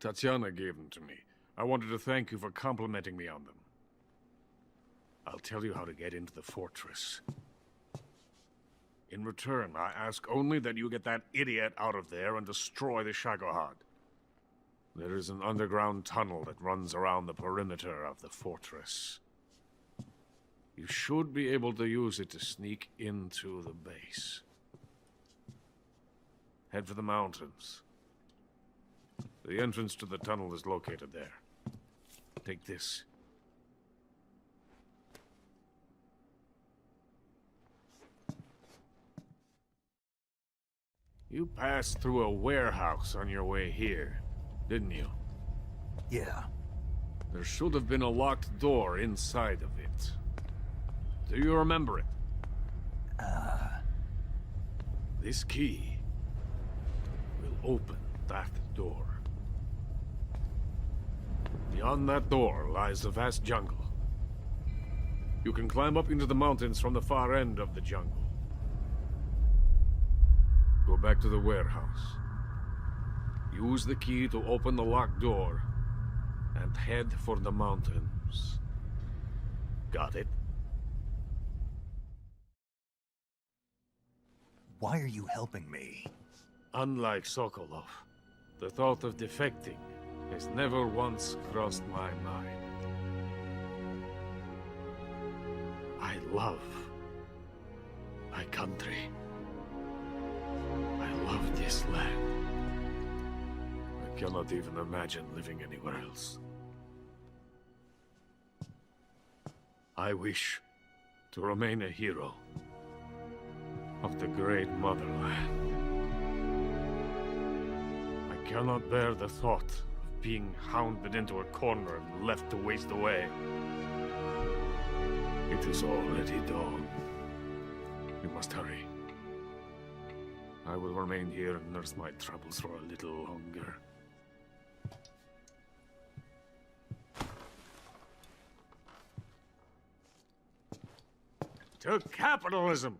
Tatiana gave them to me. I wanted to thank you for complimenting me on them. I'll tell you how to get into the fortress. In return, I ask only that you get that idiot out of there and destroy the Shagohod. There is an underground tunnel that runs around the perimeter of the fortress. You should be able to use it to sneak into the base. Head for the mountains. The entrance to the tunnel is located there. Take this. You passed through a warehouse on your way here, didn't you? Yeah. There should have been a locked door inside of it. Do you remember it? This key will open that door. Beyond that door lies a vast jungle. You can climb up into the mountains from the far end of the jungle. Go back to the warehouse. Use the key to open the locked door and head for the mountains. Got it? Why are you helping me? Unlike Sokolov, the thought of defecting has never once crossed my mind. I love my country. I love this land. I cannot even imagine living anywhere else. I wish to remain a hero of the great motherland. I cannot bear the thought of being hounded into a corner and left to waste away. It is already dawn. We must hurry. I will remain here and nurse my troubles for a little longer. To capitalism!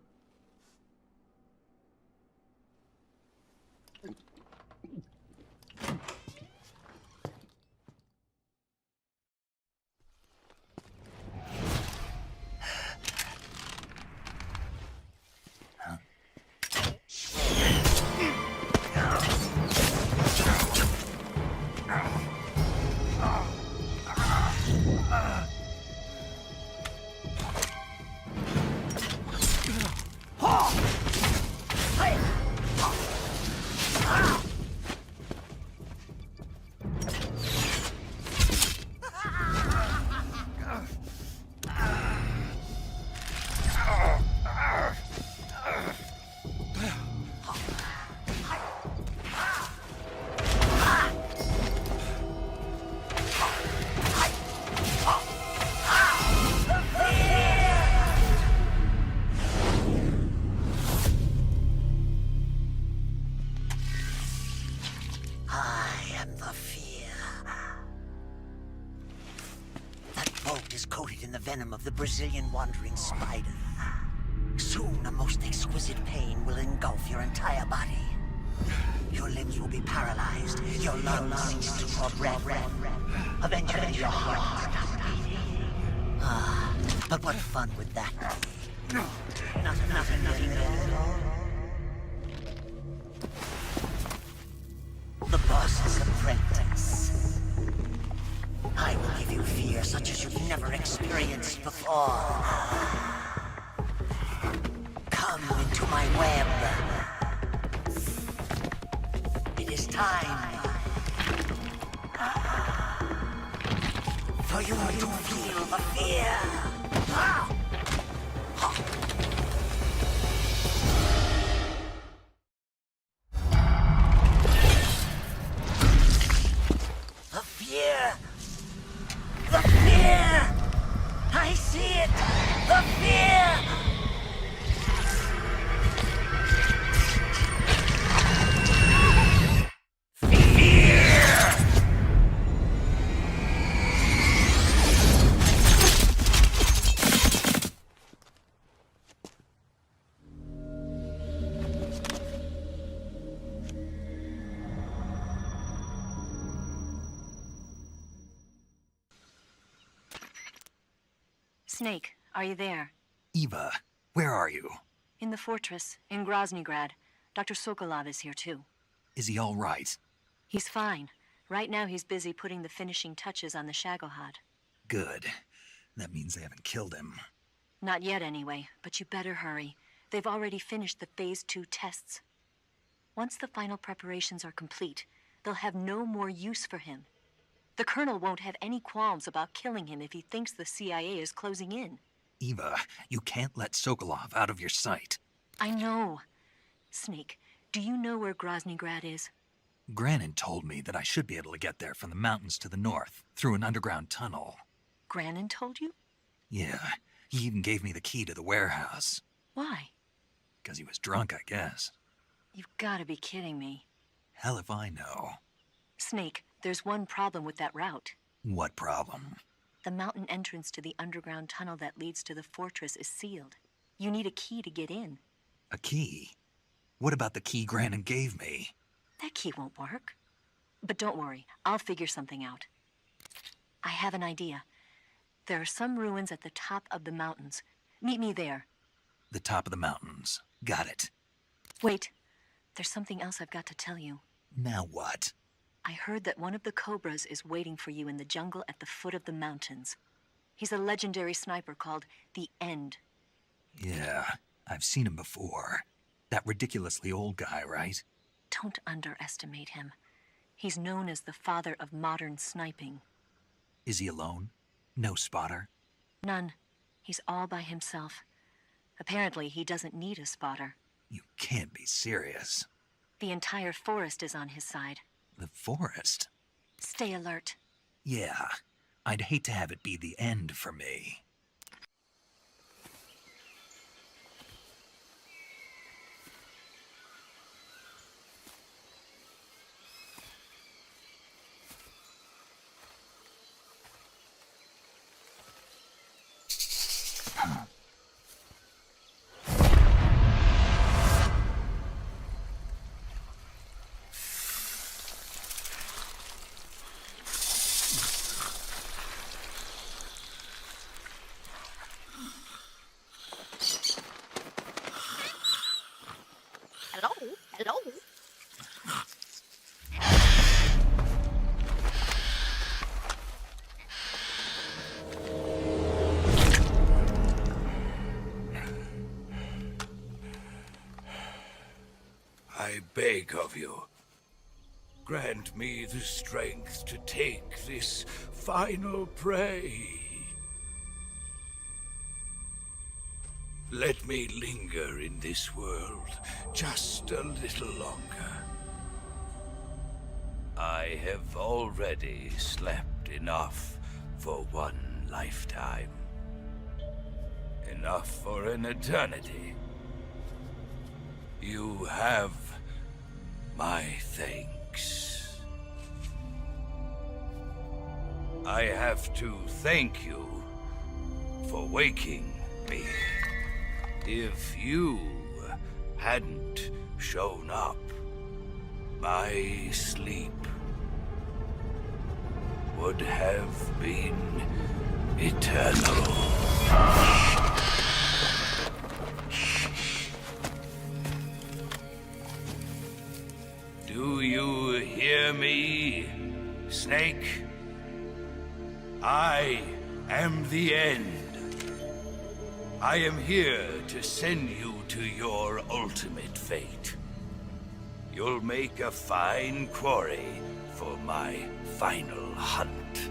is coated in the venom of the Brazilian wandering spider. Soon, a most exquisite pain will engulf your entire body. Your limbs will be paralyzed, your lungs cease to draw breath. Eventually, your heart stops beating. Ah, but what fun would that be? Nothing at all. The boss's apprentice. I will give you fear such as you've never experienced before. Come into my web. It is time for you to feel the fear. The fear! The fear! I see it! The fear! Snake, are you there? Eva, where are you? In the fortress, in Groznygrad. Dr. Sokolov is here too. Is he all right? He's fine. Right now he's busy putting the finishing touches on the Shagohod. Good. That means they haven't killed him. Not yet anyway, but you better hurry. They've already finished the Phase 2 tests. Once the final preparations are complete, they'll have no more use for him. The Colonel won't have any qualms about killing him if he thinks the CIA is closing in. Eva, you can't let Sokolov out of your sight. I know. Snake, do you know where Groznygrad is? Granin told me that I should be able to get there from the mountains to the north, through an underground tunnel. Granin told you? Yeah, he even gave me the key to the warehouse. Why? Because he was drunk, I guess. You've got to be kidding me. Hell if I know. Snake, there's one problem with that route. What problem? The mountain entrance to the underground tunnel that leads to the fortress is sealed. You need a key to get in. A key? What about the key Granin gave me? That key won't work. But don't worry, I'll figure something out. I have an idea. There are some ruins at the top of the mountains. Meet me there. The top of the mountains. Got it. Wait, there's something else I've got to tell you. Now what? I heard that one of the Cobras is waiting for you in the jungle at the foot of the mountains. He's a legendary sniper called the End. Yeah, I've seen him before. That ridiculously old guy, right? Don't underestimate him. He's known as the father of modern sniping. Is he alone? No spotter? None. He's all by himself. Apparently, he doesn't need a spotter. You can't be serious. The entire forest is on his side. The forest? Stay alert. Yeah, I'd hate to have it be the end for me. Hello? I beg of you, grant me the strength to take this final prey. Let me linger in this world just a little longer. I have already slept enough for one lifetime. Enough for an eternity. You have my thanks. I have to thank you for waking me. If you hadn't shown up, my sleep would have been eternal. Do you hear me, Snake? I am the end. I am here to send you to your ultimate fate. You'll make a fine quarry for my final hunt.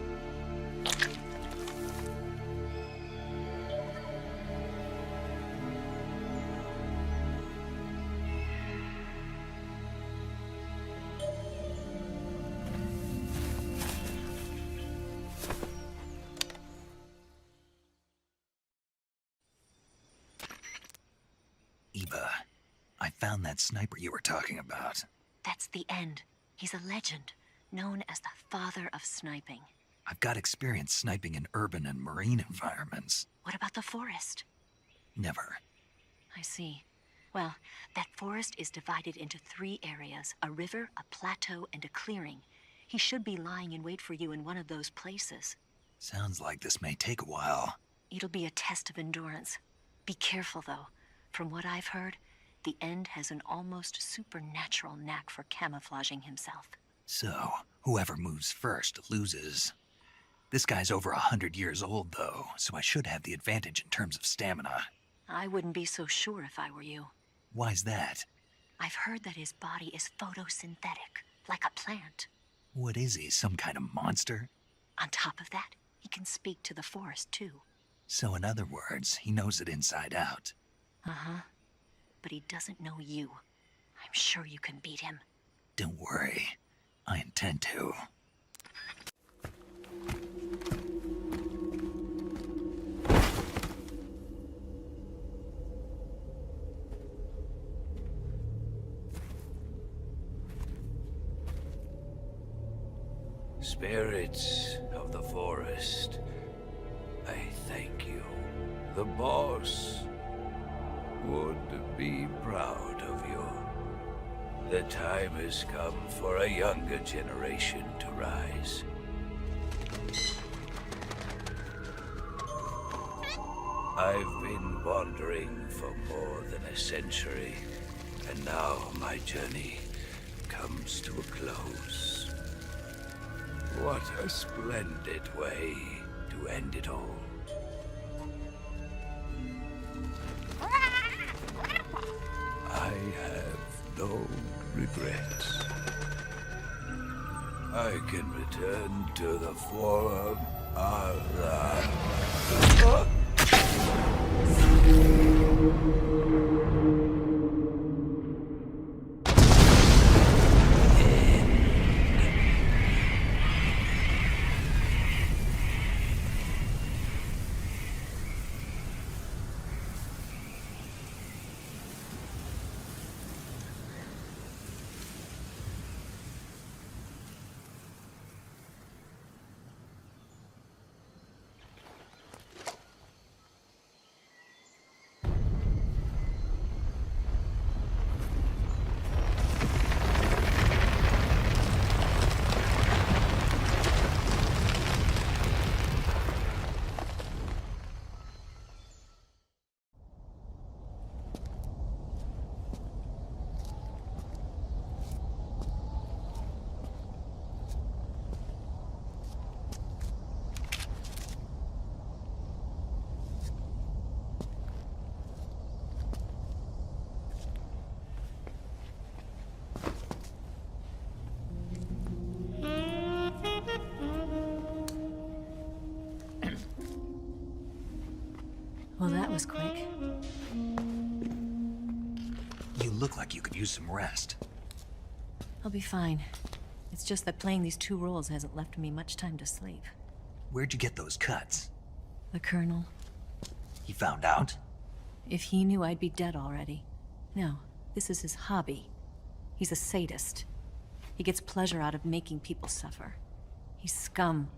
Eva, I found that sniper you were talking about. That's the end. He's a legend, known as the father of sniping. I've got experience sniping in urban and marine environments. What about the forest? Never. I see. Well, that forest is divided into 3 areas, a river, a plateau, and a clearing. He should be lying in wait for you in one of those places. Sounds like this may take a while. It'll be a test of endurance. Be careful, though. From what I've heard, the End has an almost supernatural knack for camouflaging himself. So, whoever moves first loses. This guy's over 100 years old, though, so I should have the advantage in terms of stamina. I wouldn't be so sure if I were you. Why's that? I've heard that his body is photosynthetic, like a plant. What is he, some kind of monster? On top of that, he can speak to the forest, too. So in other words, he knows it inside out. Uh-huh. But he doesn't know you. I'm sure you can beat him. Don't worry. I intend to. Spirits of the forest, I thank you. The boss would be proud of you. The time has come for a younger generation to rise. I've been wandering for more than a century, and now my journey comes to a close. What a splendid way to end it all. I have no regrets. I can return to the Forum Allah. Well, that was quick. You look like you could use some rest. I'll be fine. It's just that playing these 2 roles hasn't left me much time to sleep. Where'd you get those cuts? The Colonel. He found out? If he knew, I'd be dead already. No, this is his hobby. He's a sadist. He gets pleasure out of making people suffer. He's scum.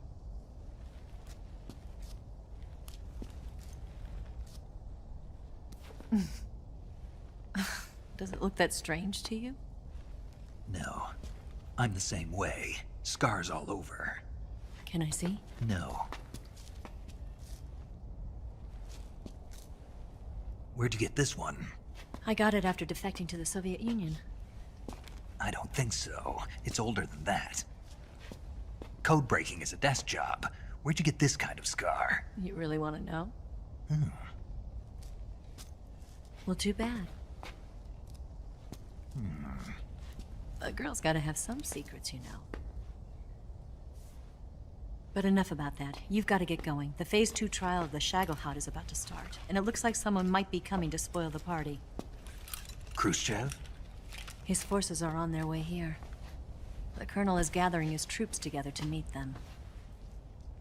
Does it look that strange to you? No. I'm the same way. Scars all over. Can I see? No. Where'd you get this one? I got it after defecting to the Soviet Union. I don't think so. It's older than that. Code breaking is a desk job. Where'd you get this kind of scar? You really want to know? Hmm. Well, too bad. A girl's gotta have some secrets, you know. But enough about that. You've got to get going. The Phase 2 trial of the Shagohod is about to start, and it looks like someone might be coming to spoil the party. Khrushchev? His forces are on their way here. The Colonel is gathering his troops together to meet them.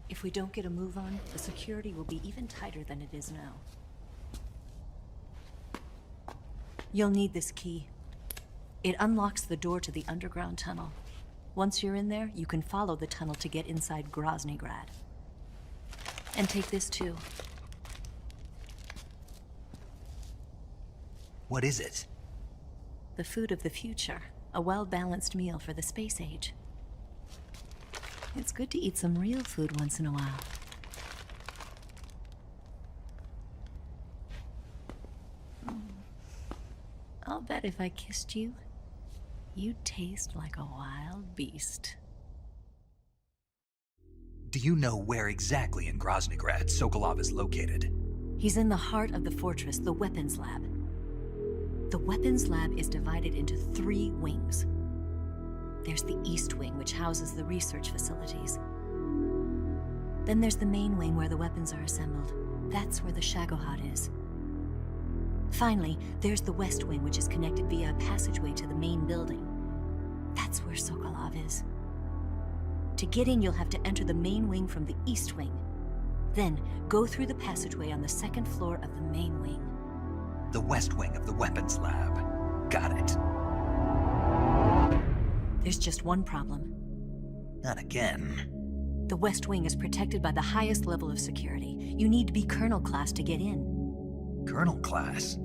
If we don't get a move on, the security will be even tighter than it is now. You'll need this key. It unlocks the door to the underground tunnel. Once you're in there, you can follow the tunnel to get inside Groznygrad. And take this too. What is it? The food of the future. A well-balanced meal for the space age. It's good to eat some real food once in a while. I'll bet if I kissed you, you'd taste like a wild beast. Do you know where exactly in Groznygrad Sokolov is located? He's in the heart of the fortress, the weapons lab. The weapons lab is divided into 3 wings. There's the East Wing, which houses the research facilities. Then there's the main wing where the weapons are assembled. That's where the Shagohod is. Finally, there's the West Wing, which is connected via a passageway to the main building. That's where Sokolov is. To get in, you'll have to enter the main wing from the East Wing. Then, go through the passageway on the 2nd floor of the main wing. The West Wing of the weapons lab. Got it. There's just one problem. Not again. The West Wing is protected by the highest level of security. You need to be Colonel class to get in. Colonel class?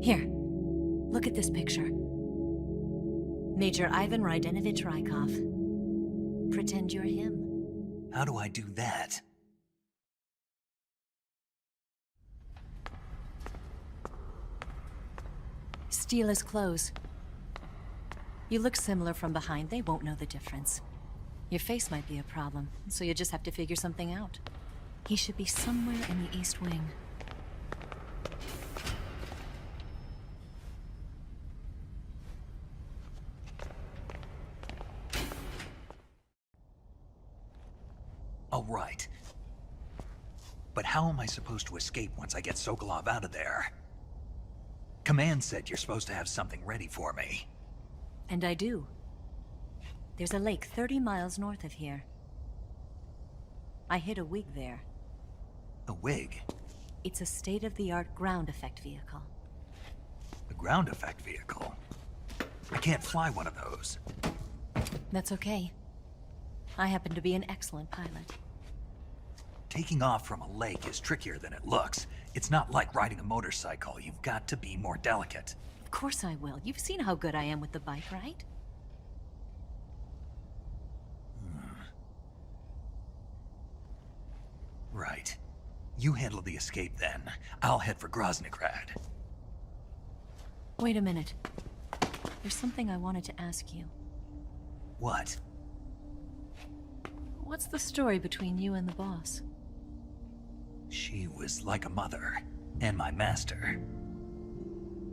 Here, look at this picture. Major Ivan Rydenovich Rykov. Pretend you're him. How do I do that? Steal his clothes. You look similar from behind. They won't know the difference. Your face might be a problem, so you just have to figure something out. He should be somewhere in the East Wing. All right. But how am I supposed to escape once I get Sokolov out of there? Command said you're supposed to have something ready for me. And I do. There's a lake 30 miles north of here. I hid a wig there. A wig? It's a state-of-the-art ground effect vehicle. A ground effect vehicle? I can't fly one of those. That's okay. I happen to be an excellent pilot. Taking off from a lake is trickier than it looks. It's not like riding a motorcycle. You've got to be more delicate. Of course I will. You've seen how good I am with the bike, right? Right. You handle the escape then. I'll head for Groznygrad. Wait a minute. There's something I wanted to ask you. What? What's the story between you and the boss? She was like a mother, and my master.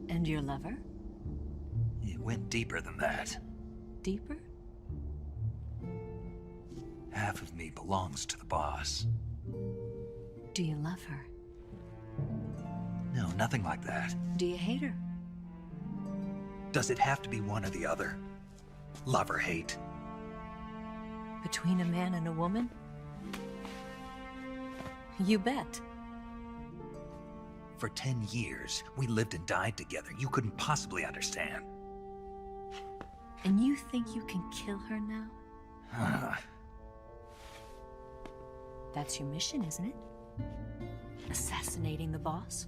And your lover? It went deeper than that. Deeper? Half of me belongs to the boss. Do you love her? No, nothing like that. Do you hate her? Does it have to be one or the other? Love or hate? Between a man and a woman? You bet. For 10 years, we lived and died together. You couldn't possibly understand. And you think you can kill her now? That's your mission, isn't it? Assassinating the boss?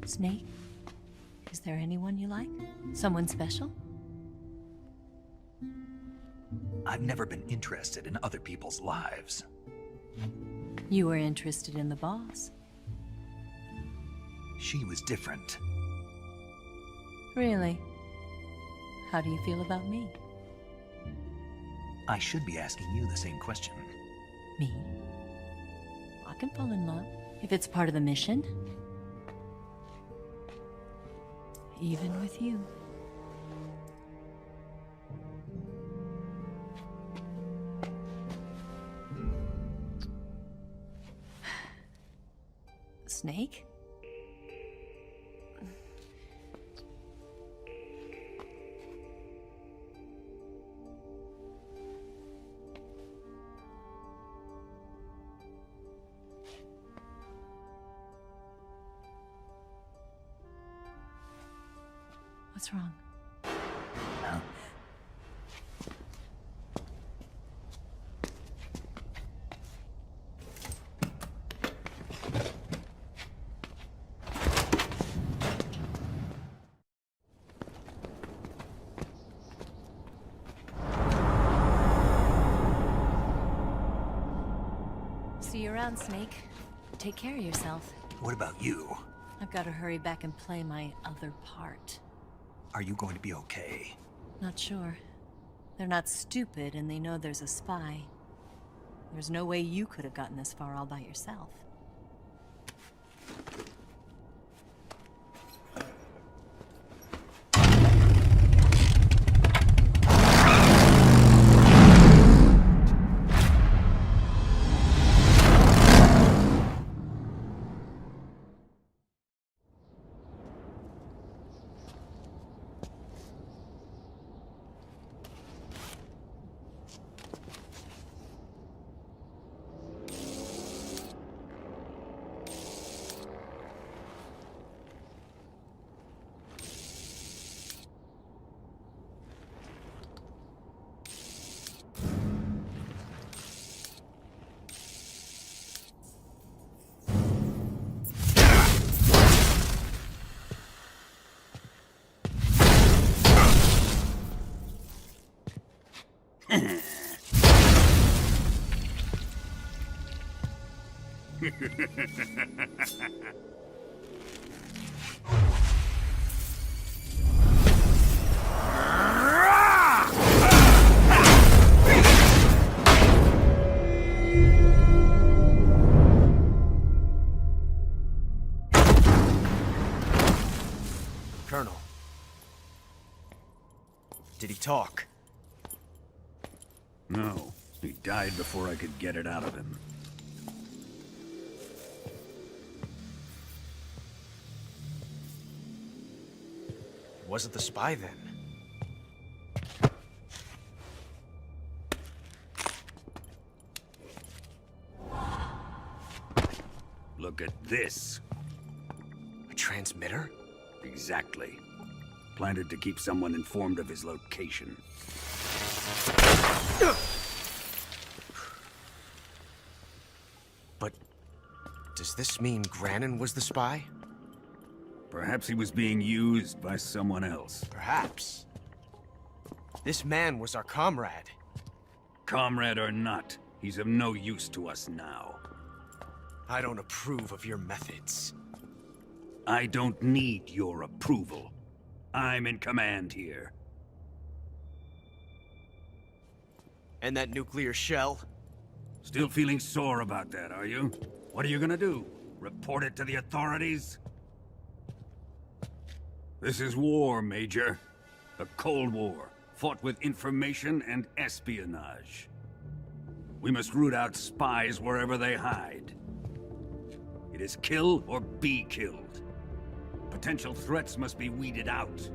Snake, is there anyone you like? Someone special? I've never been interested in other people's lives. You were interested in the boss. She was different. Really? How do you feel about me? I should be asking you the same question. Me? I can fall in love if it's part of the mission. Even with you. Snake? What's wrong? Huh? See you around, Snake. Take care of yourself. What about you? I've got to hurry back and play my other part. Are you going to be okay? Not sure. They're not stupid, and they know there's a spy. There's no way you could have gotten this far all by yourself. Colonel. Did he talk? No. He died before I could get it out of him. Wasn't the spy then? Look at this. A transmitter? Exactly. Planted to keep someone informed of his location. But does this mean Granin was the spy? Perhaps he was being used by someone else. Perhaps. This man was our comrade. Comrade or not, he's of no use to us now. I don't approve of your methods. I don't need your approval. I'm in command here. And that nuclear shell? Still feeling sore about that, are you? What are you gonna do? Report it to the authorities? This is war, Major. The Cold War, fought with information and espionage. We must root out spies wherever they hide. It is kill or be killed. Potential threats must be weeded out.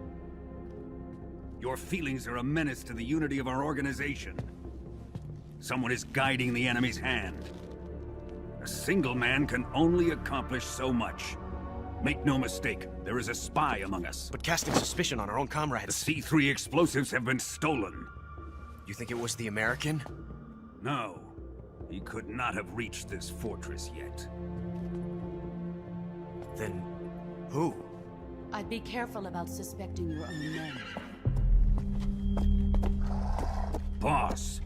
Your feelings are a menace to the unity of our organization. Someone is guiding the enemy's hand. A single man can only accomplish so much. Make no mistake, there is a spy among us. But casting suspicion on our own comrades... The C3 explosives have been stolen. You think it was the American? No. He could not have reached this fortress yet. Then Who? I'd be careful about suspecting your own men. Boss,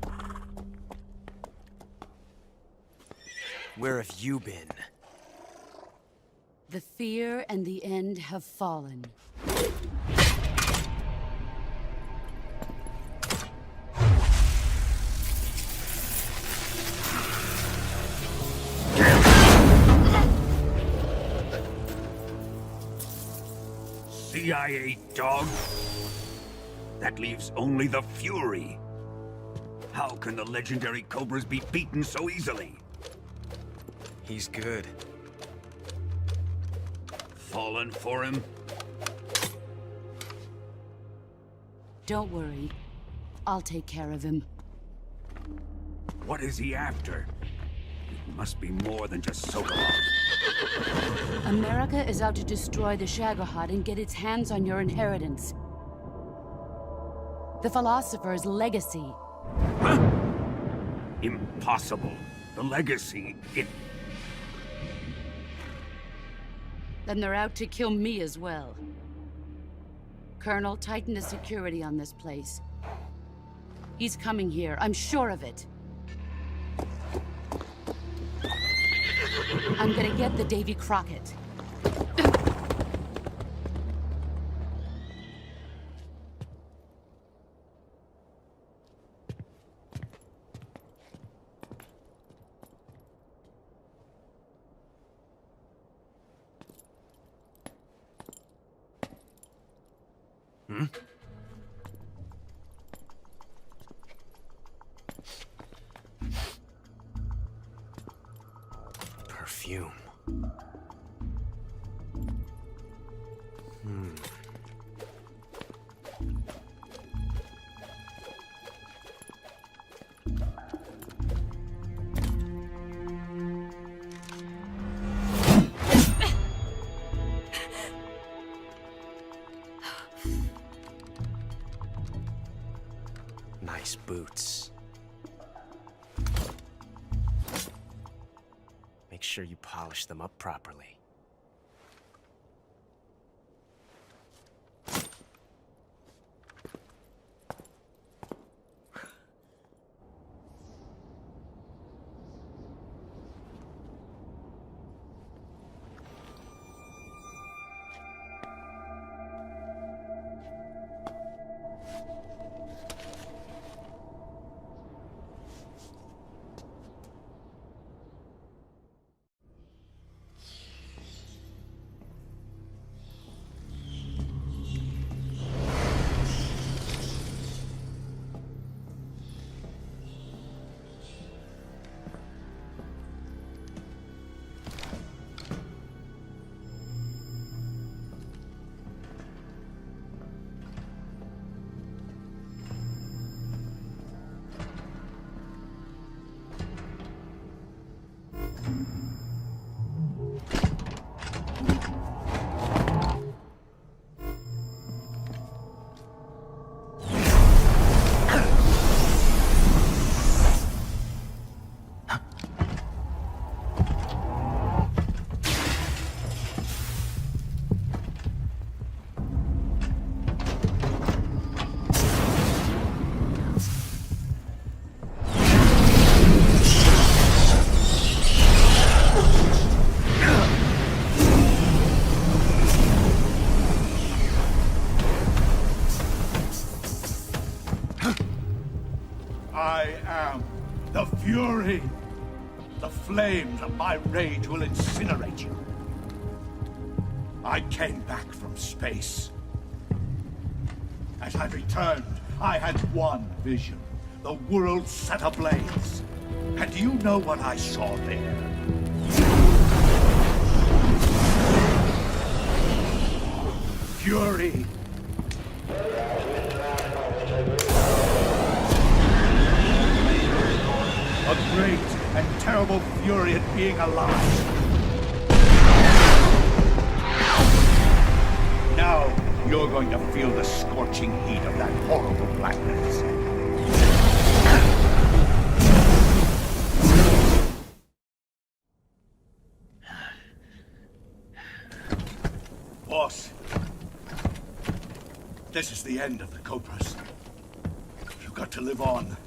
where have you been? The fear and the end have fallen. CIA dog? That leaves only the Fury. How can the legendary Cobras be beaten so easily? He's good. Fallen for him? Don't worry. I'll take care of him. What is he after? It must be more than just Sokolov. America is out to destroy the Shagohod and get its hands on your inheritance. The philosopher's legacy. Huh? Impossible. The legacy, Then they're out to kill me as well. Colonel, tighten the security on this place. He's coming here, I'm sure of it. I'm gonna get the Davy Crockett. Hmm? Perfume. Nice boots. Make sure you polish them up properly. I am the Fury. The flames of my rage will incinerate you. I came back from space. As I returned, I had one vision. The world set ablaze. And do you know what I saw there? Fury. A great and terrible fury at being alive. Now, you're going to feel the scorching heat of that horrible blackness. Boss, this is the end of the Cobras. You've got to live on.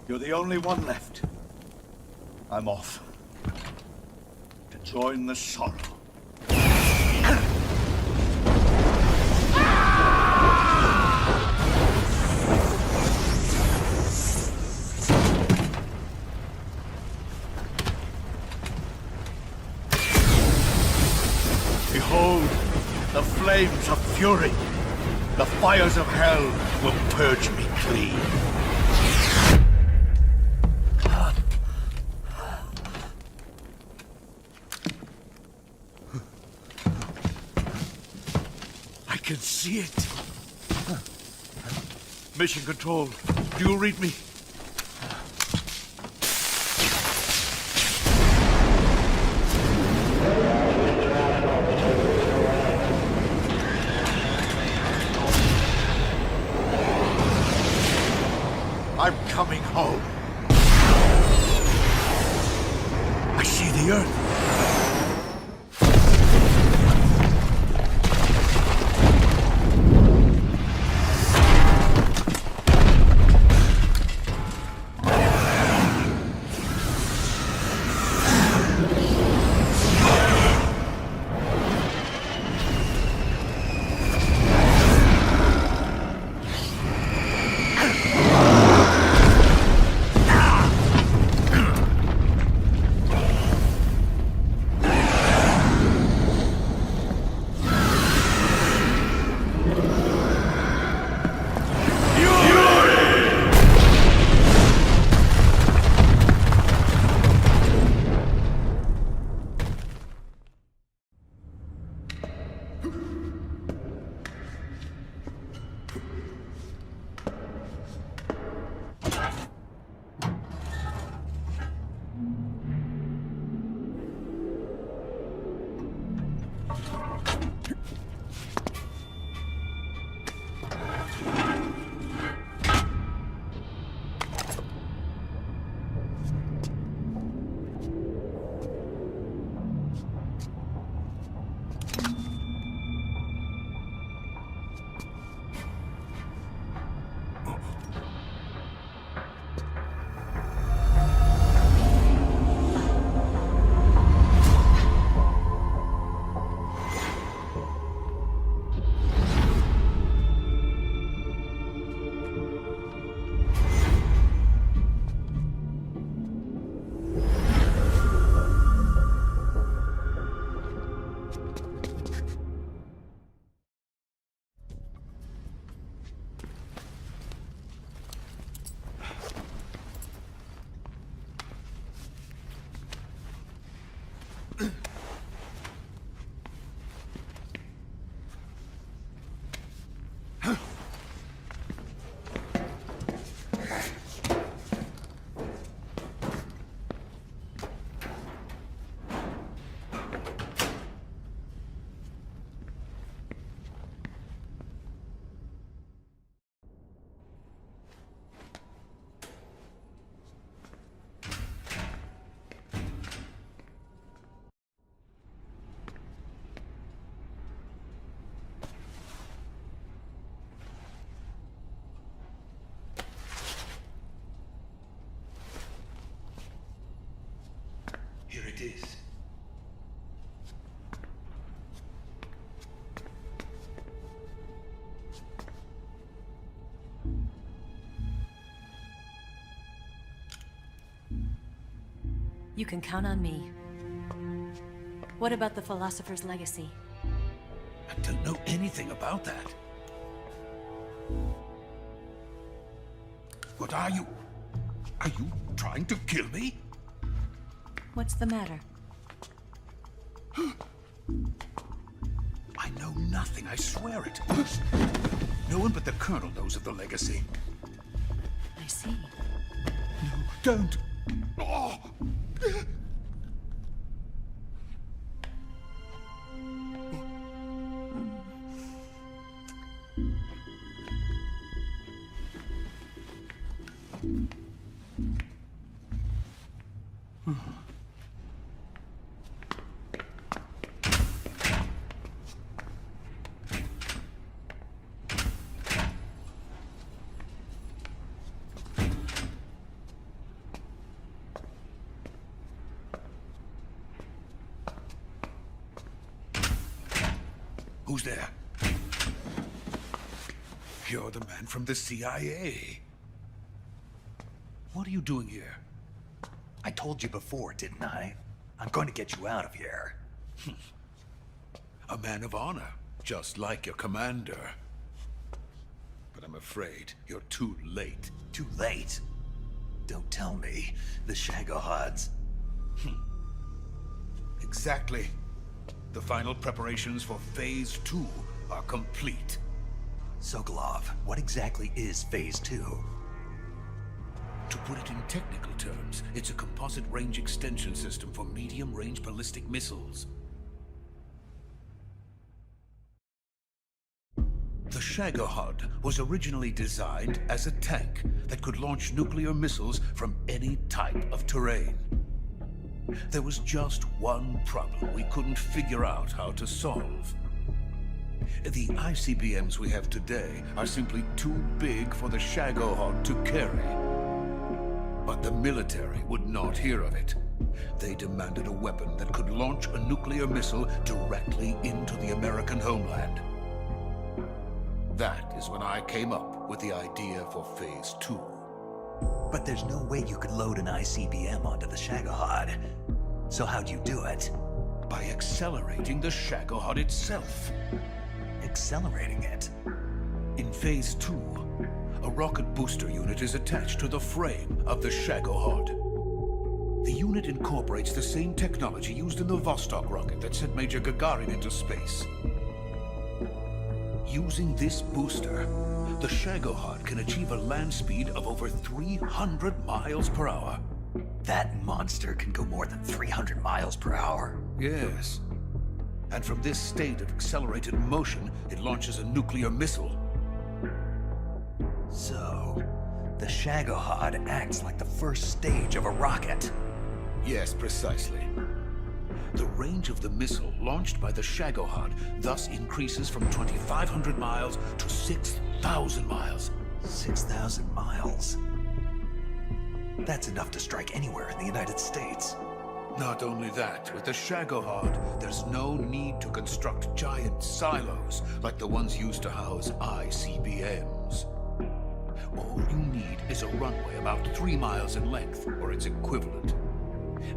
You're the only one left. I'm off. To join the sorrow. Behold, the flames of fury. The fires of hell will purge me clean. I can see it. Mission Control, do you read me? I'm coming home. I see the Earth. Here it is. You can count on me. What about the philosopher's legacy? I don't know anything about that. What are you? Are you trying to kill me? What's the matter? I know nothing, I swear it. No one but the Colonel knows of the legacy. I see. No, don't. Oh. Who's there? You're the man from the CIA. What are you doing here? I told you before, didn't I? I'm going to get you out of here. A man of honor, just like your commander. But I'm afraid you're too late. Too late? Don't tell me. The Shagohods. Exactly. The final preparations for Phase 2 are complete. Sokolov, what exactly is Phase 2? To put it in technical terms, it's a composite range extension system for medium-range ballistic missiles. The Shagohod was originally designed as a tank that could launch nuclear missiles from any type of terrain. There was just one problem we couldn't figure out how to solve. The ICBMs we have today are simply too big for the Shagohod to carry. But the military would not hear of it. They demanded a weapon that could launch a nuclear missile directly into the American homeland. That is when I came up with the idea for Phase 2. But there's no way you could load an ICBM onto the Shagohod. So how'd you do it? By accelerating the Shagohod itself. Accelerating it? In Phase 2, a rocket booster unit is attached to the frame of the Shagohod. The unit incorporates the same technology used in the Vostok rocket that sent Major Gagarin into space. Using this booster, the Shagohod can achieve a land speed of over 300 miles per hour. That monster can go more than 300 miles per hour? Yes. And from this state of accelerated motion, it launches a nuclear missile. So, the Shagohod acts like the first stage of a rocket. Yes, precisely. The range of the missile launched by the Shagohod thus increases from 2,500 miles to 6,000 miles. 6,000 miles? That's enough to strike anywhere in the United States. Not only that, with the Shagohod, there's no need to construct giant silos like the ones used to house ICBMs. All you need is a runway about 3 miles in length, or its equivalent.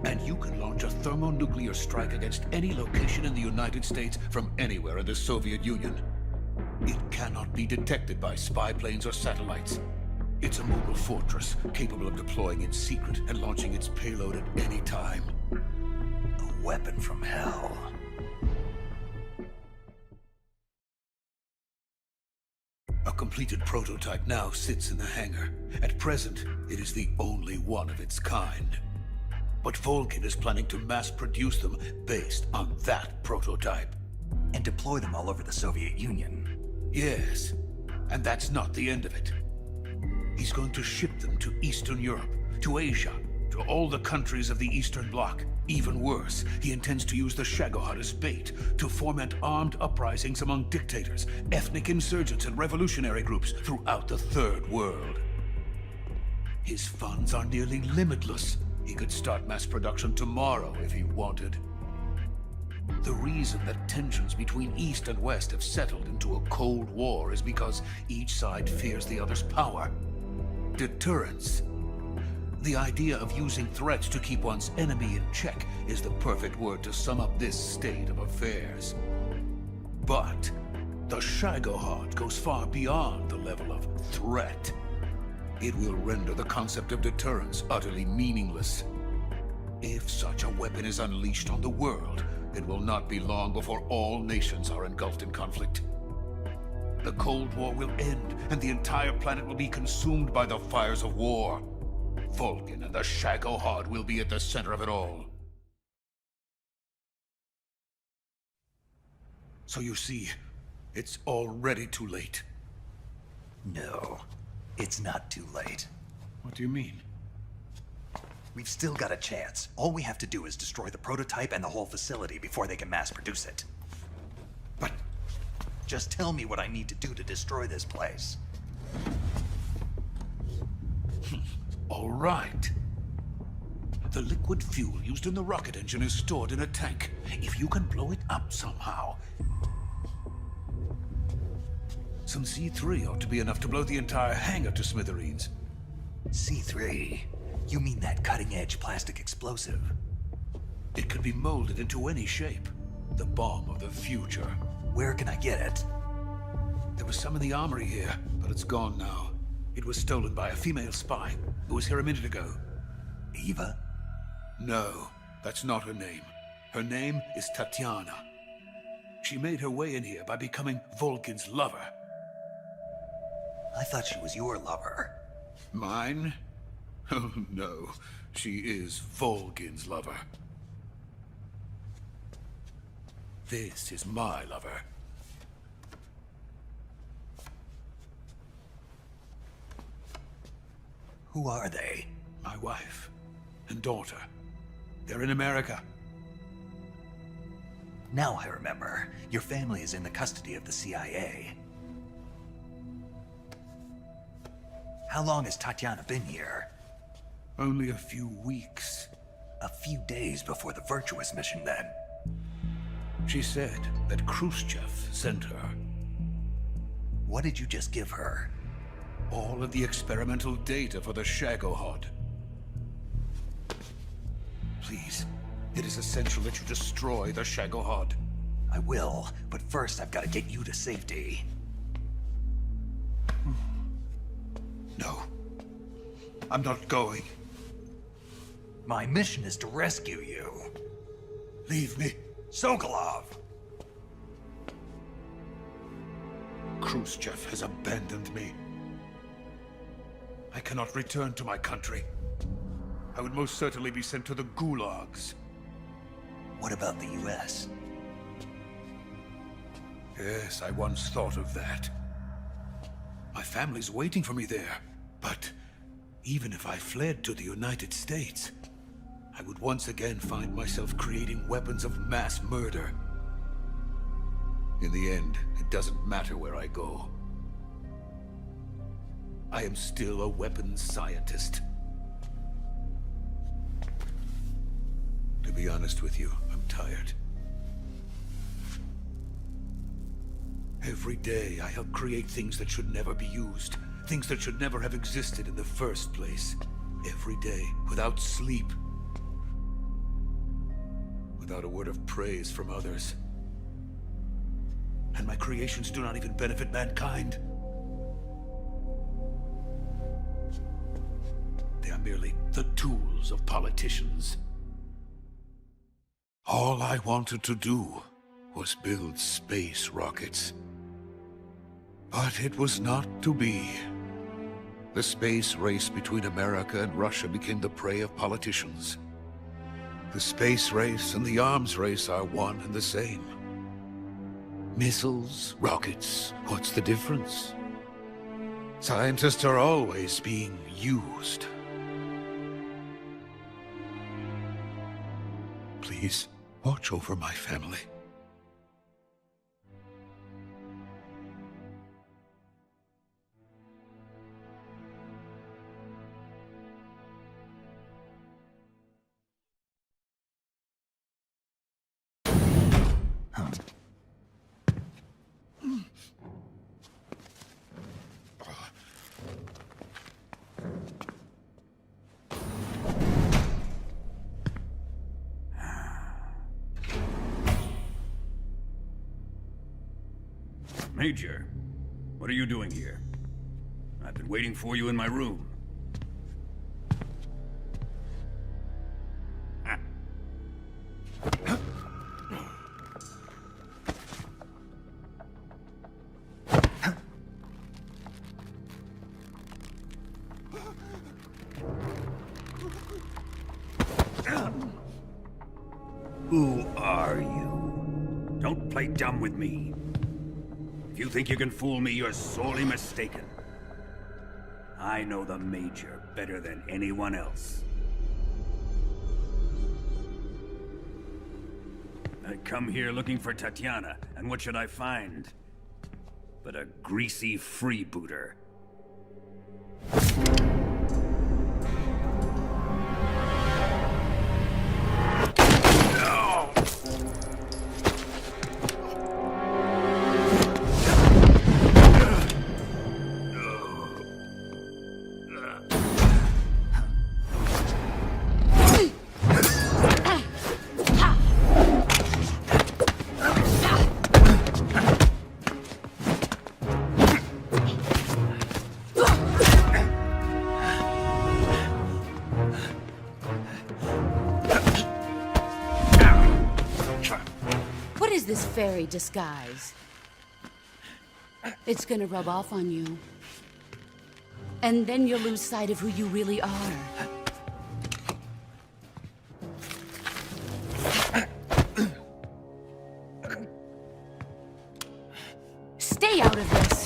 And you can launch a thermonuclear strike against any location in the United States from anywhere in the Soviet Union. It cannot be detected by spy planes or satellites. It's a mobile fortress, capable of deploying in secret and launching its payload at any time. A weapon from hell. A completed prototype now sits in the hangar. At present, it is the only one of its kind. But Volgin is planning to mass-produce them based on that prototype. And deploy them all over the Soviet Union. Yes, and that's not the end of it. He's going to ship them to Eastern Europe, to Asia, to all the countries of the Eastern Bloc. Even worse, he intends to use the Shagohod as bait to foment armed uprisings among dictators, ethnic insurgents, and revolutionary groups throughout the Third World. His funds are nearly limitless. He could start mass production tomorrow if he wanted. The reason that tensions between East and West have settled into a Cold War is because each side fears the other's power. Deterrence. The idea of using threats to keep one's enemy in check is the perfect word to sum up this state of affairs. But the Shagohod goes far beyond the level of threat. It will render the concept of deterrence utterly meaningless. If such a weapon is unleashed on the world, it will not be long before all nations are engulfed in conflict. The Cold War will end, and the entire planet will be consumed by the fires of war. Volgin and the Shagohod will be at the center of it all. So you see, it's already too late. No, it's not too late. What do you mean? We've still got a chance. All we have to do is destroy the prototype and the whole facility before they can mass produce it. But just tell me what I need to do to destroy this place. All right. The liquid fuel used in the rocket engine is stored in a tank. If you can blow it up somehow, Some C3 ought to be enough to blow the entire hangar to smithereens. C3? You mean that cutting-edge plastic explosive? It could be molded into any shape. The bomb of the future. Where can I get it? There was some in the armory here, but it's gone now. It was stolen by a female spy who was here a minute ago. Eva? No, that's not her name. Her name is Tatiana. She made her way in here by becoming Volgin's lover. I thought she was your lover. Mine? Oh no, she is Volgin's lover. This is my lover. Who are they? My wife and daughter. They're in America. Now I remember. Your family is in the custody of the CIA. How long has Tatiana been here? Only a few weeks. A few days before the Virtuous mission, then. She said that Khrushchev sent her. What did you just give her? All of the experimental data for the Shagohod. Please, it is essential that you destroy the Shagohod. I will, but first I've got to get you to safety. No. I'm not going. My mission is to rescue you. Leave me. Sokolov! Khrushchev has abandoned me. I cannot return to my country. I would most certainly be sent to the gulags. What about the US? Yes, I once thought of that. My family's waiting for me there. But even if I fled to the United States, I would once again find myself creating weapons of mass murder. In the end, it doesn't matter where I go. I am still a weapons scientist. To be honest with you, I'm tired. Every day, I help create things that should never be used. Things that should never have existed in the first place. Every day, without sleep. Without a word of praise from others. And my creations do not even benefit mankind. They are merely the tools of politicians. All I wanted to do was build space rockets. But it was not to be. The space race between America and Russia became the prey of politicians. The space race and the arms race are one and the same. Missiles, rockets, what's the difference? Scientists are always being used. Please, watch over my family. Major, what are you doing here? I've been waiting for you in my room. Who are you? Don't play dumb with me. If you think you can fool me, you're sorely mistaken. I know the Major better than anyone else. I come here looking for Tatiana, and what should I find? But a greasy freebooter. is this fairy disguise? It's gonna rub off on you. And then you'll lose sight of who you really are. Stay out of this!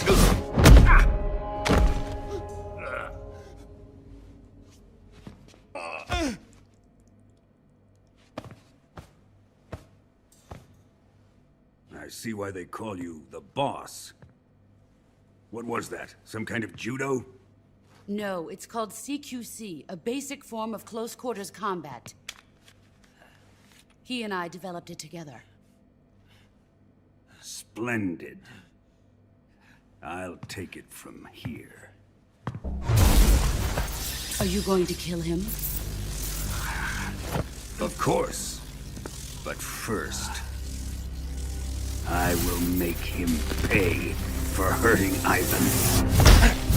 I see why they call you the boss. What was that? Some kind of judo? No, it's called CQC, a basic form of close quarters combat. He and I developed it together. Splendid. I'll take it from here. Are you going to kill him? Of course. But first, I will make him pay for hurting Ivan.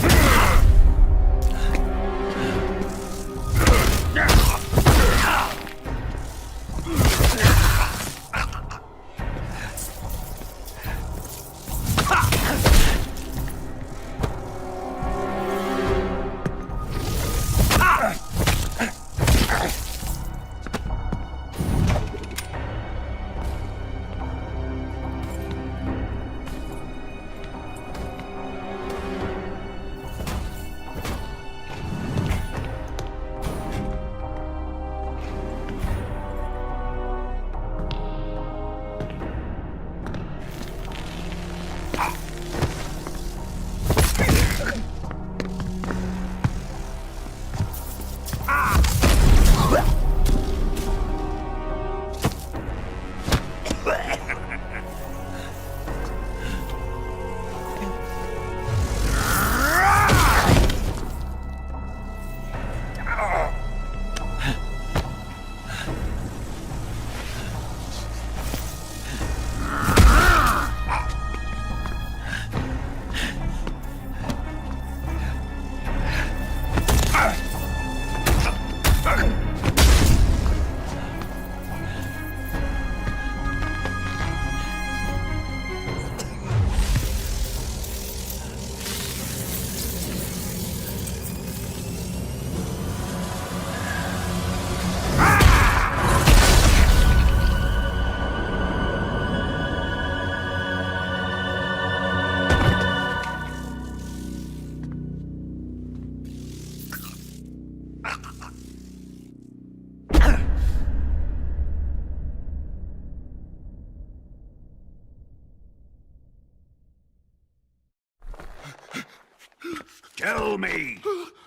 Tell me!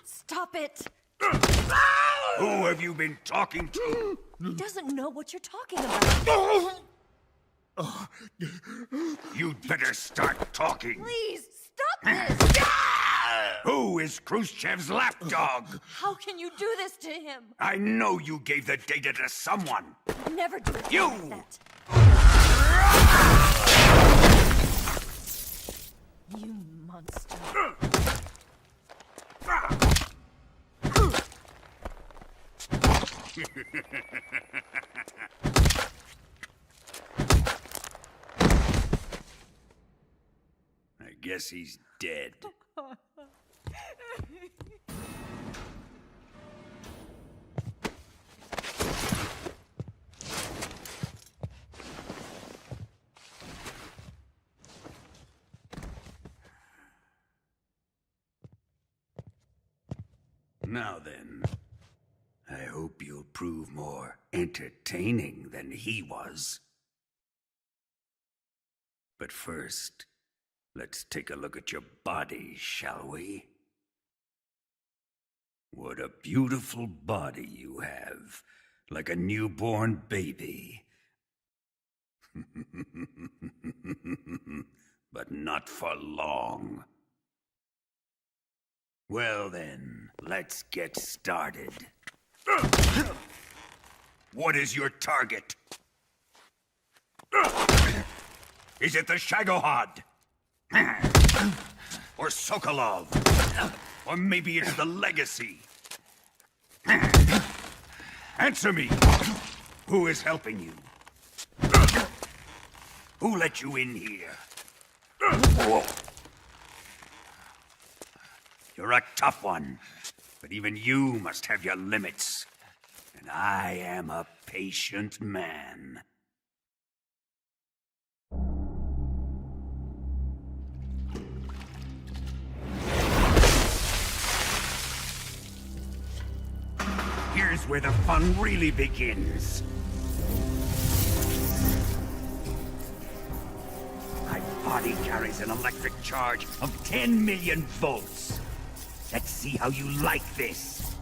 Stop it! Who have you been talking to? He doesn't know what you're talking about. You'd better start talking. Please, stop this! Who is Khrushchev's lapdog? How can you do this to him? I know you gave the data to someone. I'd never do it You! like that. You monster. I guess he's dead. Now then, I hope you'll prove more entertaining than he was. But first, let's take a look at your body, shall we? What a beautiful body you have, like a newborn baby. But not for long. Well then, let's get started. What is your target? Is it the Shagohod? Or Sokolov? Or maybe it's the Legacy? Answer me! Who is helping you? Who let you in here? You're a tough one, but even you must have your limits. And I am a patient man. Here's where the fun really begins. My body carries an electric charge of 10 million volts. Let's see how you like this.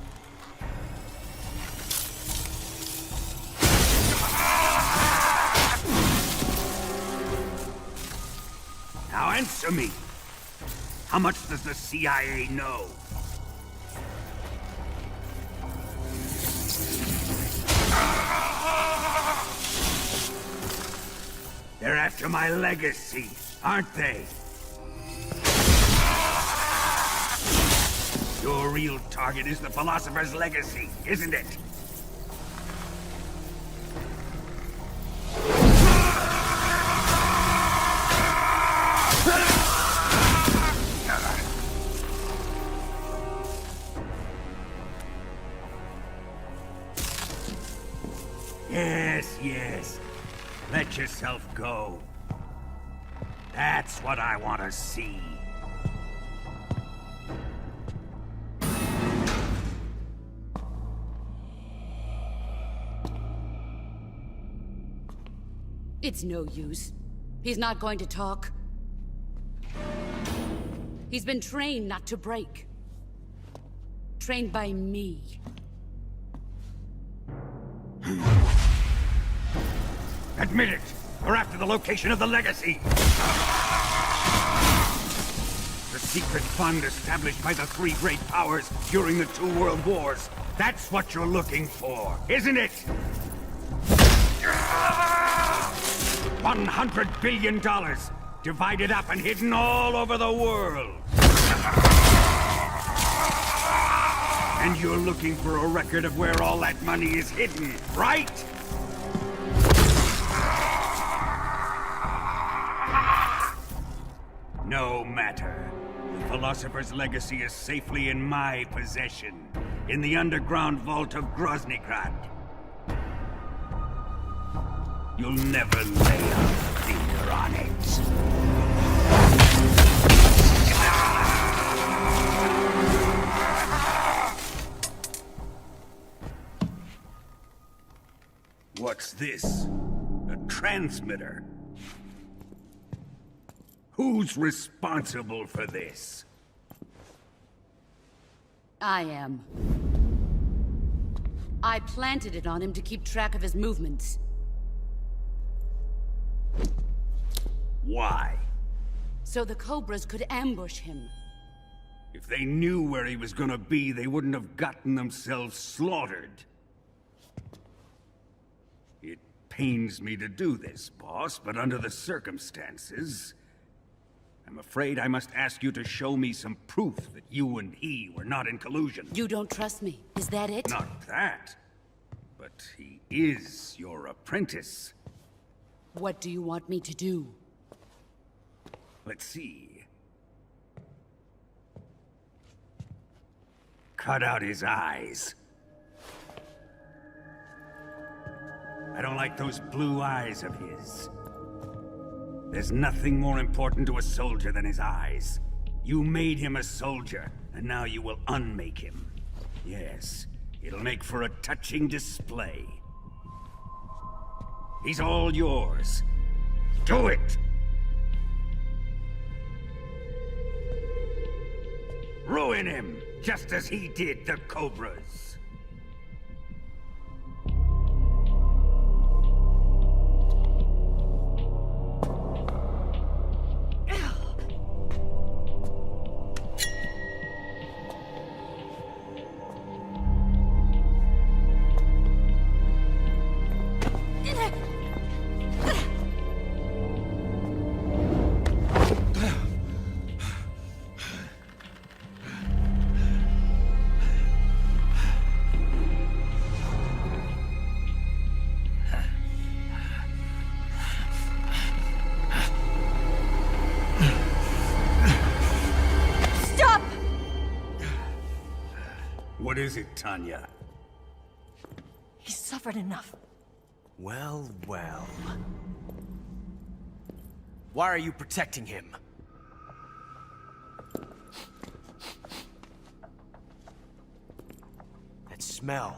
Now answer me. How much does the CIA know? They're after my legacy, aren't they? Your real target is the Philosopher's legacy, isn't it? Yes. Let yourself go. That's what I want to see. It's no use. He's not going to talk. He's been trained not to break. Trained by me. Admit it! We're after the location of the legacy! The secret fund established by the three great powers during the 2 world wars. That's what you're looking for, isn't it? $100 billion, divided up and hidden all over the world. And you're looking for a record of where all that money is hidden, right? No matter. The Philosopher's legacy is safely in my possession, in the underground vault of Groznygrad. You'll never lay a finger on it. What's this? A transmitter? Who's responsible for this? I am. I planted it on him to keep track of his movements. Why? So the Cobras could ambush him. If they knew where he was gonna be, they wouldn't have gotten themselves slaughtered. It pains me to do this, boss, but under the circumstances, I'm afraid I must ask you to show me some proof that you and he were not in collusion. You don't trust me, is that it? Not that. But he is your apprentice. What do you want me to do? Let's see. Cut out his eyes. I don't like those blue eyes of his. There's nothing more important to a soldier than his eyes. You made him a soldier, and now you will unmake him. Yes, it'll make for a touching display. He's all yours. Do it! Ruin him, just as he did the Cobras. is it, Tanya? He's suffered enough. Well, well. Why are you protecting him? That smell.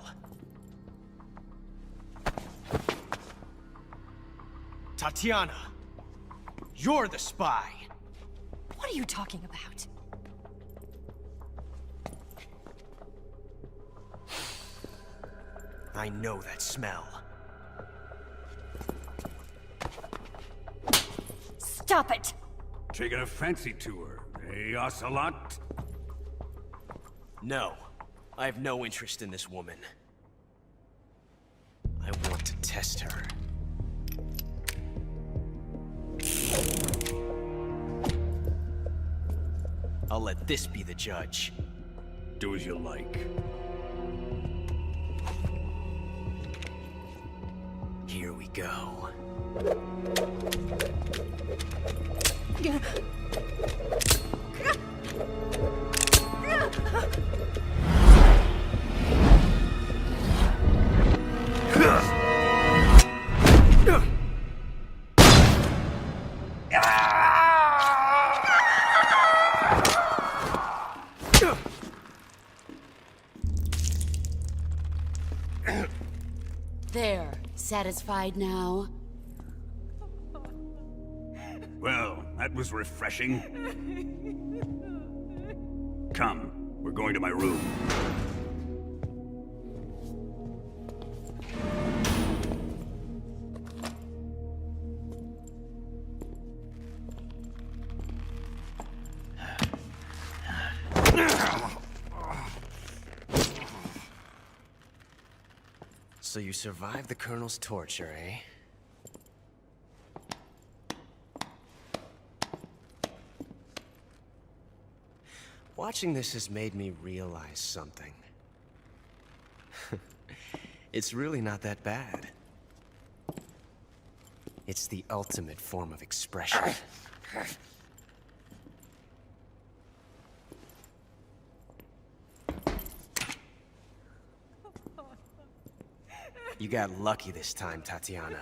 Tatiana! You're the spy! What are you talking about? I know that smell. Stop it! Taking a fancy to her, eh, Ocelot? No. I have no interest in this woman. I want to test her. I'll let this be the judge. Do as you like. Here we go. There. Satisfied now? Well, that was refreshing. Come, we're going to my room. So you survived the Colonel's torture, eh? Watching this has made me realize something. It's really not that bad. It's the ultimate form of expression. You got lucky this time, Tatiana.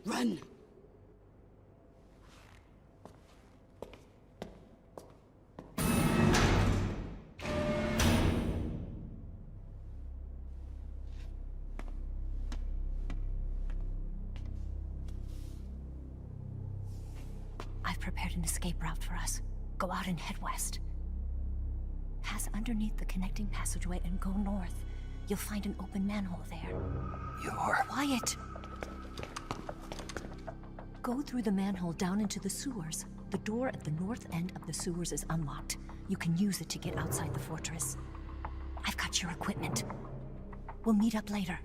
Run! I've prepared an escape route for us. Go out and head west. Pass underneath the connecting passageway and go north. You'll find an open manhole there. You're... Quiet! Go through the manhole down into the sewers. The door at the north end of the sewers is unlocked. You can use it to get outside the fortress. I've got your equipment. We'll meet up later.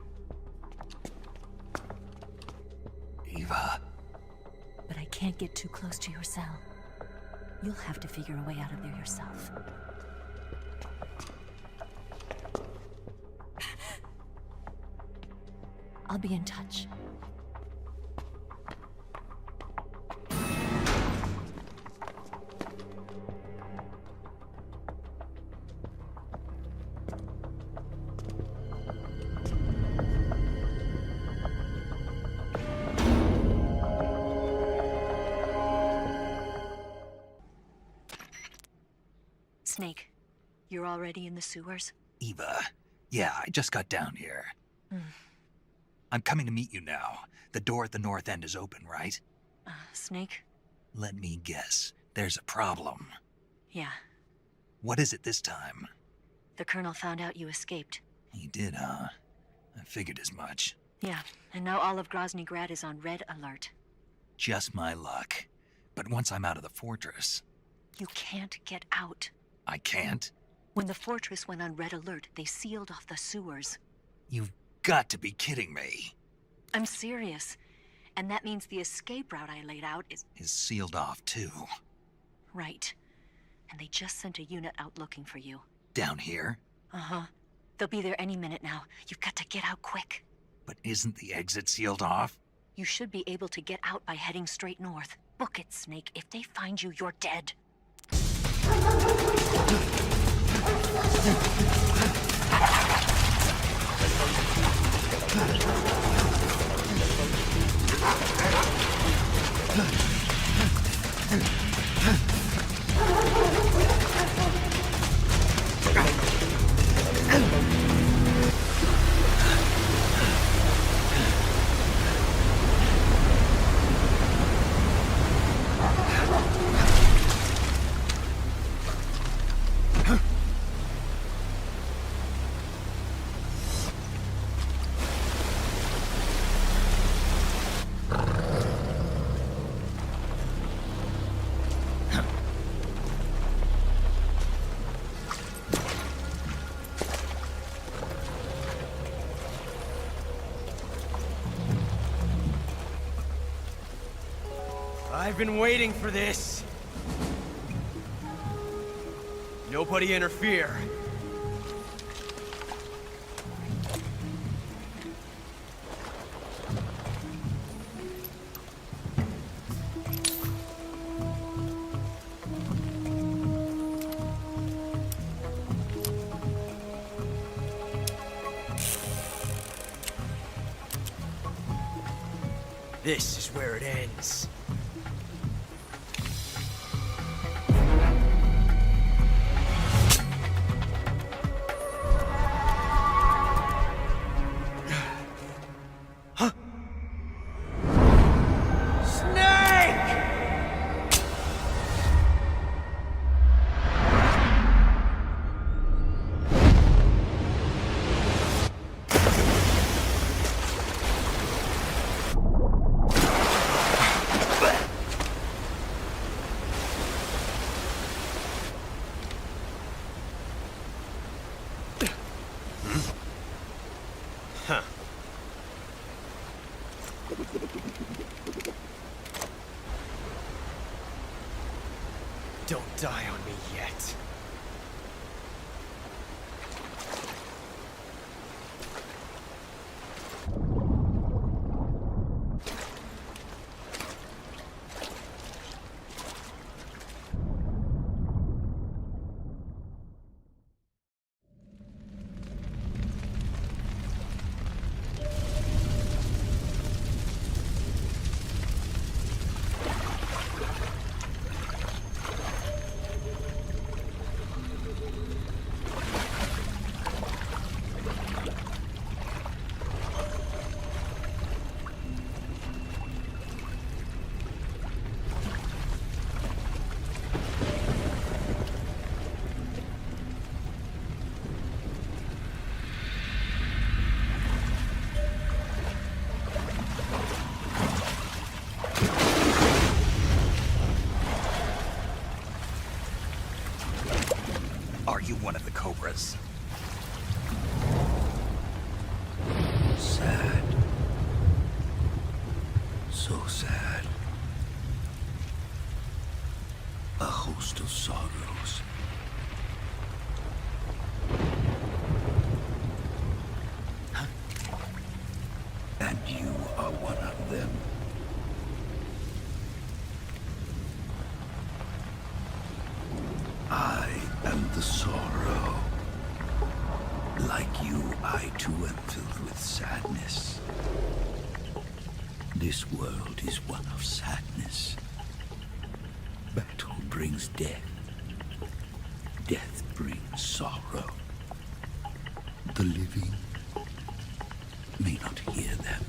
Eva. But I can't get too close to your cell. You'll have to figure a way out of there yourself. I'll be in touch. Snake, you're already in the sewers? Eva. Yeah, I just got down here. I'm coming to meet you now. The door at the north end is open, right? Snake? Let me guess. There's a problem. Yeah. What is it this time? The Colonel found out you escaped. He did, huh? I figured as much. Yeah, and now all of Groznyj Grad is on red alert. Just my luck. But once I'm out of the fortress... You can't get out. I can't? When the fortress went on red alert, they sealed off the sewers. You've got to be kidding me. I'm serious. And that means the escape route I laid out is sealed off, too. Right. And they just sent a unit out looking for you. Down here? Uh-huh. They'll be there any minute now. You've got to get out quick. But isn't the exit sealed off? You should be able to get out by heading straight north. Book it, Snake. If they find you, you're dead. I've been waiting for this. Nobody interfere. This is where it ends. Don't die on me yet. Are you one of the Cobras? Sad. So sad. A host of sorrows. And you are one of them. I am the sorrow. Like you, I too am filled with sadness. This world is one of sadness. Battle brings death. Death brings sorrow. The living may not hear them.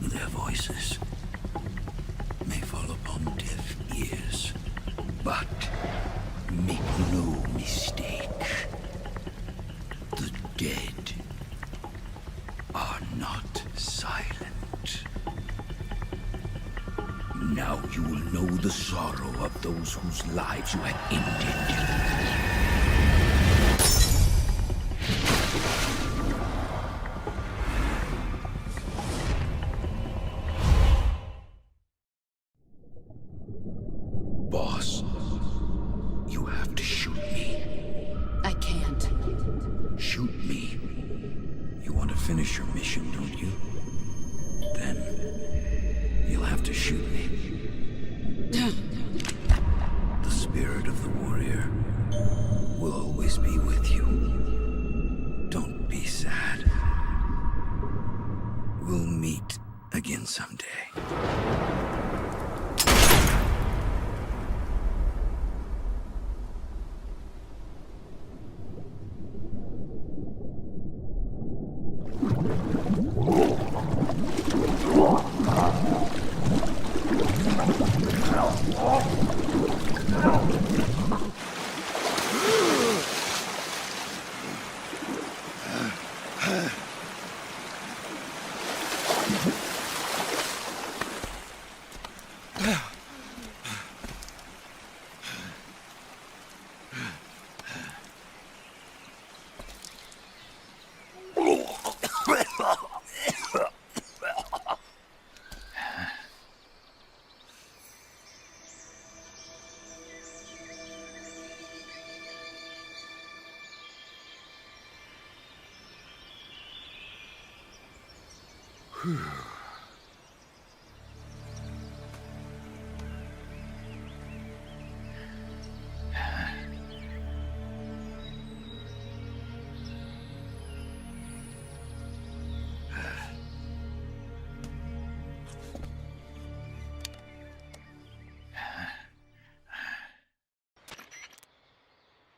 Their voices may fall upon deaf ears. But make no mistake, the dead are not silent. Now you will know the sorrow of those whose lives you have ended. Boss, you have to shoot me. I can't. Shoot me. You want to finish your mission, don't you? Then you'll have to shoot me. The spirit of the warrior will always be with you. Don't be sad. We'll meet again someday.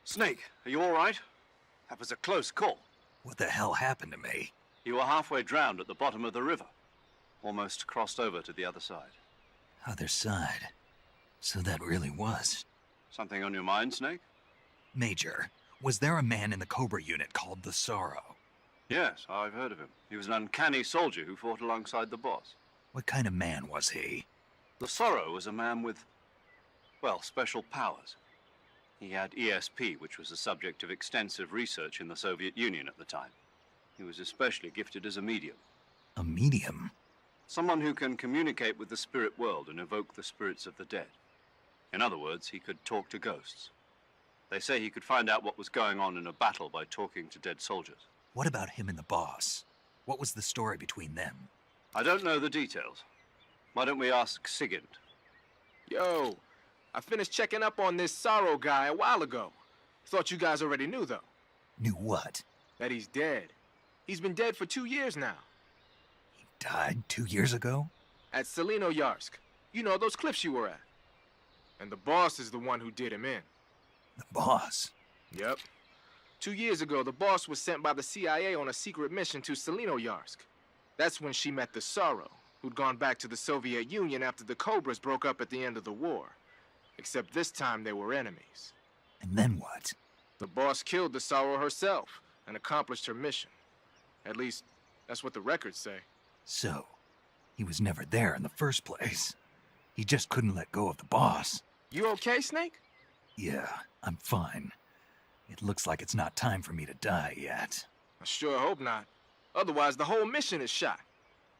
Snake, are you all right? That was a close call. What the hell happened to me? You were halfway drowned at the bottom of the river. Almost crossed over to the other side. Other side. So that really was. Something on your mind, Snake? Major, was there a man in the Cobra unit called the Sorrow? Yes, I've heard of him. He was an uncanny soldier who fought alongside the boss. What kind of man was he? The Sorrow was a man with, well, special powers. He had ESP, which was the subject of extensive research in the Soviet Union at the time. He was especially gifted as a medium. A medium? Someone who can communicate with the spirit world and evoke the spirits of the dead. In other words, he could talk to ghosts. They say he could find out what was going on in a battle by talking to dead soldiers. What about him and the boss? What was the story between them? I don't know the details. Why don't we ask Sigint? Yo, I finished checking up on this Sorrow guy a while ago. Thought you guys already knew, though. Knew what? That he's dead. He's been dead for 2 years now. He died 2 years ago? At Selino-Yarsk. You know, those cliffs you were at. And the boss is the one who did him in. The boss? Yep. 2 years ago, the boss was sent by the CIA on a secret mission to Selino-Yarsk. That's when she met the Sorrow, who'd gone back to the Soviet Union after the Cobras broke up at the end of the war. Except this time they were enemies. And then what? The boss killed the Sorrow herself and accomplished her mission. At least, that's what the records say. So, he was never there in the first place. He just couldn't let go of the boss. You okay, Snake? Yeah, I'm fine. It looks like it's not time for me to die yet. I sure hope not. Otherwise, the whole mission is shot.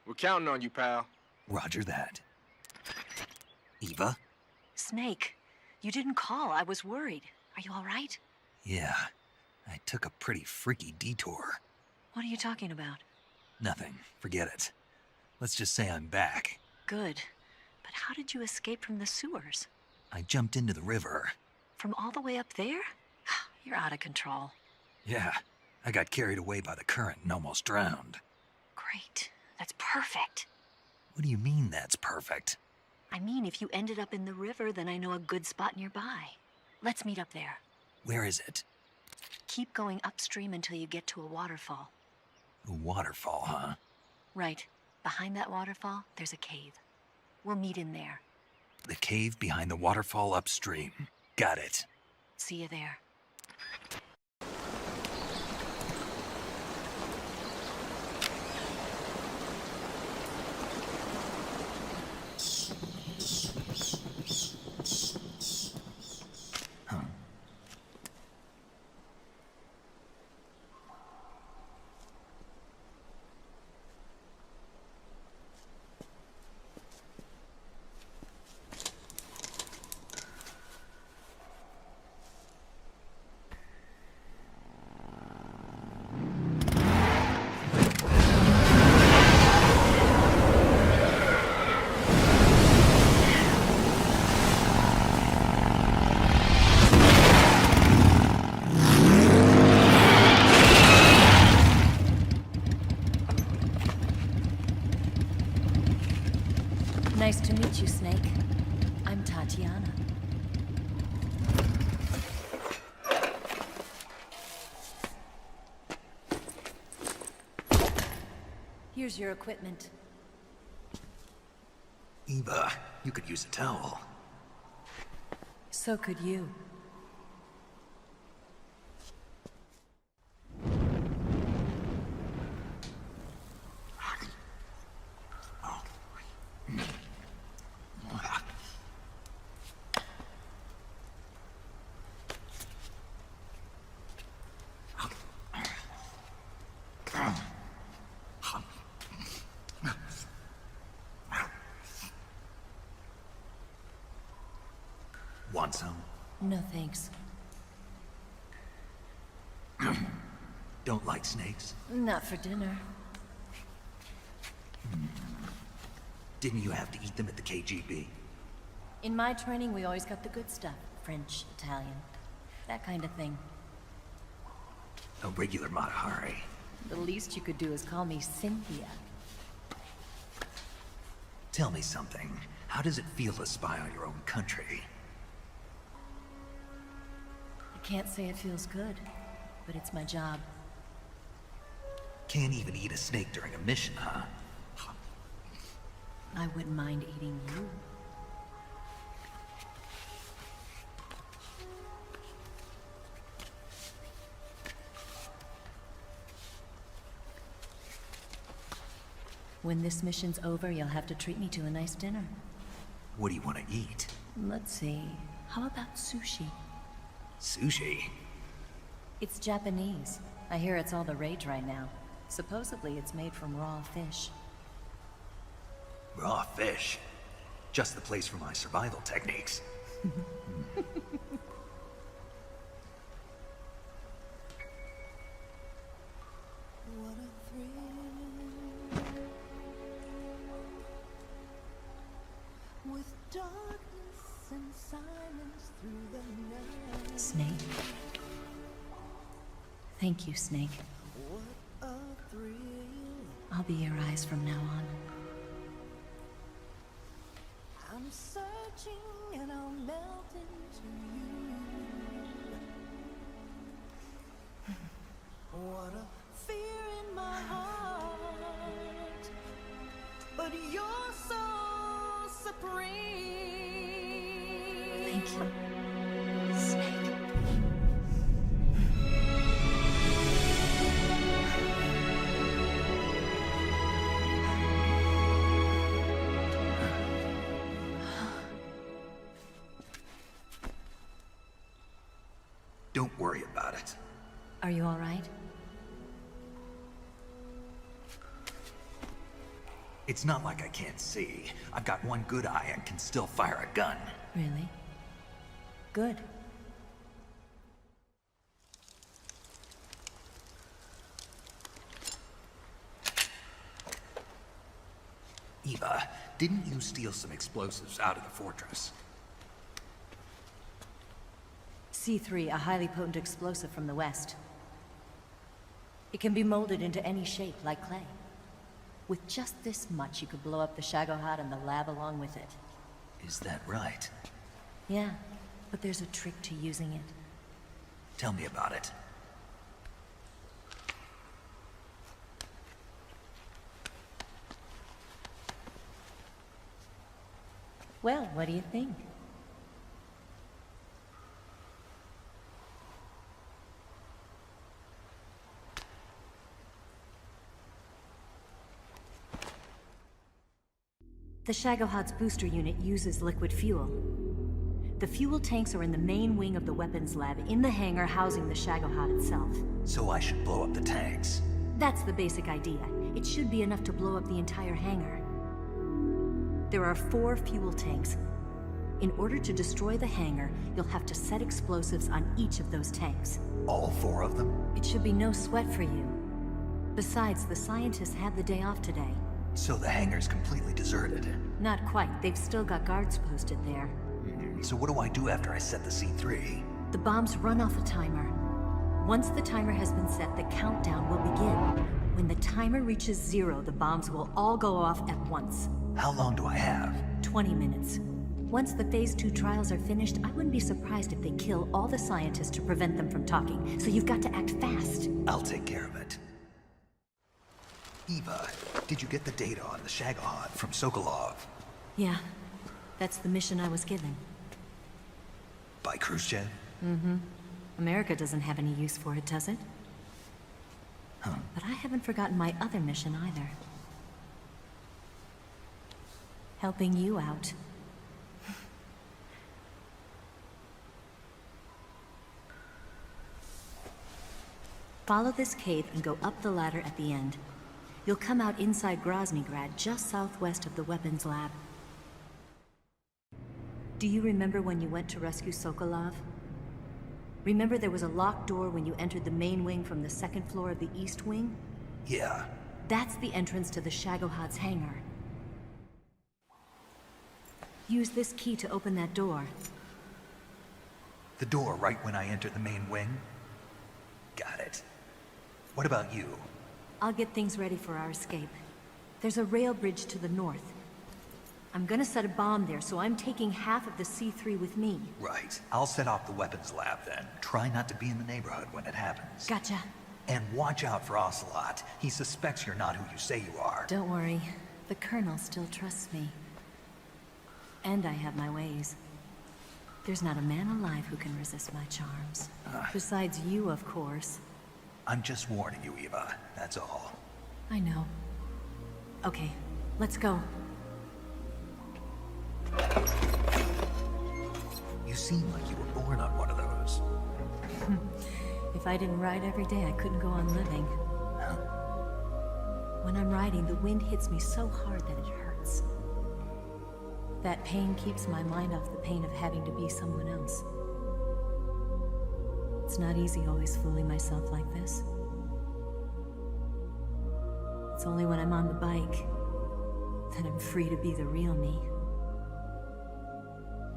We're counting on you, pal. Roger that. Eva? Snake, you didn't call. I was worried. Are you all right? Yeah, I took a pretty freaky detour. What are you talking about? Nothing. Forget it. Let's just say I'm back. Good. But how did you escape from the sewers? I jumped into the river. From all the way up there? You're out of control. Yeah, I got carried away by the current and almost drowned. Great. That's perfect. What do you mean that's perfect? I mean, if you ended up in the river, then I know a good spot nearby. Let's meet up there. Where is it? Keep going upstream until you get to a waterfall. A waterfall, huh? Right. Behind that waterfall, there's a cave. We'll meet in there. The cave behind the waterfall upstream. Got it. See you there. Nice to meet you, Snake. I'm Tatiana. Here's your equipment. Eva, you could use a towel. So could you. Want some? No thanks. Don't like snakes? Not for dinner. Didn't you have to eat them at the KGB? In my training, we always got the good stuff. French, Italian, that kind of thing. A regular Matahari. The least you could do is call me Cynthia. Tell me something. How does it feel to spy on your own country? I can't say it feels good, but it's my job. Can't even eat a snake during a mission, huh? I wouldn't mind eating you. When this mission's over, you'll have to treat me to a nice dinner. What do you want to eat? Let's see. How about sushi? Sushi? It's Japanese. I hear it's all the rage right now. Supposedly it's made from raw fish. Raw fish? Just the place for my survival techniques. Snake. Thank you, Snake. I'll be your eyes from now on. I'm searching and I'll melt into you. What a fear in my heart, but you're so supreme. Thank you, Snake. Don't worry about it. Are you all right? It's not like I can't see. I've got one good eye and can still fire a gun. Really? Good. Eva, didn't you steal some explosives out of the fortress? C3, a highly potent explosive from the west. It can be molded into any shape, like clay. With just this much, you could blow up the Shagohod and the lab along with it. Is that right? Yeah, but there's a trick to using it. Tell me about it. Well, what do you think? The Shagohod's booster unit uses liquid fuel. The fuel tanks are in the main wing of the weapons lab, in the hangar housing the Shagohod itself. So I should blow up the tanks. That's the basic idea. It should be enough to blow up the entire hangar. There are 4 fuel tanks. In order to destroy the hangar, you'll have to set explosives on each of those tanks. All 4 of them? It should be no sweat for you. Besides, the scientists had the day off today. So the hangar's completely deserted. Not quite. They've still got guards posted there. So what do I do after I set the C3? The bombs run off a timer. Once the timer has been set, the countdown will begin. When the timer reaches 0, the bombs will all go off at once. How long do I have? 20 minutes. Once the Phase 2 trials are finished, I wouldn't be surprised if they kill all the scientists to prevent them from talking, so you've got to act fast. I'll take care of it. Eva, did you get the data on the Shagohod from Sokolov? Yeah, that's the mission I was given. By Khrushchev? Mm-hmm. America doesn't have any use for it, does it? Huh. But I haven't forgotten my other mission either. Helping you out. Follow this cave and go up the ladder at the end. You'll come out inside Groznygrad, just southwest of the weapons lab. Do you remember when you went to rescue Sokolov? Remember there was a locked door when you entered the main wing from the second floor of the east wing? Yeah. That's the entrance to the Shagohod's hangar. Use this key to open that door. The door right when I enter the main wing? Got it. What about you? I'll get things ready for our escape. There's a rail bridge to the north. I'm gonna set a bomb there, so I'm taking half of the C3 with me. Right. I'll set off the weapons lab then. Try not to be in the neighborhood when it happens. Gotcha. And watch out for Ocelot. He suspects you're not who you say you are. Don't worry. The Colonel still trusts me. And I have my ways. There's not a man alive who can resist my charms. Besides you, of course. I'm just warning you, Eva. That's all. I know. Okay, let's go. You seem like you were born on one of those. If I didn't ride every day, I couldn't go on living. When I'm riding, the wind hits me so hard that it hurts. That pain keeps my mind off the pain of having to be someone else. It's not easy always fooling myself like this. It's only when I'm on the bike that I'm free to be the real me.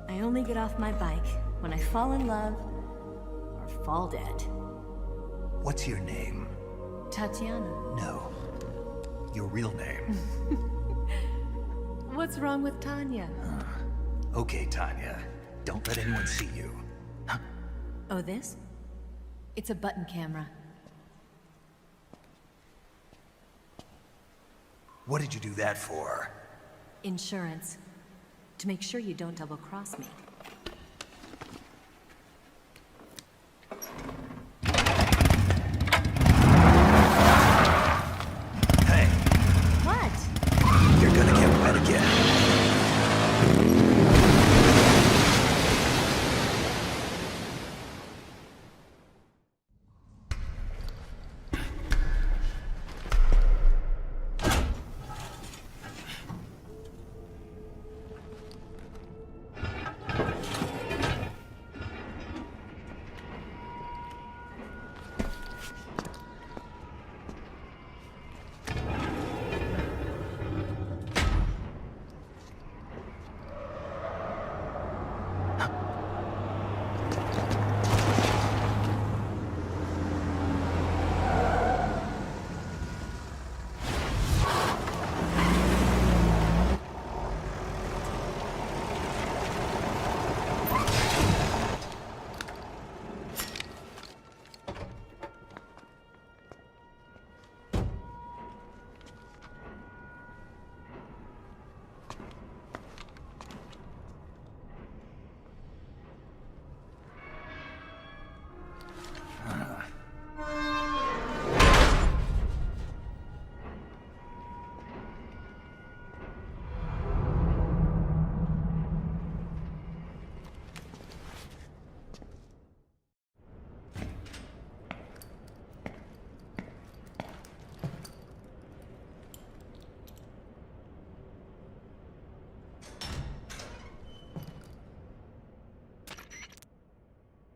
I only get off my bike when I fall in love or fall dead. What's your name? Tatiana. No. Your real name. What's wrong with Tanya? Okay, Tanya. Don't let anyone see you. Oh, this? It's a button camera. What did you do that for? Insurance. To make sure you don't double-cross me. Hey. What? You're gonna get wet again.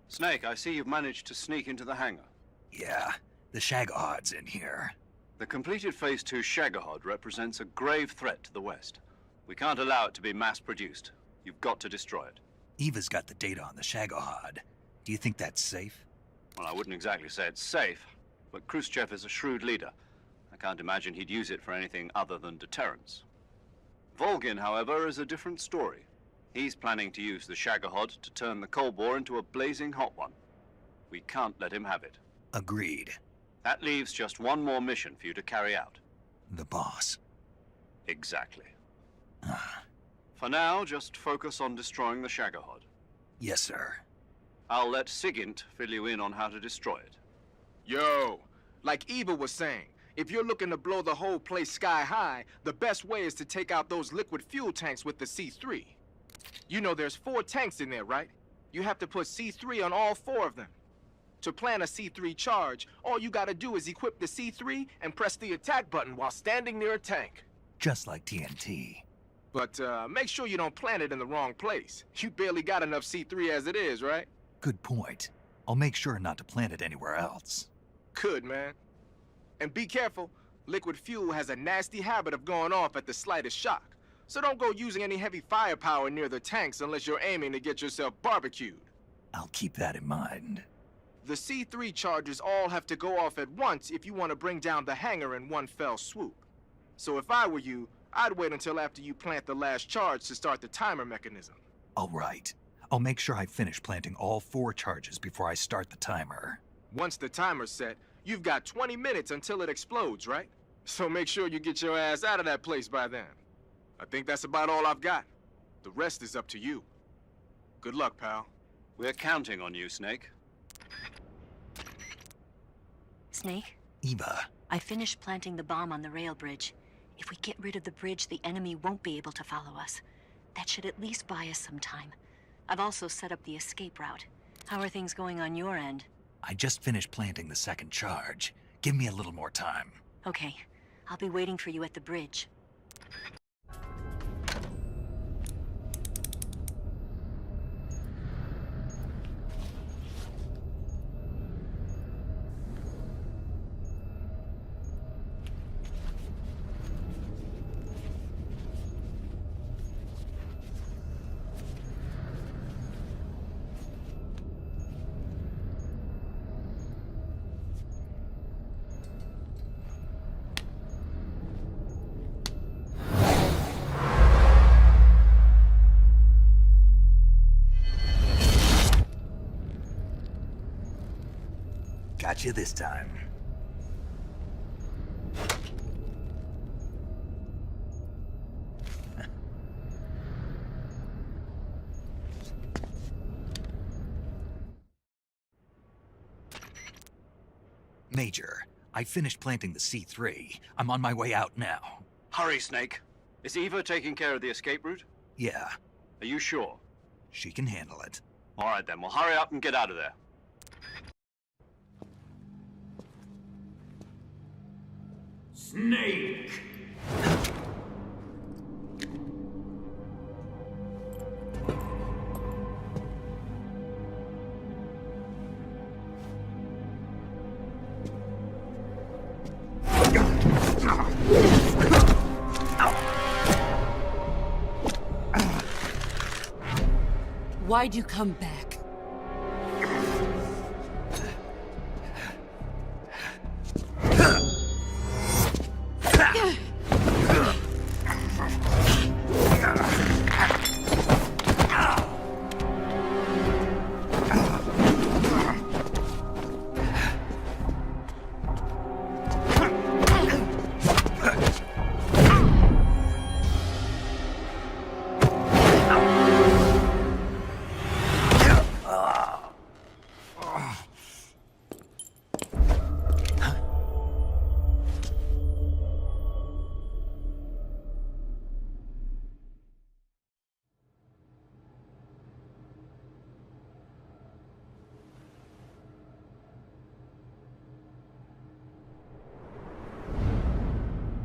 Snake, I see you've managed to sneak into the hangar. Yeah, the Shagohod's in here. The completed Phase 2 Shagohod represents a grave threat to the West. We can't allow it to be mass-produced. You've got to destroy it. Eva's got the data on the Shagohod. Do you think that's safe? Well, I wouldn't exactly say it's safe, but Khrushchev is a shrewd leader. I can't imagine he'd use it for anything other than deterrence. Volgin, however, is a different story. He's planning to use the Shagohod to turn the Cold War into a blazing hot one. We can't let him have it. Agreed. That leaves just one more mission for you to carry out. The boss. Exactly. For now, just focus on destroying the Shagohod. Yes, sir. I'll let Sigint fill you in on how to destroy it. Yo, like Eva was saying, if you're looking to blow the whole place sky high, the best way is to take out those liquid fuel tanks with the C3. You know there's 4 tanks in there, right? You have to put C3 on all 4 of them. To plant a C3 charge, all you gotta do is equip the C3 and press the attack button while standing near a tank. Just like TNT. But make sure you don't plant it in the wrong place. You barely got enough C3 as it is, right? Good point. I'll make sure not to plant it anywhere else. Good, man. And be careful, liquid fuel has a nasty habit of going off at the slightest shock. So don't go using any heavy firepower near the tanks unless you're aiming to get yourself barbecued. I'll keep that in mind. The C3 charges all have to go off at once if you want to bring down the hangar in one fell swoop. So if I were you, I'd wait until after you plant the last charge to start the timer mechanism. All right. I'll make sure I finish planting all 4 charges before I start the timer. Once the timer's set, you've got 20 minutes until it explodes, right? So make sure you get your ass out of that place by then. I think that's about all I've got. The rest is up to you. Good luck, pal. We're counting on you, Snake. Snake? Eva. I finished planting the bomb on the rail bridge. If we get rid of the bridge, the enemy won't be able to follow us. That should at least buy us some time. I've also set up the escape route. How are things going on your end? I just finished planting the 2nd charge. Give me a little more time. Okay. I'll be waiting for you at the bridge. Got you this time. Major, I finished planting the C3. I'm on my way out now. Hurry, Snake. Is Eva taking care of the escape route? Yeah. Are you sure? She can handle it. All right, then. Well, hurry up and get out of there. Snake! Why'd you come back?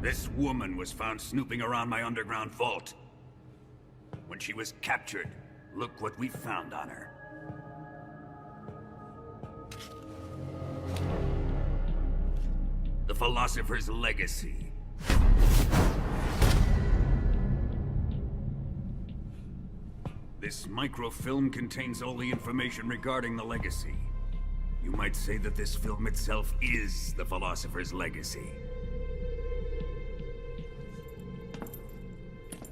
This woman was found snooping around my underground vault. When she was captured, look what we found on her. The Philosopher's Legacy. This microfilm contains all the information regarding the Legacy. You might say that this film itself is the Philosopher's Legacy.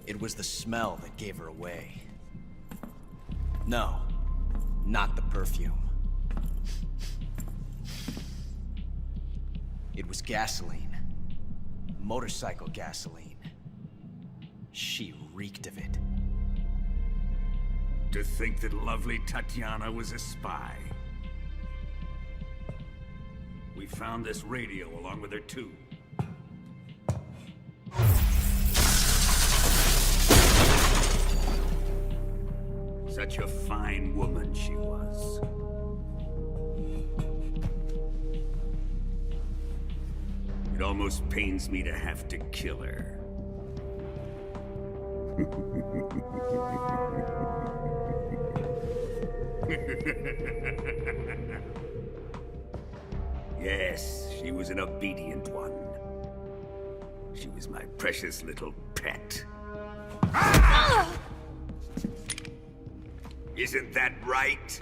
It It was the smell that gave her away. No, not the perfume. It was gasoline. Motorcycle gasoline. She reeked of it. To think that lovely Tatiana was a spy. We found this radio along with her too. Such a fine woman she was. It almost pains me to have to kill her. Yes, she was an obedient one. She was my precious little pet. Isn't that right?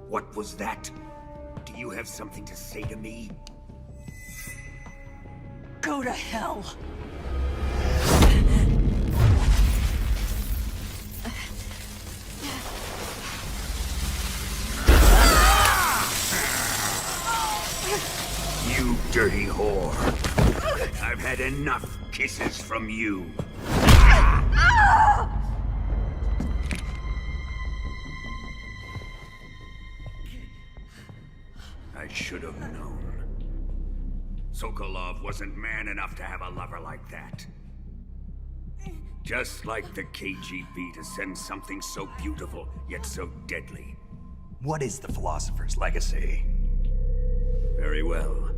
What was that? Do you have something to say to me? Go to hell. You dirty whore. I've had enough kisses from you. I should have known. Sokolov wasn't man enough to have a lover like that. Just like the KGB to send something so beautiful, yet so deadly. What is the Philosopher's Legacy? Very well.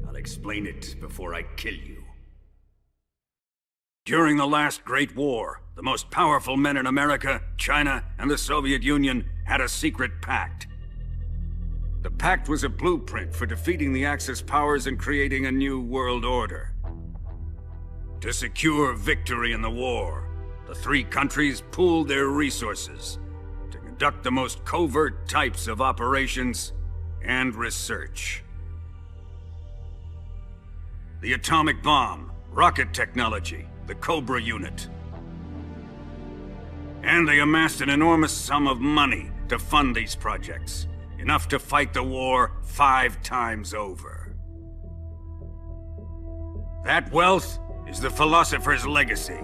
I'll explain it before I kill you. During the last Great War, the most powerful men in America, China, and the Soviet Union had a secret pact. The pact was a blueprint for defeating the Axis powers and creating a new world order. To secure victory in the war, the three countries pooled their resources to conduct the most covert types of operations and research. The atomic bomb, rocket technology, the Cobra unit. And they amassed an enormous sum of money to fund these projects, enough to fight the war 5 times over. That wealth is the Philosopher's Legacy.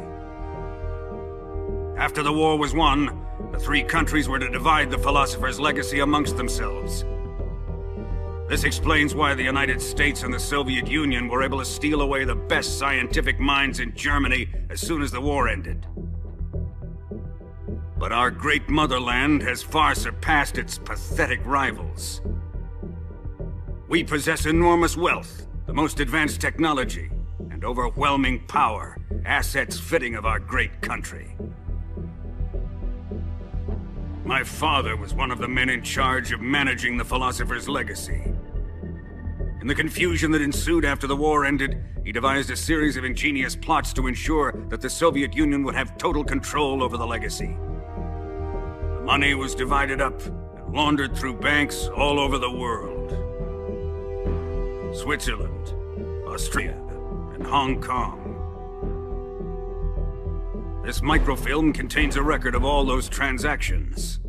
After the war was won, the three countries were to divide the Philosopher's Legacy amongst themselves. This explains why the United States and the Soviet Union were able to steal away the best scientific minds in Germany as soon as the war ended. But our great motherland has far surpassed its pathetic rivals. We possess enormous wealth, the most advanced technology, and overwhelming power, assets fitting of our great country. My father was one of the men in charge of managing the Philosopher's Legacy. In the confusion that ensued after the war ended, he devised a series of ingenious plots to ensure that the Soviet Union would have total control over the legacy. The money was divided up and laundered through banks all over the world. Switzerland, Austria, and Hong Kong. This microfilm contains a record of all those transactions.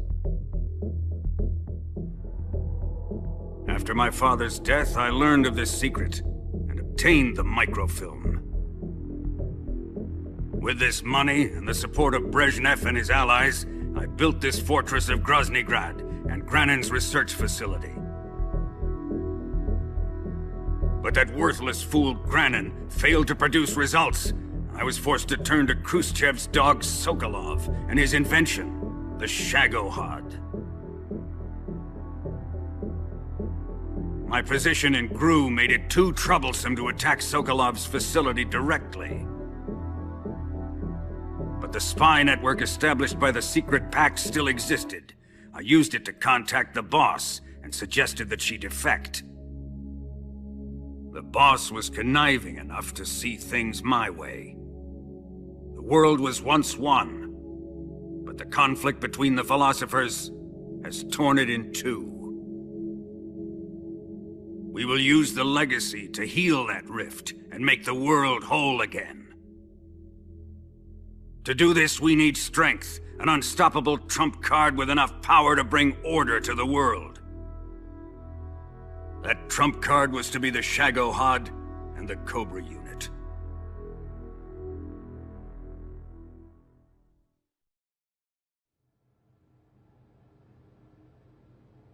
After my father's death, I learned of this secret and obtained the microfilm. With this money and the support of Brezhnev and his allies, I built this fortress of Groznygrad and Granin's research facility. But that worthless fool Granin failed to produce results. I was forced to turn to Khrushchev's dog Sokolov and his invention, the Shagohod. My position in GRU made it too troublesome to attack Sokolov's facility directly. But the spy network established by the secret pact still existed. I used it to contact the boss and suggested that she defect. The boss was conniving enough to see things my way. The world was once one, but the conflict between the philosophers has torn it in two. We will use the legacy to heal that rift and make the world whole again. To do this, we need strength, an unstoppable trump card with enough power to bring order to the world. That trump card was to be the Shagohod and the Cobra unit.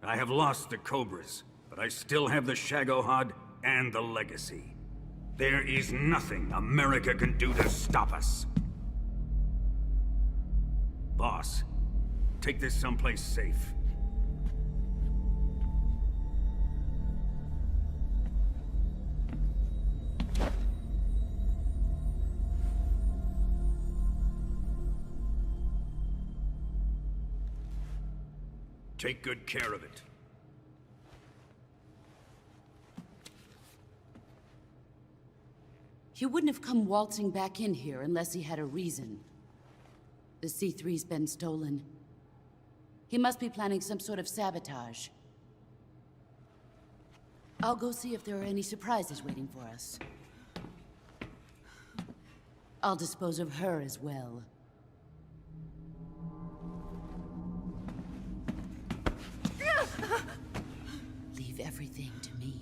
I have lost the Cobras, but I still have the Shagohod and the legacy. There is nothing America can do to stop us. Boss, take this someplace safe. Take good care of it. He wouldn't have come waltzing back in here unless he had a reason. The C3's been stolen. He must be planning some sort of sabotage. I'll go see if there are any surprises waiting for us. I'll dispose of her as well. Leave everything to me.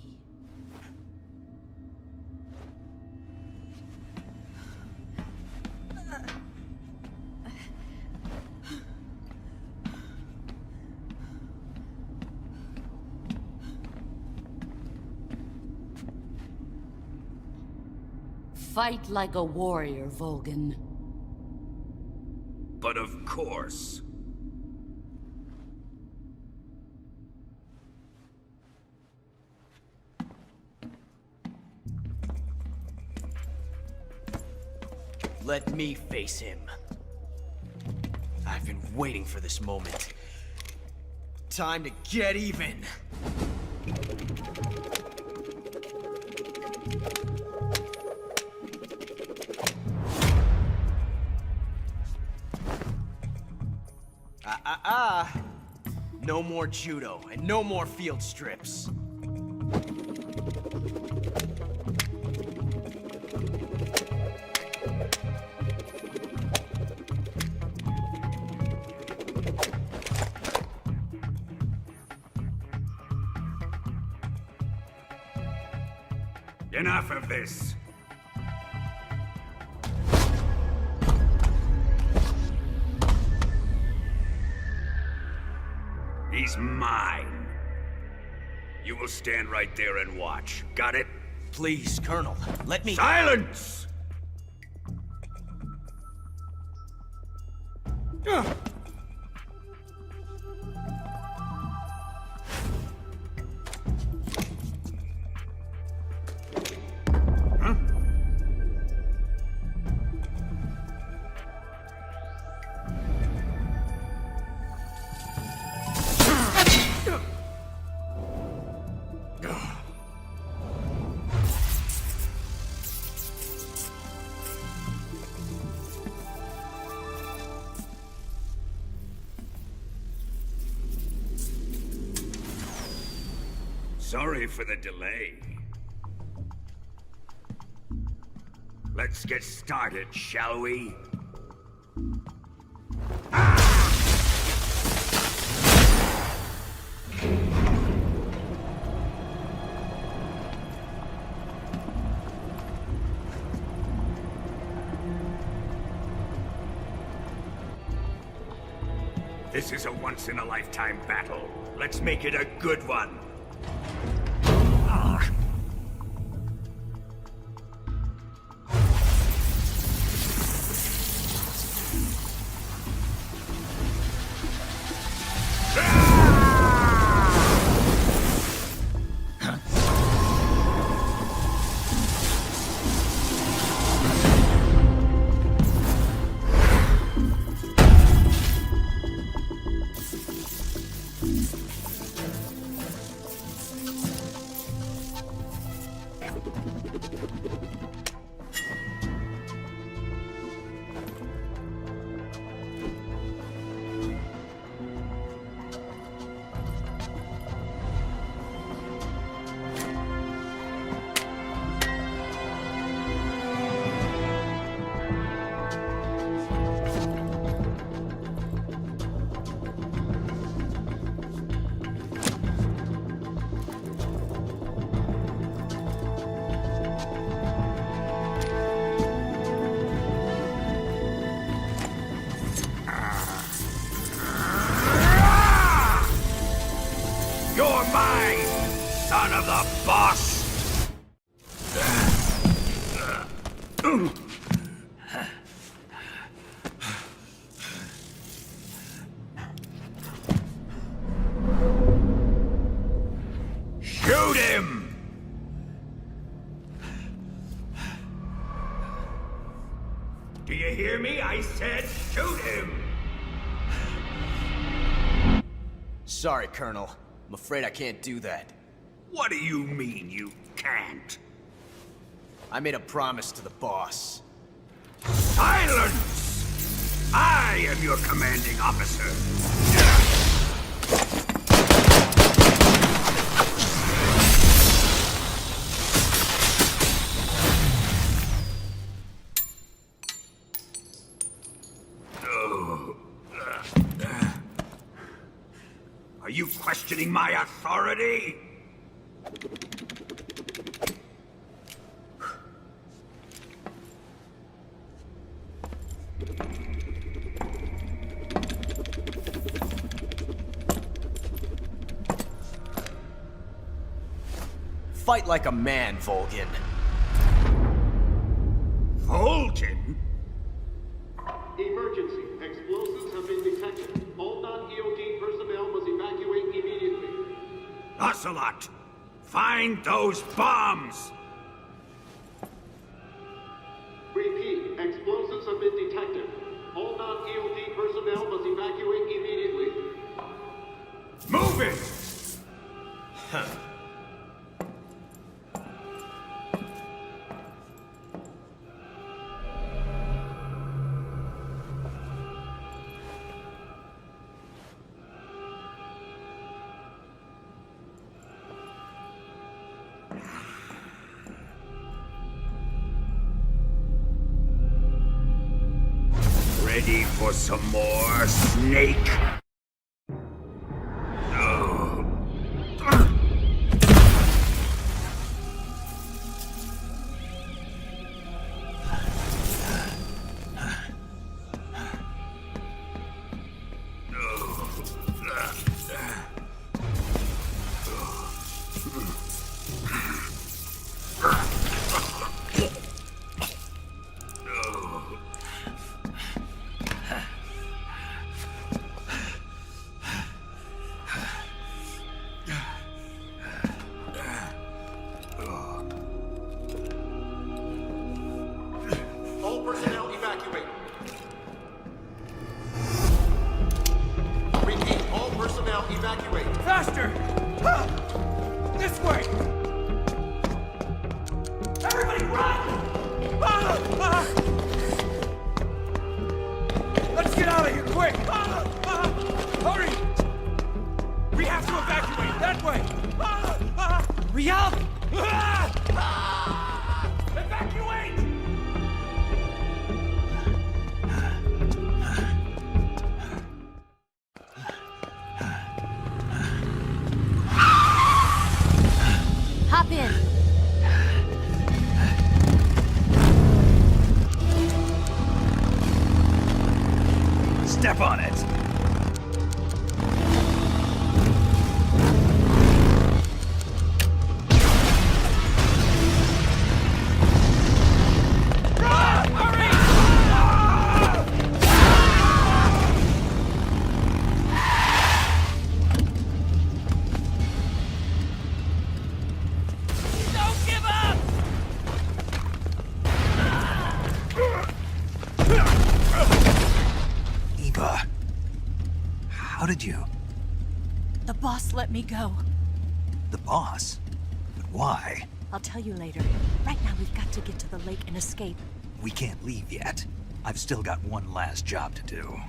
Fight like a warrior, Volgin. But of course. Let me face him. I've been waiting for this moment. Time to get even. No more judo, and no more field strips. Enough of this. He's mine. You will stand right there and watch. Got it? Please, Colonel, let me— Silence! Sorry for the delay. Let's get started, shall we? This is a once-in-a-lifetime battle. Let's make it a good one. son of the boss! Shoot him! Do you hear me? I said shoot him! Sorry, Colonel. I'm afraid I can't do that. What do you mean you can't? I made a promise to the boss. Silence! I am your commanding officer. Are you questioning my authority? Fight like a man, Volgin. Volgin? Emergency. Explosives have been detected. All non-EOD personnel must evacuate immediately. Ocelot! Find those bombs! Repeat. Explosives have been detected. All non-EOD personnel must evacuate immediately. Move it! Huh. Ready for some more, Snake? All personnel evacuate. Repeat. All personnel evacuate. Faster! Ah! This way! Everybody run! Ah! Ah! Let's get out of here, quick! Ah! Ah! Hurry! We have to evacuate that way! Ah! Ah! Hurry up! Ah! Ah! Evacuate! Hop in. Step on it. How did you? The boss let me go. The boss? But why? I'll tell you later. Right now, we've got to get to the lake and escape. We can't leave yet. I've still got one last job to do.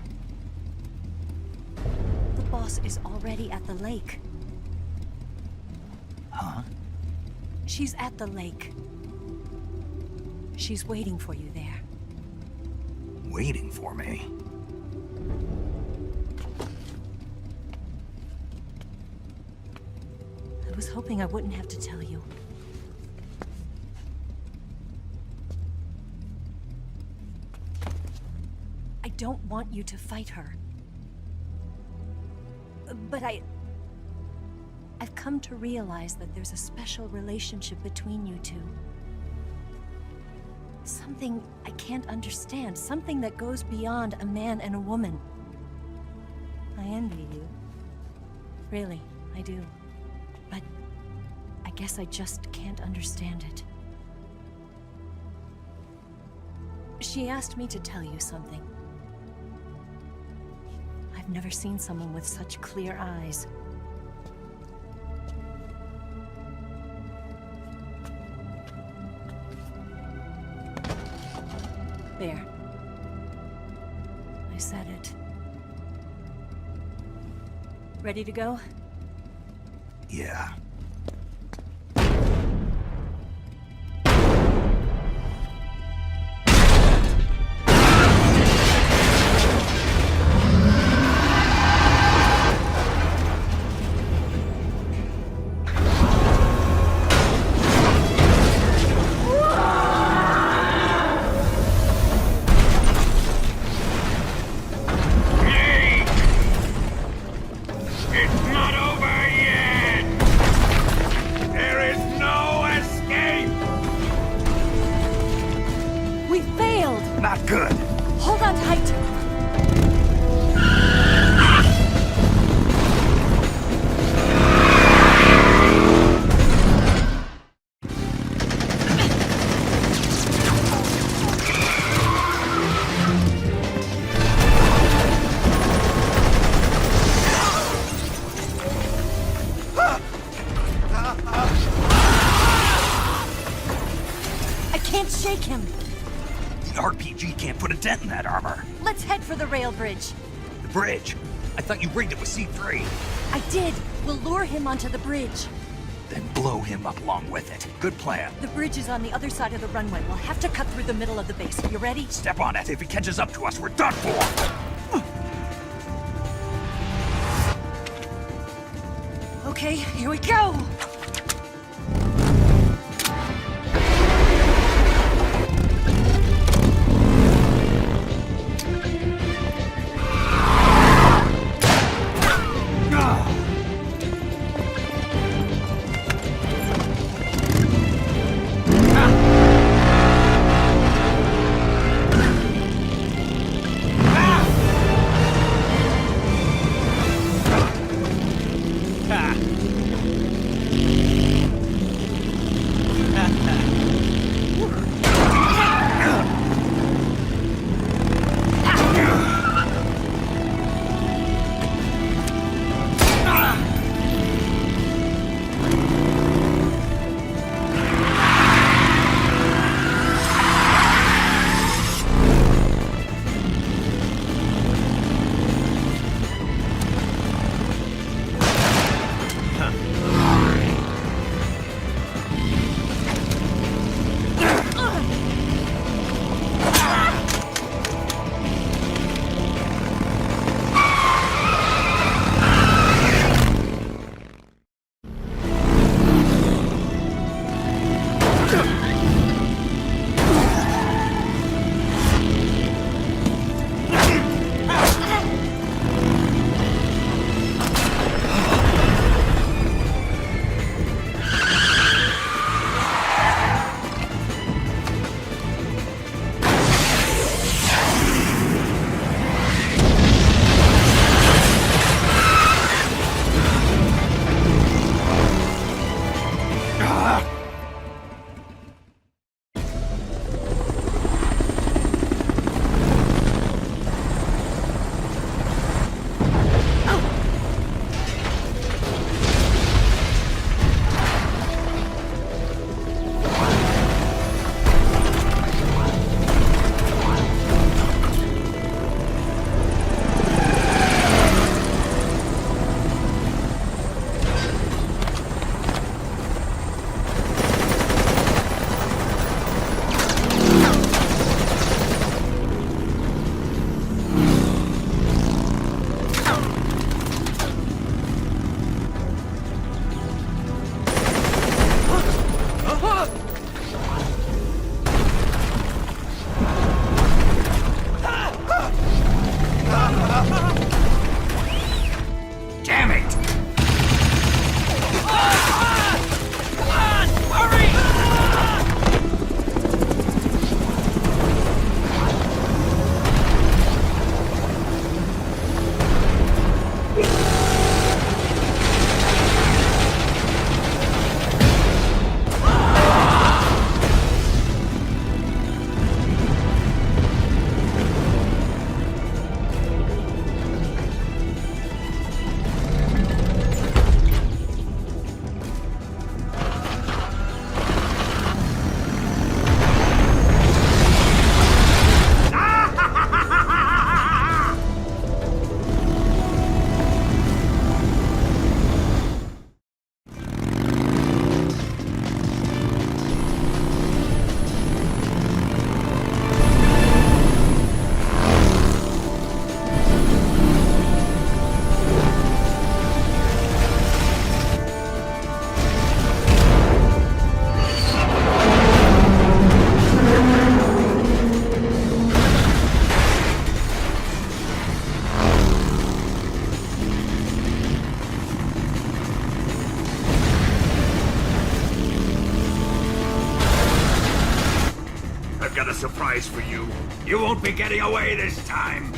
The boss is already at the lake. Huh? She's at the lake. She's waiting for you there. Waiting for me? I was hoping I wouldn't have to tell you. I don't want you to fight her. But I I've come to realize that there's a special relationship between you two. Something I can't understand, something that goes beyond a man and a woman. I envy you. Really, I do. But I guess I just can't understand it. She asked me to tell you something. I've never seen someone with such clear eyes. There. I said it. Ready to go? Yeah. Rail bridge. The bridge? I thought you rigged it with C3. I did. We'll lure him onto the bridge. Then blow him up along with it. Good plan. The bridge is on the other side of the runway. We'll have to cut through the middle of the base. You ready? Step on it. If he catches up to us, we're done for. Okay, here we go! got a surprise for you. You won't be getting away this time.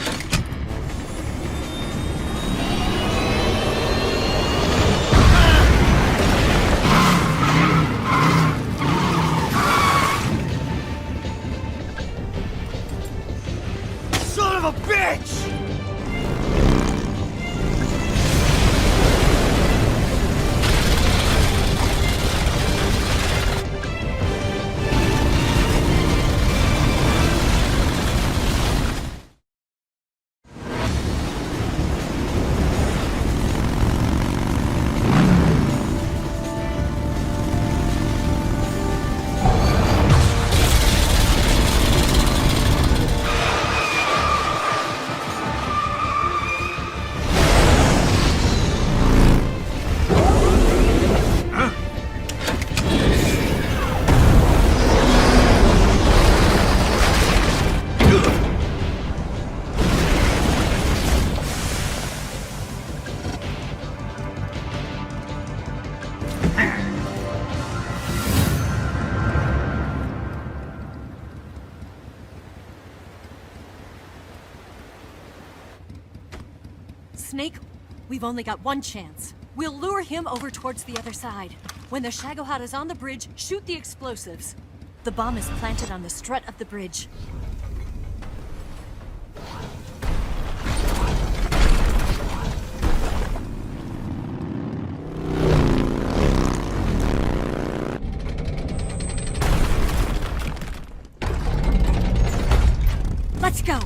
Son of a bitch! Snake, we've only got one chance. We'll lure him over towards the other side. When the Shagohod is on the bridge, shoot the explosives. The bomb is planted on the strut of the bridge. Let's go!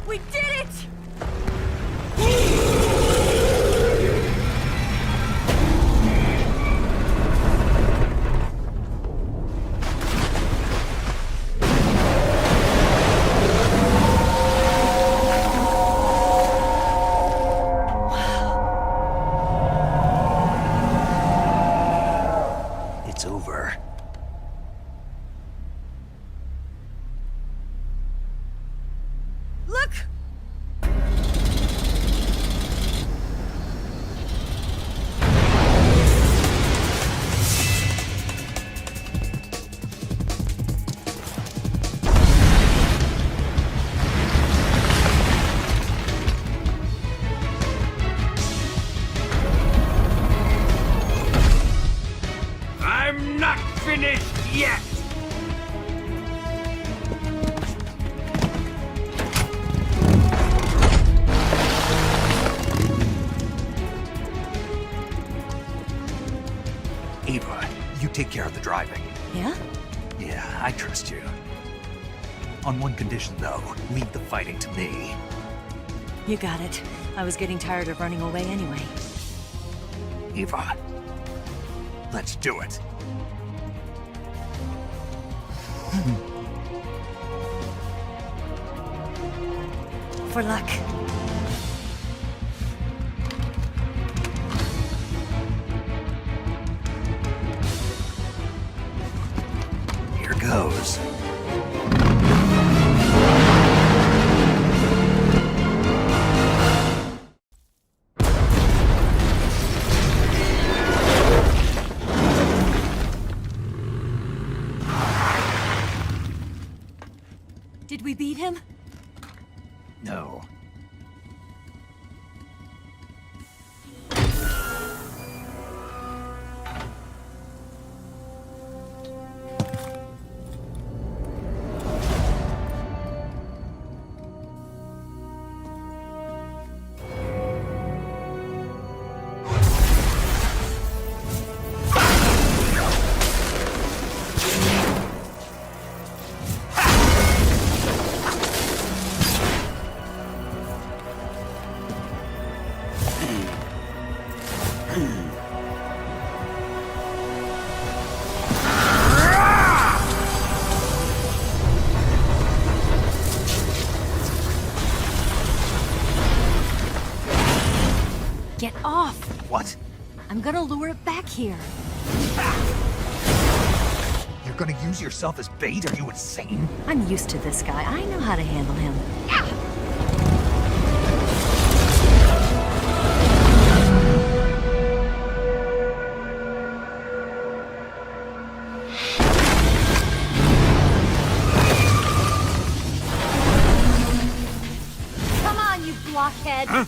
We did it! It's over. Look! I'm not finished yet! Ava, you take care of the driving. Yeah? Yeah, I trust you. On one condition, though, leave the fighting to me. You got it. I was getting tired of running away anyway. Ava, let's do it. For luck. Here goes. Did we beat him? No. Get off! What? I'm gonna lure it back here. You're gonna use yourself as bait? Are you insane? I'm used to this guy. I know how to handle him. Come on, you blockhead! Huh?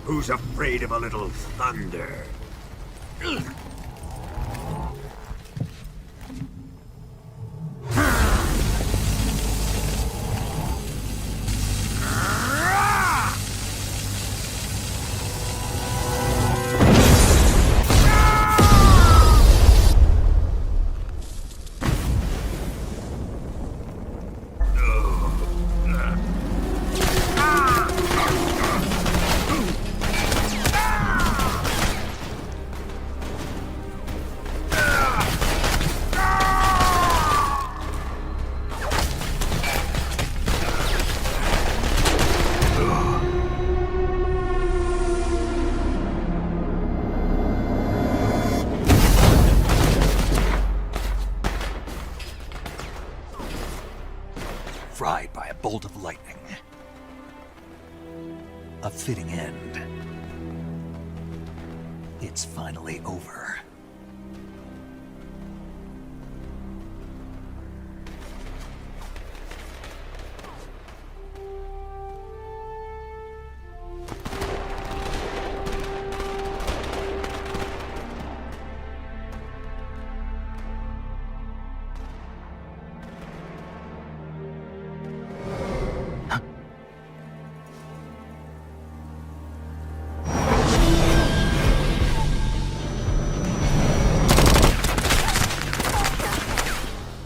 Who's afraid of a little thunder? Fried by a bolt of lightning. A fitting end. It's finally over.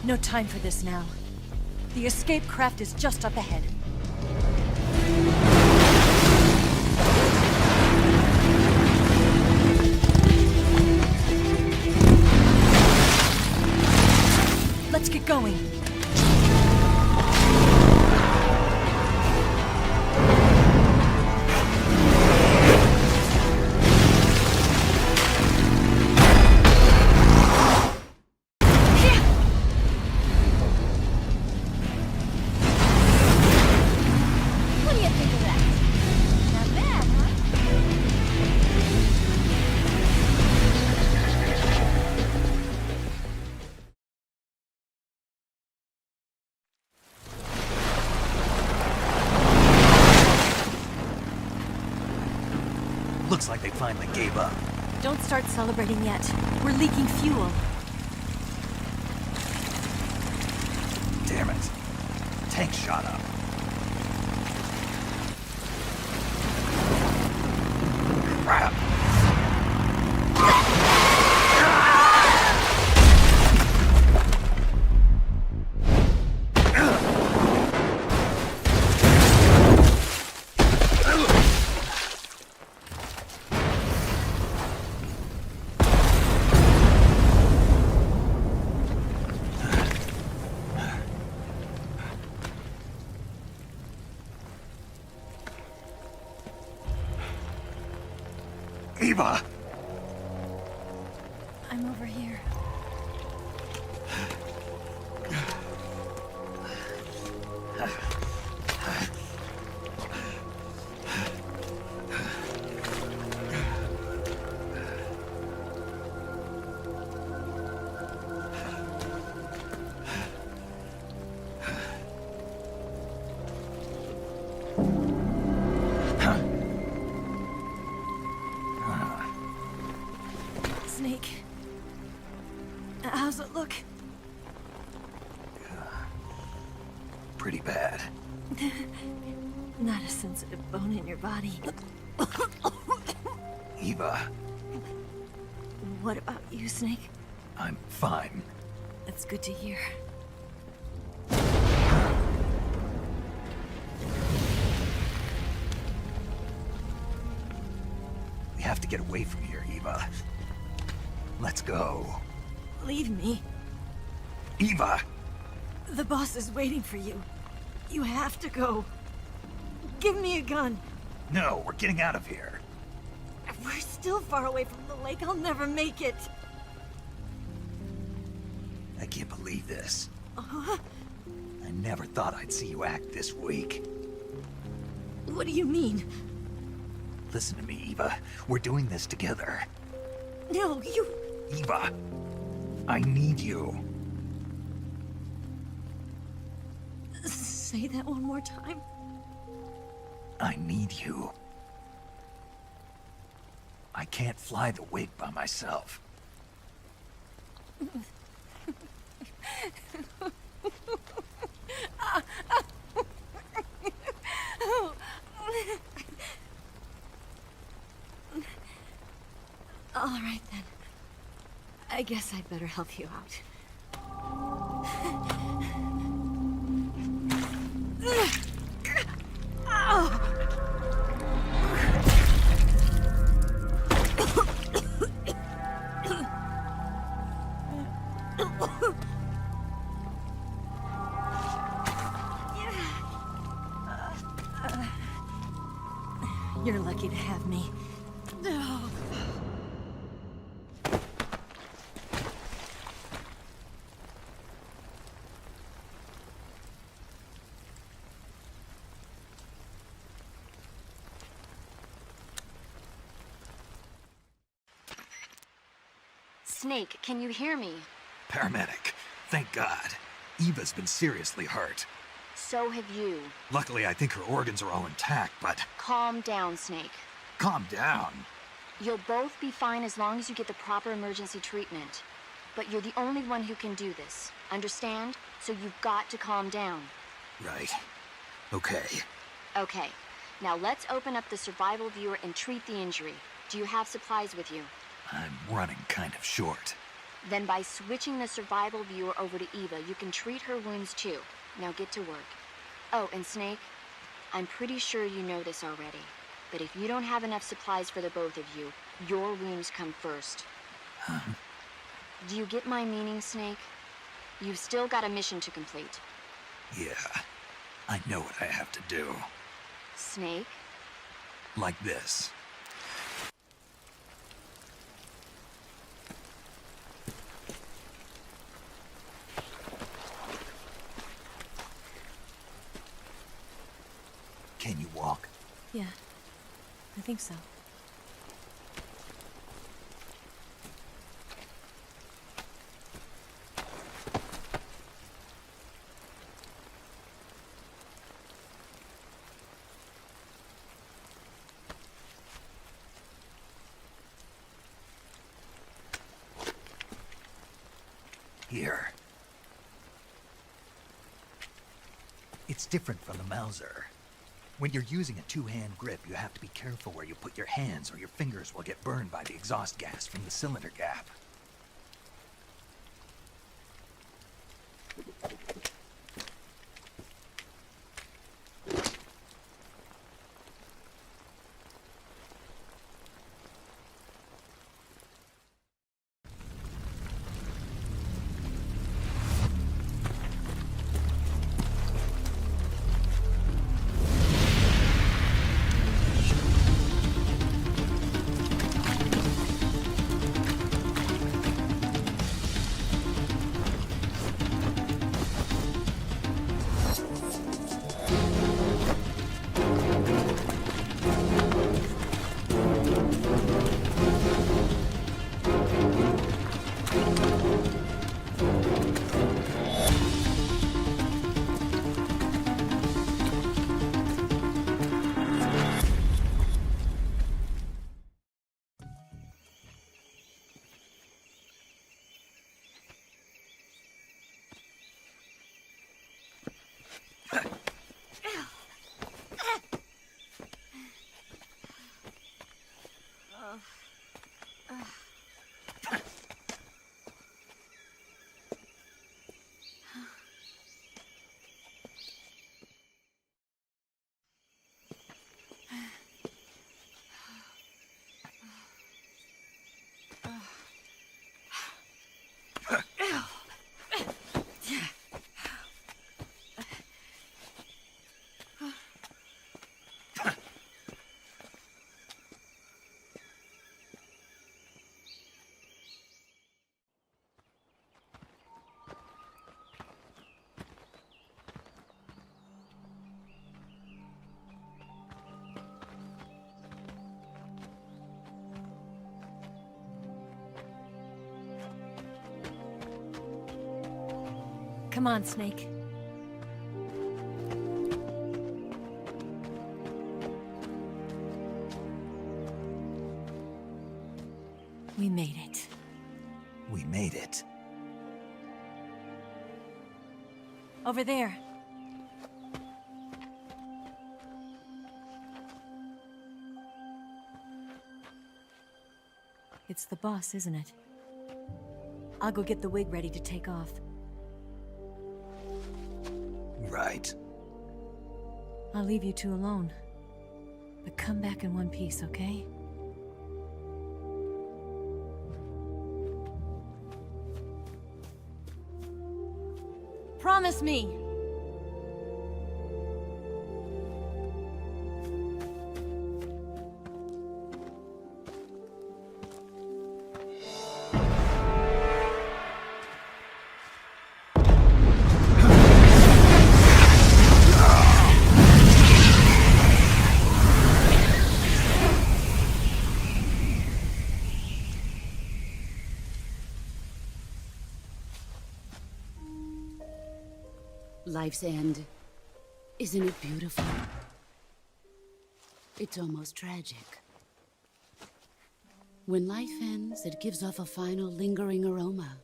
No time for this now. The escape craft is just up ahead. Let's get going. Looks like they finally gave up. Don't start celebrating yet. We're leaking fuel. tank shot up. Crap! Eva! I'm over here. Snake. How's it look? Pretty bad. Not a sensitive bone in your body. Eva, What about you, Snake? I'm fine. That's good to hear. We have to get away from here, Eva. Let's go. Leave me. Eva! The boss is waiting for you. You have to go. Give me a gun. No, we're getting out of here. We're still far away from the lake. I'll never make it. I can't believe this. Uh-huh. I never thought I'd see you act this weak. What do you mean? Listen to me, Eva. We're doing this together. No, you... Eva, I need you. Say that one more time. I need you. I can't fly the wig by myself. All right, then. I guess I'd better help you out. You're lucky to have me. Snake, can you hear me? Paramedic. Thank God. Eva's been seriously hurt. So have you. Luckily, I think her organs are all intact, but... Calm down, Snake. Calm down. You'll both be fine as long as you get the proper emergency treatment. But you're the only one who can do this. Understand? So you've got to calm down. Right. Okay. Okay. Now let's open up the survival viewer and treat the injury. Do you have supplies with you? I'm running kind of short. Then by switching the survival viewer over to Eva, you can treat her wounds too. Now get to work. Oh, and Snake, I'm pretty sure you know this already, but if you don't have enough supplies for the both of you, your wounds come first. Huh? Do you get my meaning, Snake? You've still got a mission to complete. Yeah. I know what I have to do. Snake? Like this. Can you walk? Yeah, I think so. Here. It's different from the Mauser. When you're using a two-hand grip, you have to be careful where you put your hands or your fingers will get burned by the exhaust gas from the cylinder gap. Come on, Snake. We made it. We made it. Over there. It's the boss, isn't it? I'll go get the wig ready to take off. Right. I'll leave you two alone. But come back in one piece, okay? Promise me! Life's end. Isn't it beautiful? It's almost tragic. When life ends, it gives off a final lingering aroma.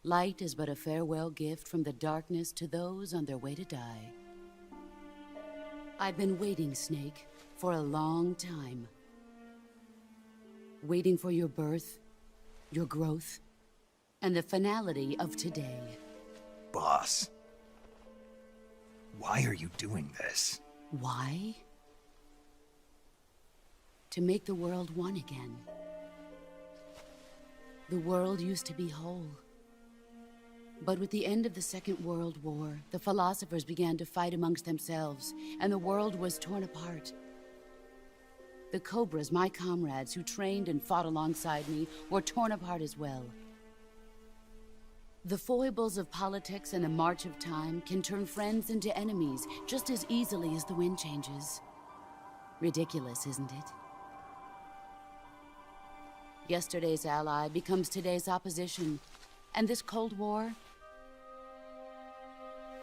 Light is but a farewell gift from the darkness to those on their way to die. I've been waiting, Snake, for a long time. Waiting for your birth, your growth, and the finality of today. Boss. Why are you doing this? Why? To make the world one again. The world used to be whole. But with the end of the Second World War, the philosophers began to fight amongst themselves, and the world was torn apart. The Cobras, my comrades who trained and fought alongside me, were torn apart as well. The foibles of politics and the march of time can turn friends into enemies just as easily as the wind changes. Ridiculous, isn't it? Yesterday's ally becomes today's opposition, and this Cold War?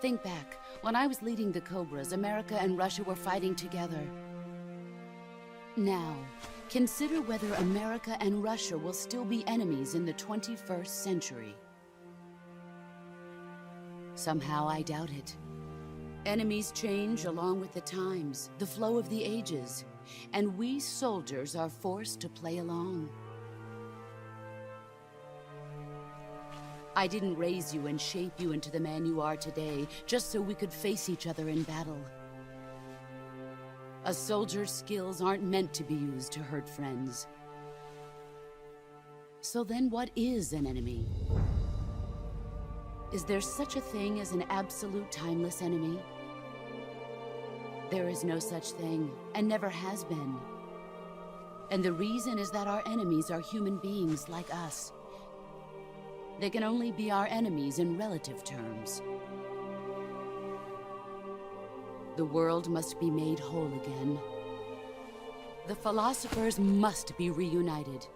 Think back. When I was leading the Cobras, America and Russia were fighting together. Now, consider whether America and Russia will still be enemies in the 21st century. Somehow I doubt it. Enemies change along with the times, the flow of the ages, and we soldiers are forced to play along. I didn't raise you and shape you into the man you are today just so we could face each other in battle. A soldier's skills aren't meant to be used to hurt friends. So then what is an enemy? Is there such a thing as an absolute timeless enemy? There is no such thing, and never has been. And the reason is that our enemies are human beings like us. They can only be our enemies in relative terms. The world must be made whole again. The philosophers must be reunited.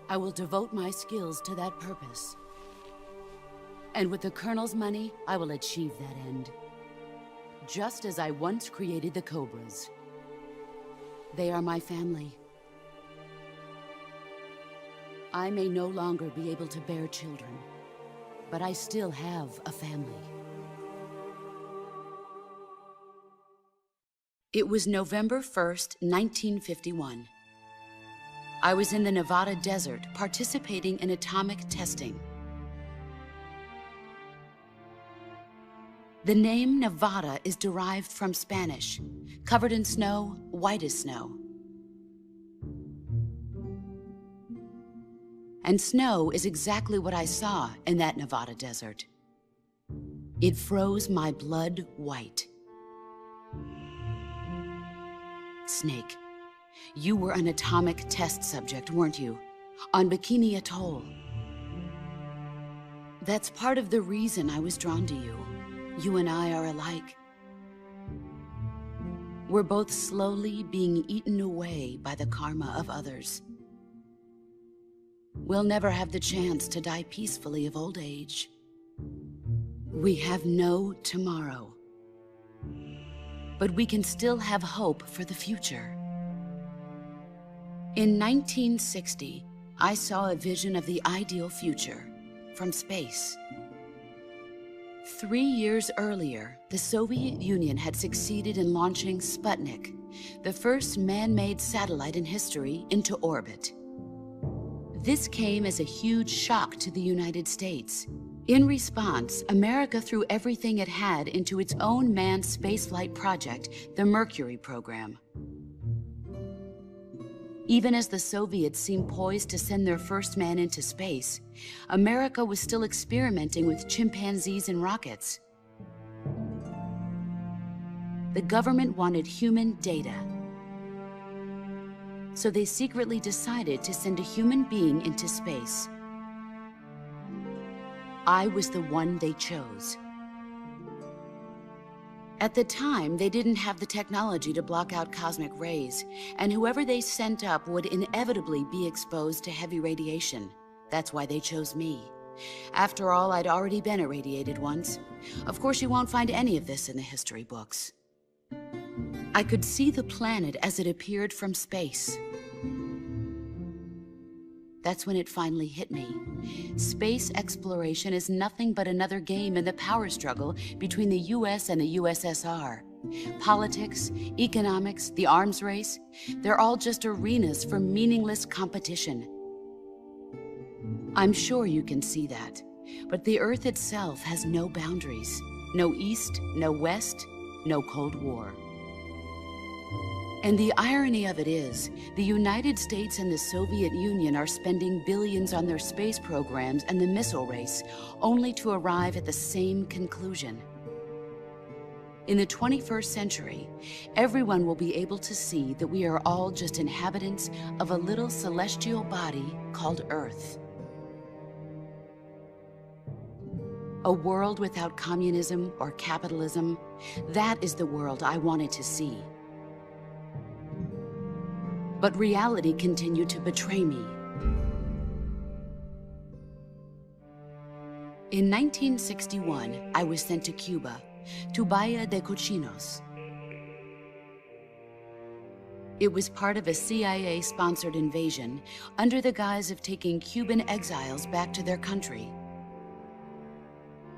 I will devote my skills to that purpose. And with the Colonel's money, I will achieve that end. Just as I once created the Cobras. They are my family. I may no longer be able to bear children, but I still have a family. It was November 1st, 1951. I was in the Nevada desert participating in atomic testing. The name Nevada is derived from Spanish, covered in snow, white as snow. And snow is exactly what I saw in that Nevada desert. It froze my blood white. Snake, you were an atomic test subject, weren't you? On Bikini Atoll. That's part of the reason I was drawn to you. You and I are alike. We're both slowly being eaten away by the karma of others. We'll never have the chance to die peacefully of old age. We have no tomorrow. But we can still have hope for the future. In 1960, I saw a vision of the ideal future from space. 3 years earlier, the Soviet Union had succeeded in launching Sputnik, the first man-made satellite in history, into orbit. This came as a huge shock to the United States. In response, America threw everything it had into its own manned spaceflight project, the Mercury program. Even as the Soviets seemed poised to send their first man into space, America was still experimenting with chimpanzees and rockets. The government wanted human data. So they secretly decided to send a human being into space. I was the one they chose. At the time, they didn't have the technology to block out cosmic rays, and whoever they sent up would inevitably be exposed to heavy radiation. That's why they chose me. After all, I'd already been irradiated once. Of course, you won't find any of this in the history books. I could see the planet as it appeared from space. That's when it finally hit me. Space exploration is nothing but another game in the power struggle between the US and the USSR. Politics, economics, the arms race, they're all just arenas for meaningless competition. I'm sure you can see that, but the Earth itself has no boundaries. No East, no West, no Cold War. And the irony of it is, the United States and the Soviet Union are spending billions on their space programs and the missile race, only to arrive at the same conclusion. In the 21st century, everyone will be able to see that we are all just inhabitants of a little celestial body called Earth. A world without communism or capitalism, that is the world I wanted to see. But reality continued to betray me. In 1961, I was sent to Cuba, to Bahia de Cochinos. It was part of a CIA-sponsored invasion under the guise of taking Cuban exiles back to their country.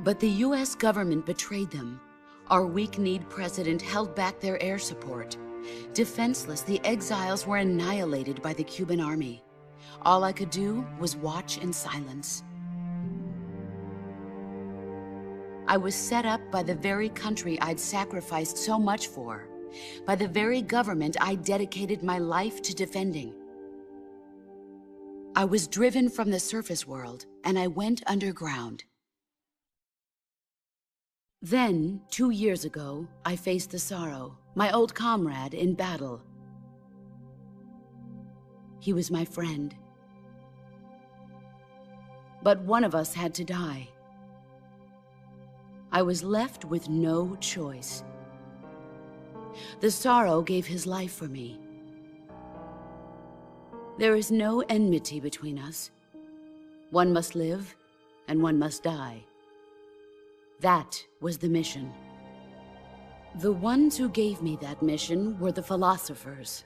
But the US government betrayed them. Our weak-kneed president held back their air support. Defenseless, the exiles were annihilated by the Cuban army. All I could do was watch in silence. I was set up by the very country I'd sacrificed so much for, by the very government I dedicated my life to defending. I was driven from the surface world, and I went underground. Then, 2 years ago, I faced the Sorrow, my old comrade in battle. He was my friend. But one of us had to die. I was left with no choice. The Sorrow gave his life for me. There is no enmity between us. One must live, and one must die. That was the mission. The ones who gave me that mission were the philosophers.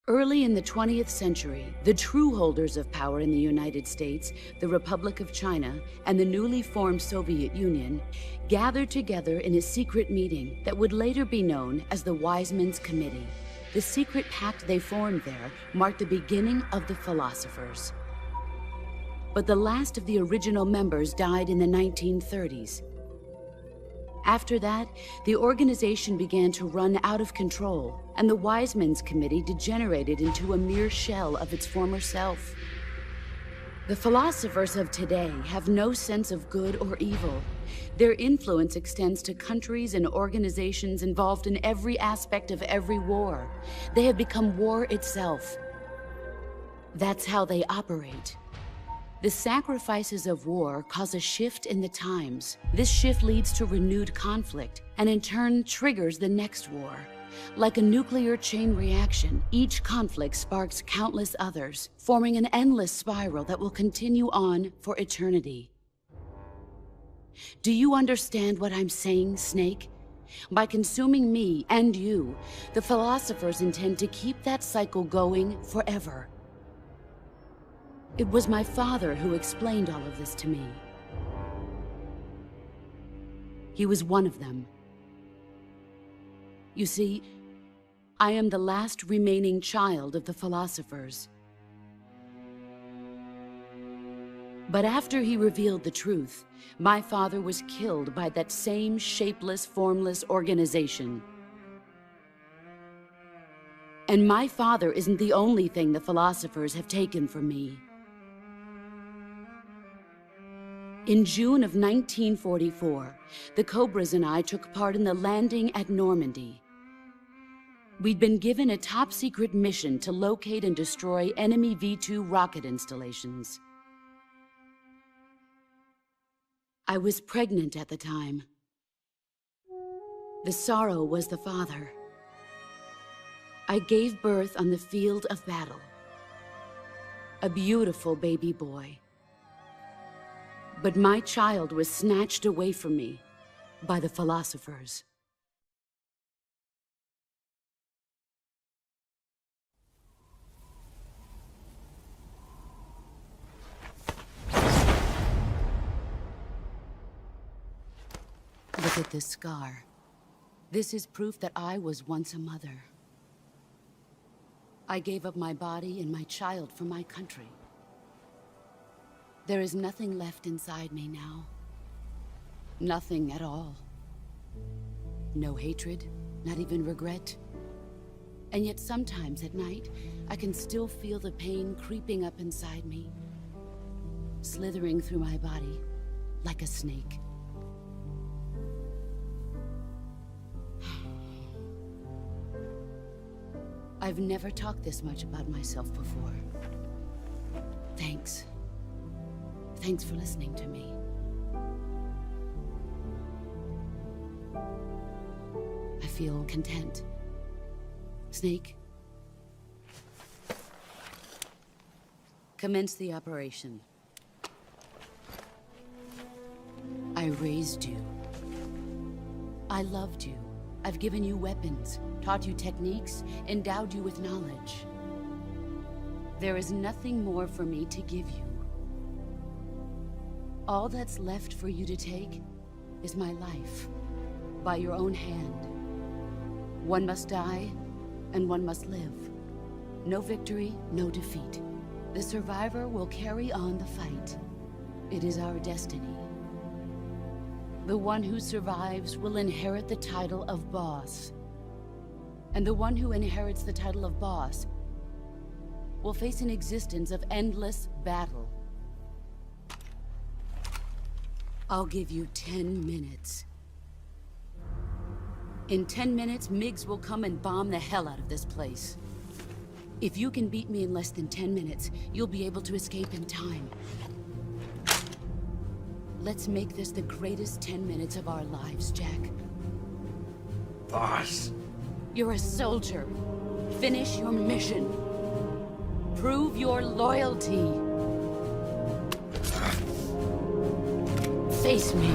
Early in the 20th century, the true holders of power in the United States, the Republic of China, and the newly formed Soviet Union gathered together in a secret meeting that would later be known as the Wise Men's Committee. The secret pact they formed there marked the beginning of the philosophers. But the last of the original members died in the 1930s. After that, the organization began to run out of control, and the Wise Men's Committee degenerated into a mere shell of its former self. The philosophers of today have no sense of good or evil. Their influence extends to countries and organizations involved in every aspect of every war. They have become war itself. That's how they operate. The sacrifices of war cause a shift in the times. This shift leads to renewed conflict, and in turn triggers the next war. Like a nuclear chain reaction, each conflict sparks countless others, forming an endless spiral that will continue on for eternity. Do you understand what I'm saying, Snake? By consuming me and you, the philosophers intend to keep that cycle going forever. It was my father who explained all of this to me. He was one of them. You see, I am the last remaining child of the philosophers. But after he revealed the truth, my father was killed by that same shapeless, formless organization. And my father isn't the only thing the philosophers have taken from me. In June of 1944, the Cobras and I took part in the landing at Normandy. We'd been given a top-secret mission to locate and destroy enemy V-2 rocket installations. I was pregnant at the time. The Sorrow was the father. I gave birth on the field of battle. A beautiful baby boy. But my child was snatched away from me by the philosophers. Look at this scar. This is proof that I was once a mother. I gave up my body and my child for my country. There is nothing left inside me now. Nothing at all. No hatred, not even regret. And yet sometimes at night, I can still feel the pain creeping up inside me, slithering through my body like a snake. I've never talked this much about myself before. Thanks. Thanks for listening to me. I feel content. Snake? Commence the operation. I raised you. I loved you. I've given you weapons, taught you techniques, endowed you with knowledge. There is nothing more for me to give you. All that's left for you to take is my life, by your own hand. One must die, and one must live. No victory, no defeat. The survivor will carry on the fight. It is our destiny. The one who survives will inherit the title of boss. And the one who inherits the title of boss will face an existence of endless battle. I'll give you 10 minutes. In 10 minutes, MiGs will come and bomb the hell out of this place. If you can beat me in less than 10 minutes, you'll be able to escape in time. Let's make this the greatest 10 minutes of our lives, Jack. Boss. You're a soldier. Finish your mission. Prove your loyalty. Face me.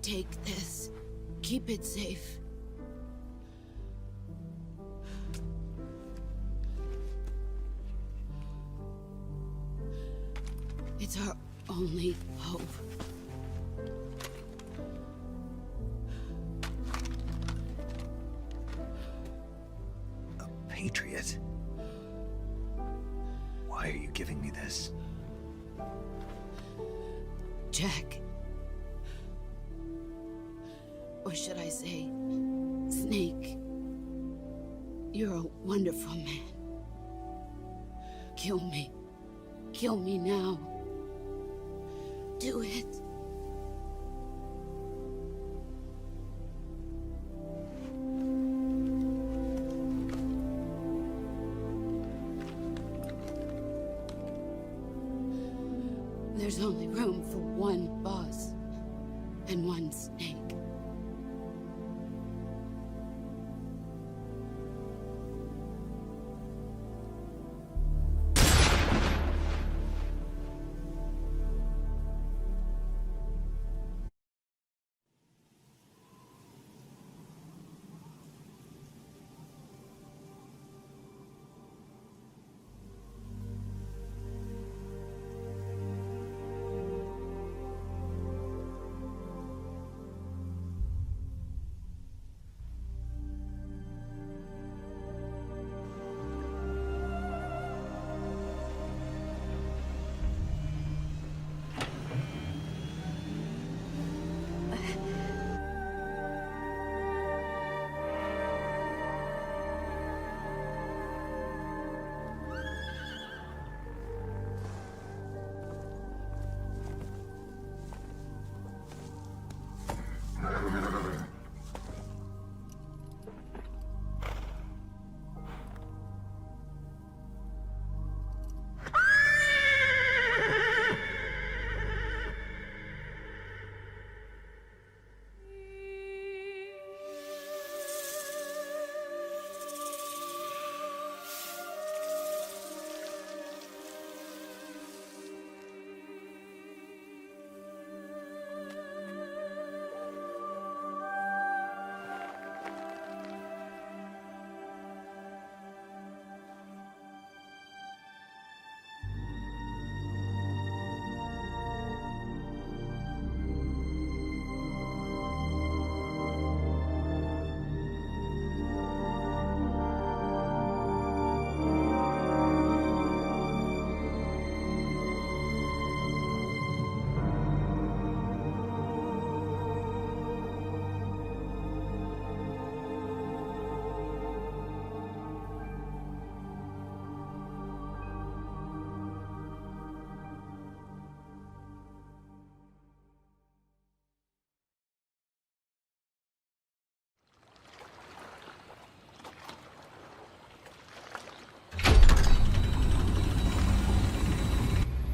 Take this. Keep it safe. It's our only hope. A patriot? Why are you giving me this? Jack. Or should I say, Snake? You're a wonderful man. Kill me. Kill me now. Do it. There's only room for one boss and one Snake.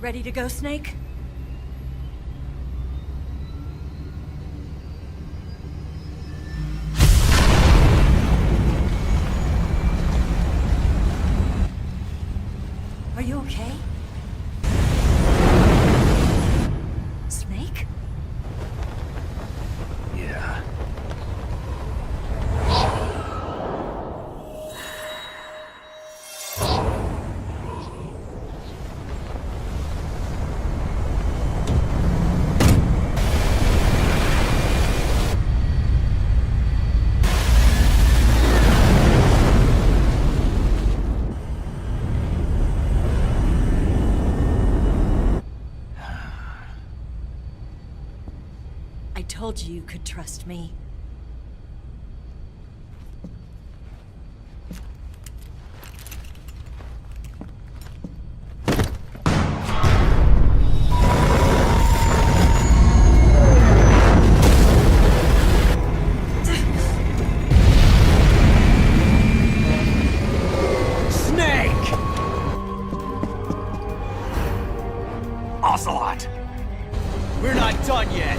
Ready to go, Snake? Are you okay? Snake? Yeah. I told you you could trust me. Snake! Ocelot! We're not done yet.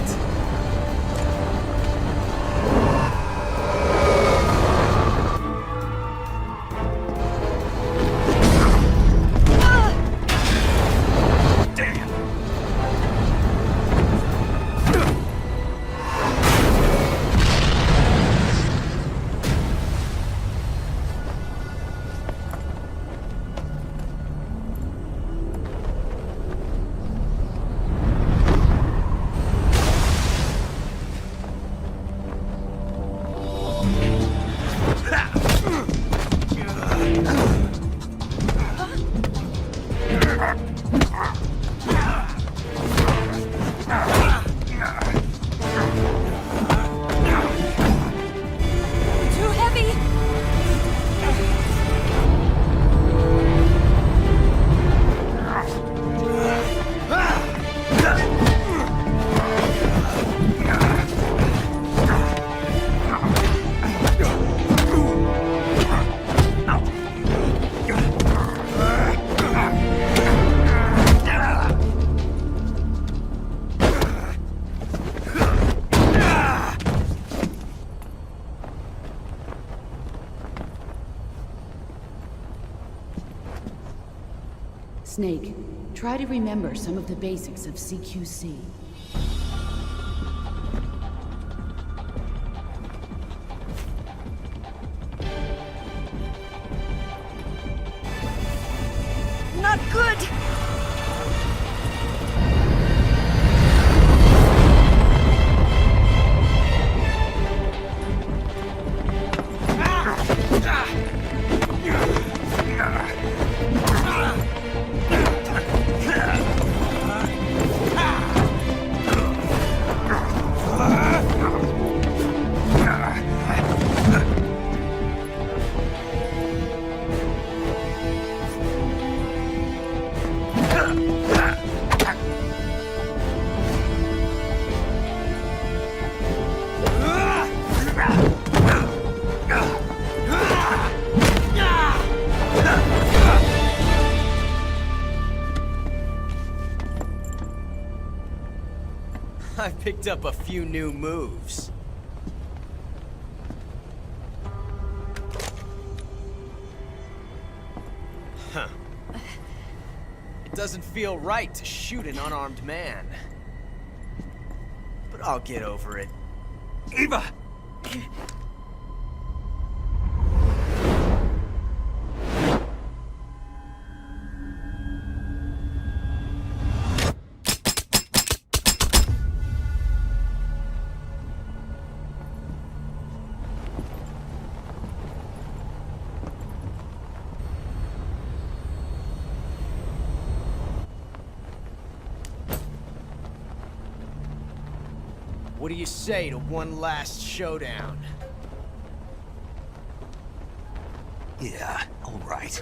Too heavy! Snake, try to remember some of the basics of CQC. Not good! I picked up a few new moves. Huh. It doesn't feel right to shoot an unarmed man. But I'll get over it. Eva! What do you say to one last showdown? Yeah, all right.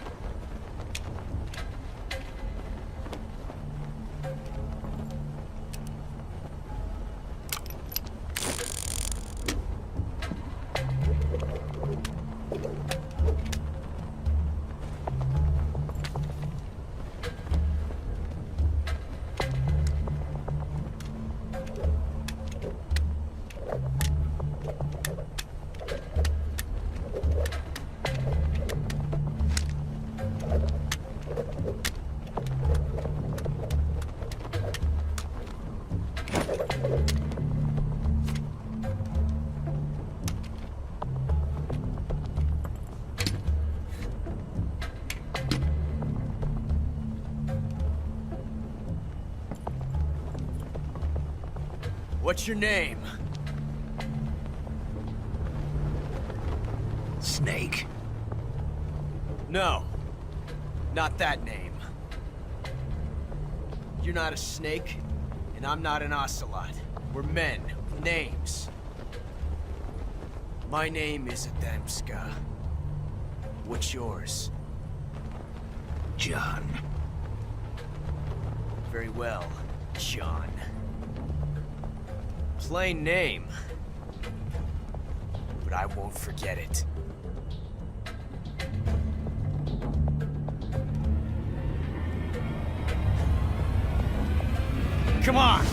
What's your name? Snake. No. Not that name. You're not a snake, and I'm not an ocelot. We're men with names. My name is Adamska. What's yours? John. Very well, John. Plain name. But I won't forget it. Come on!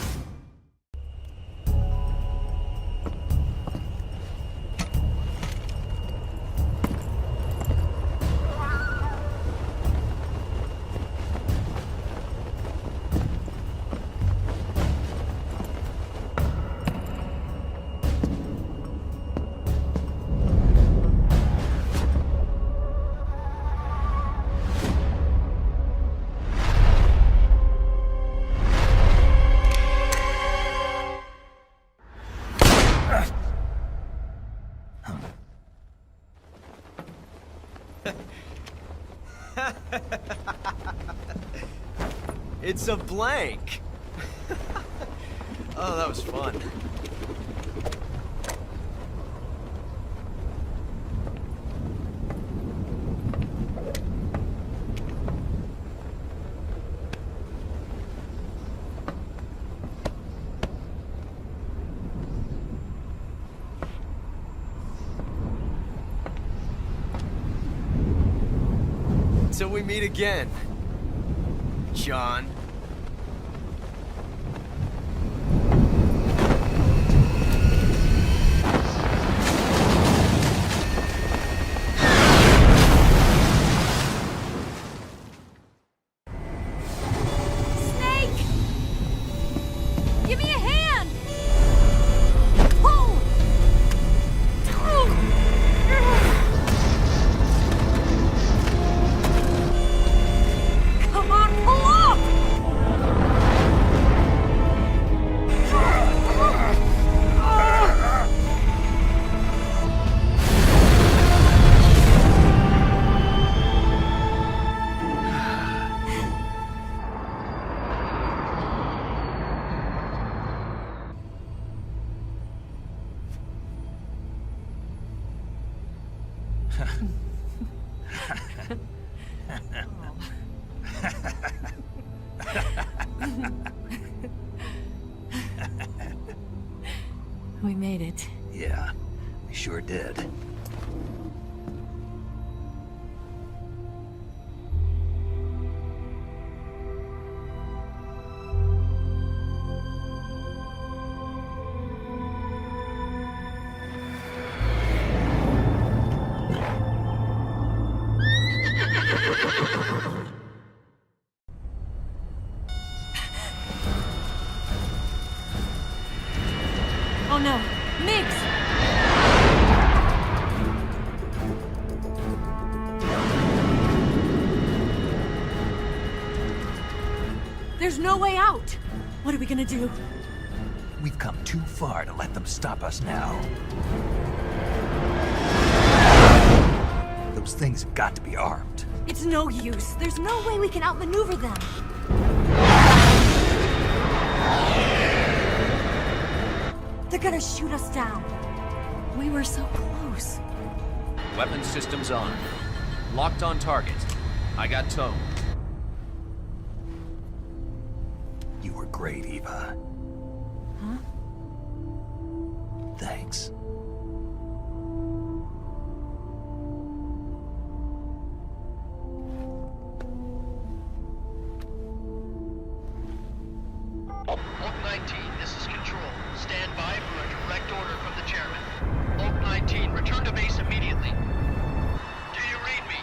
It's a blank. Oh, that was fun. Until we meet again, John. We made it. Yeah, we sure did. Oh no, Mix! There's no way out! What are we gonna do? We've come too far to let them stop us now. Those things have got to be armed. It's no use. There's no way we can outmaneuver them. They're gonna shoot us down. We were so close. Weapon systems on. Locked on target. I got towed. You were great, Eva. Huh? Thanks. Oak 19, this is Control. Stand by for a direct order from the chairman. Oak 19, return to base immediately. Do you read me?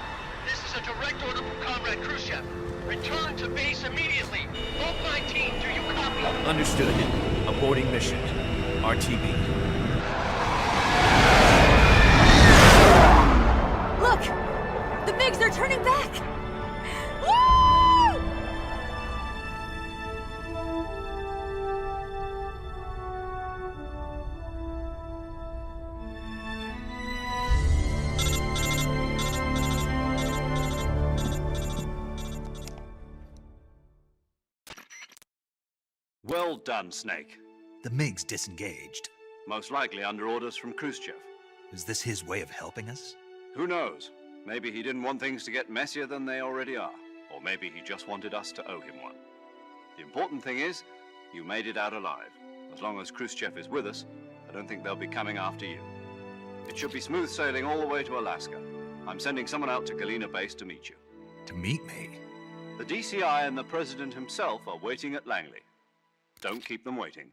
This is a direct order from Comrade Khrushchev. Return to base immediately. Oak 19, do you copy? Understood. Aborting mission. RTB. Look! The MiGs are turning back! Woo! done, Snake. The MiG's disengaged. Most likely under orders from Khrushchev. Is this his way of helping us? Who knows? Maybe he didn't want things to get messier than they already are. Or maybe he just wanted us to owe him one. The important thing is, you made it out alive. As long as Khrushchev is with us, I don't think they'll be coming after you. It should be smooth sailing all the way to Alaska. I'm sending someone out to Galena Base to meet you. To meet me? The DCI and the President himself are waiting at Langley. Don't keep them waiting.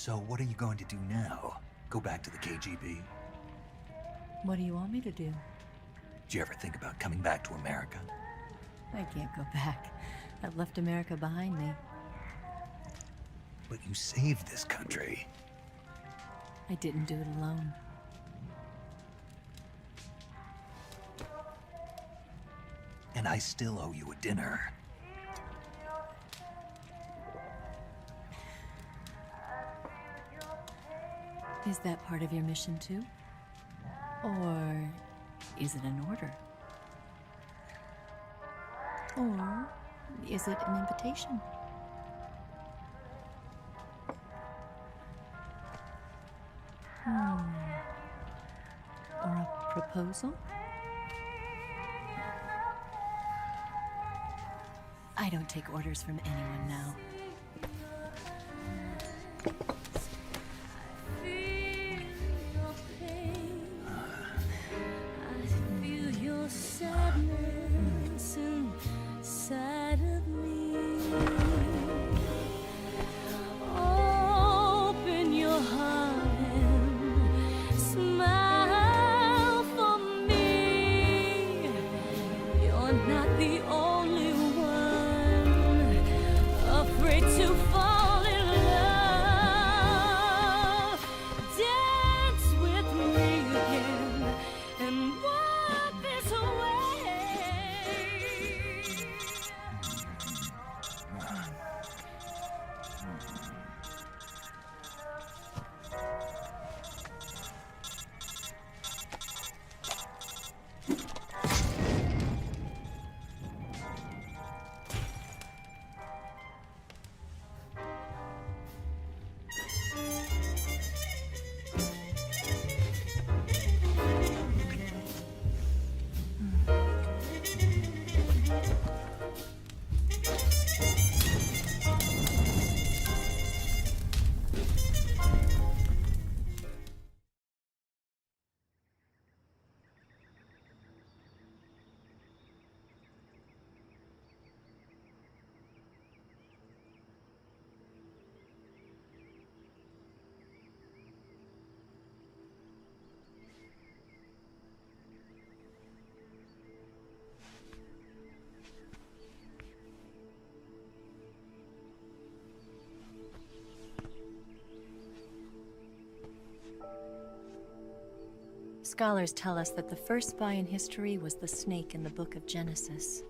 So what are you going to do now? Go back to the KGB? What do you want me to do? Did you ever think about coming back to America? I can't go back. I've left America behind me. But you saved this country. I didn't do it alone. And I still owe you a dinner. Is that part of your mission too? Or is it an order? Or is it an invitation? Or a proposal? I don't take orders from anyone now. Scholars tell us that the first spy in history was the snake in the book of Genesis.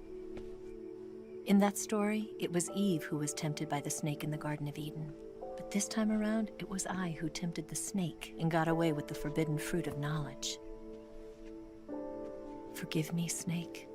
In that story, it was Eve who was tempted by the snake in the Garden of Eden. But this time around, it was I who tempted the snake and got away with the forbidden fruit of knowledge. Forgive me, Snake.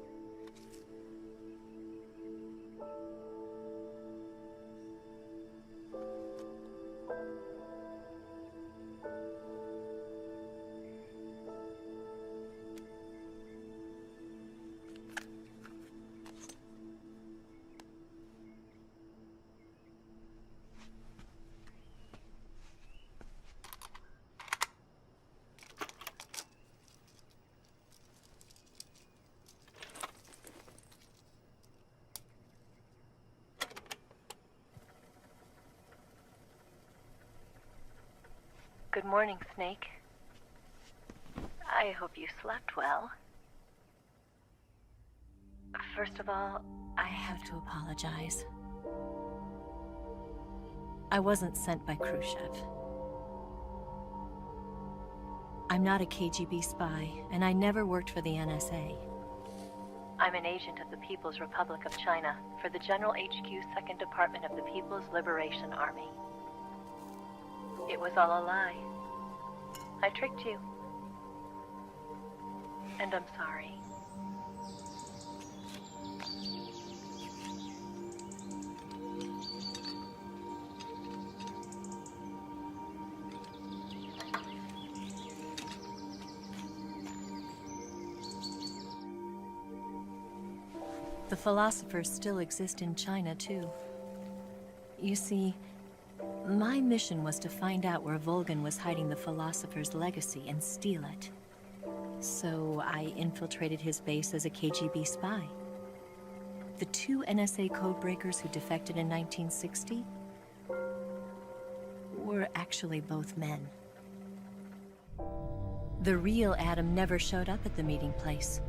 Good morning, Snake. I hope you slept well. First of all, I have to apologize. I wasn't sent by Khrushchev. I'm not a KGB spy, and I never worked for the NSA. I'm an agent of the People's Republic of China for the General HQ 2nd Department of the People's Liberation Army. It was all a lie. I tricked you. And I'm sorry. The philosophers still exist in China, too. You see, my mission was to find out where Volgin was hiding the philosopher's legacy and steal it. So I infiltrated his base as a KGB spy. The 2 NSA codebreakers who defected in 1960 were actually both men. The real Adam never showed up at the meeting place,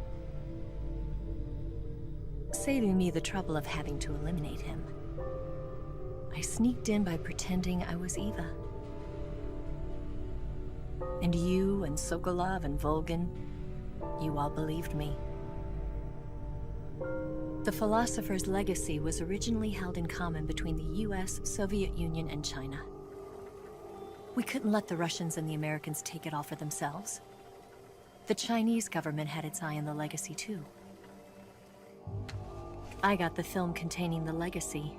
saving me the trouble of having to eliminate him. I sneaked in by pretending I was Eva. And you and Sokolov and Volgin, you all believed me. The philosopher's legacy was originally held in common between the US, Soviet Union, and China. We couldn't let the Russians and the Americans take it all for themselves. The Chinese government had its eye on the legacy too. I got the film containing the legacy,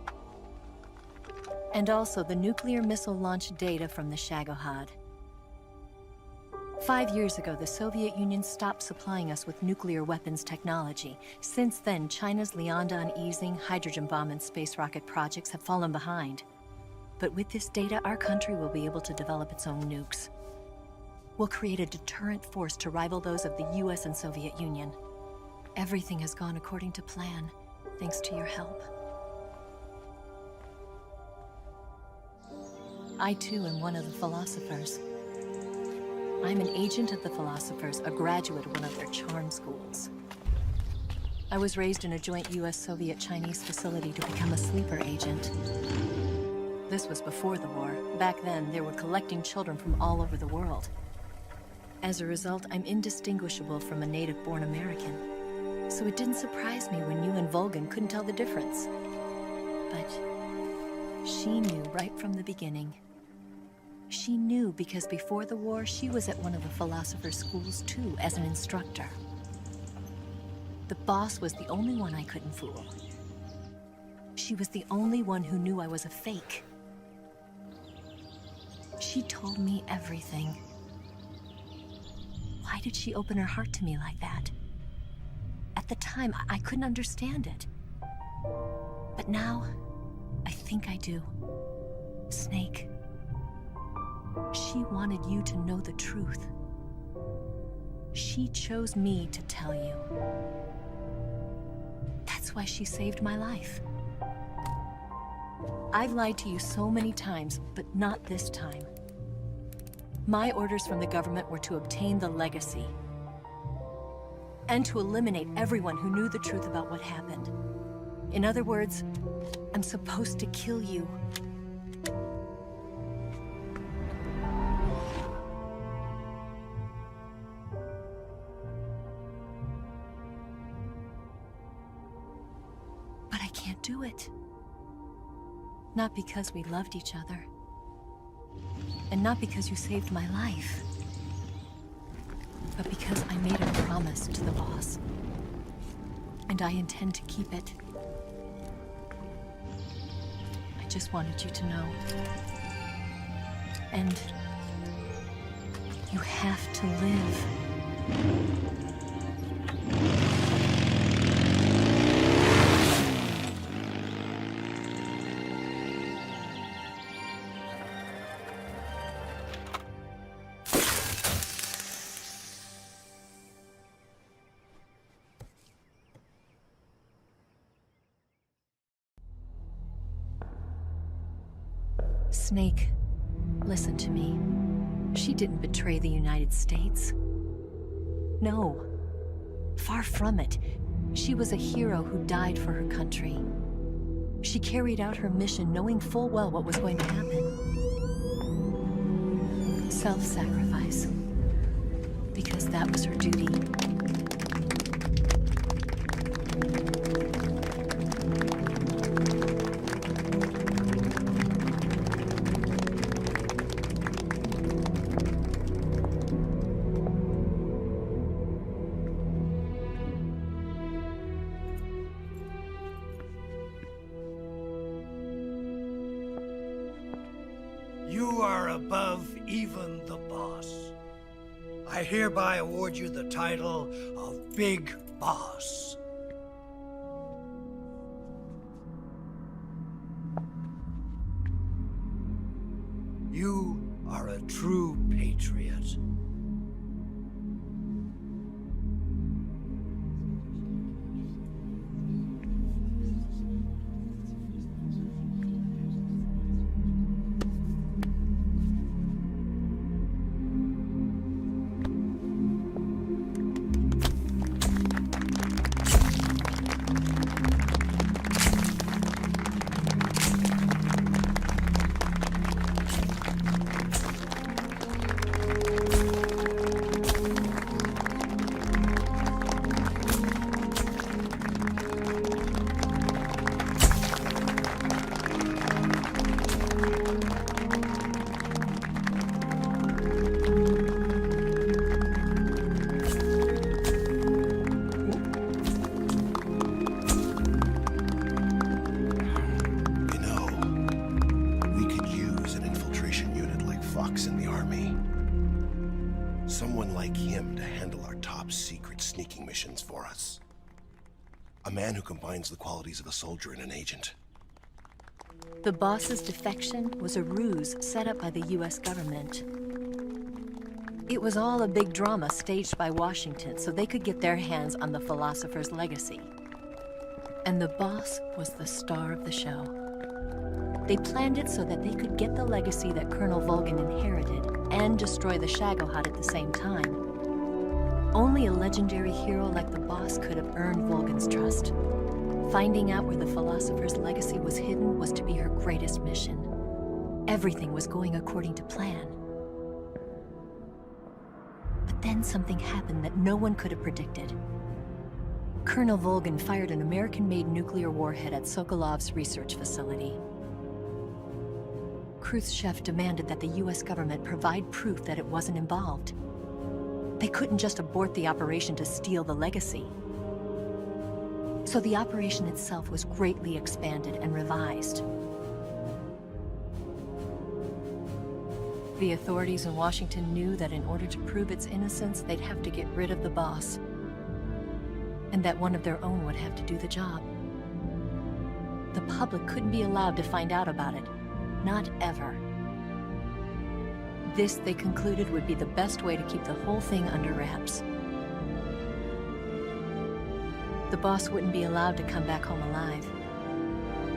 and also the nuclear missile launch data from the Shagohod. 5 years ago, the Soviet Union stopped supplying us with nuclear weapons technology. Since then, China's Liaodong easing, hydrogen bomb, and space rocket projects have fallen behind. But with this data, our country will be able to develop its own nukes. We'll create a deterrent force to rival those of the US and Soviet Union. Everything has gone according to plan, thanks to your help. I too am one of the philosophers. I'm an agent of the philosophers, a graduate of one of their charm schools. I was raised in a joint US-Soviet-Chinese facility to become a sleeper agent. This was before the war. Back then, they were collecting children from all over the world. As a result, I'm indistinguishable from a native-born American. So it didn't surprise me when you and Volgin couldn't tell the difference. But she knew right from the beginning. She knew because before the war, she was at one of the philosopher's schools too, as an instructor. The boss was the only one I couldn't fool. She was the only one who knew I was a fake. She told me everything. Why did she open her heart to me like that? At the time, I couldn't understand it. But now, I think I do. Snake. She wanted you to know the truth. She chose me to tell you. That's why she saved my life. I've lied to you so many times, but not this time. My orders from the government were to obtain the legacy, and to eliminate everyone who knew the truth about what happened. In other words, I'm supposed to kill you. But I can't do it. Not because we loved each other. And not because you saved my life. But because I made a promise to the boss. And I intend to keep it. I just wanted you to know. And you have to live. Snake, listen to me. She didn't betray the United States. No, far from it. She was a hero who died for her country. She carried out her mission knowing full well what was going to happen. Self-sacrifice. Because that was her duty. You are above even the boss. I hereby award you the title of Big Boss. You are a true patriot. Someone like him to handle our top secret sneaking missions for us. A man who combines the qualities of a soldier and an agent. The boss's defection was a ruse set up by the US government. It was all a big drama staged by Washington so they could get their hands on the philosopher's legacy. And the boss was the star of the show. They planned it so that they could get the legacy that Colonel Volgin inherited and destroy the Shagohod at the same time. Only a legendary hero like the boss could have earned Volgin's trust. Finding out where the philosopher's legacy was hidden was to be her greatest mission. Everything was going according to plan. But then something happened that no one could have predicted. Colonel Volgin fired an American-made nuclear warhead at Sokolov's research facility. Khrushchev demanded that the US government provide proof that it wasn't involved. They couldn't just abort the operation to steal the legacy. So the operation itself was greatly expanded and revised. The authorities in Washington knew that in order to prove its innocence, they'd have to get rid of the boss. And that one of their own would have to do the job. The public couldn't be allowed to find out about it. Not ever. This, they concluded, would be the best way to keep the whole thing under wraps. The boss wouldn't be allowed to come back home alive.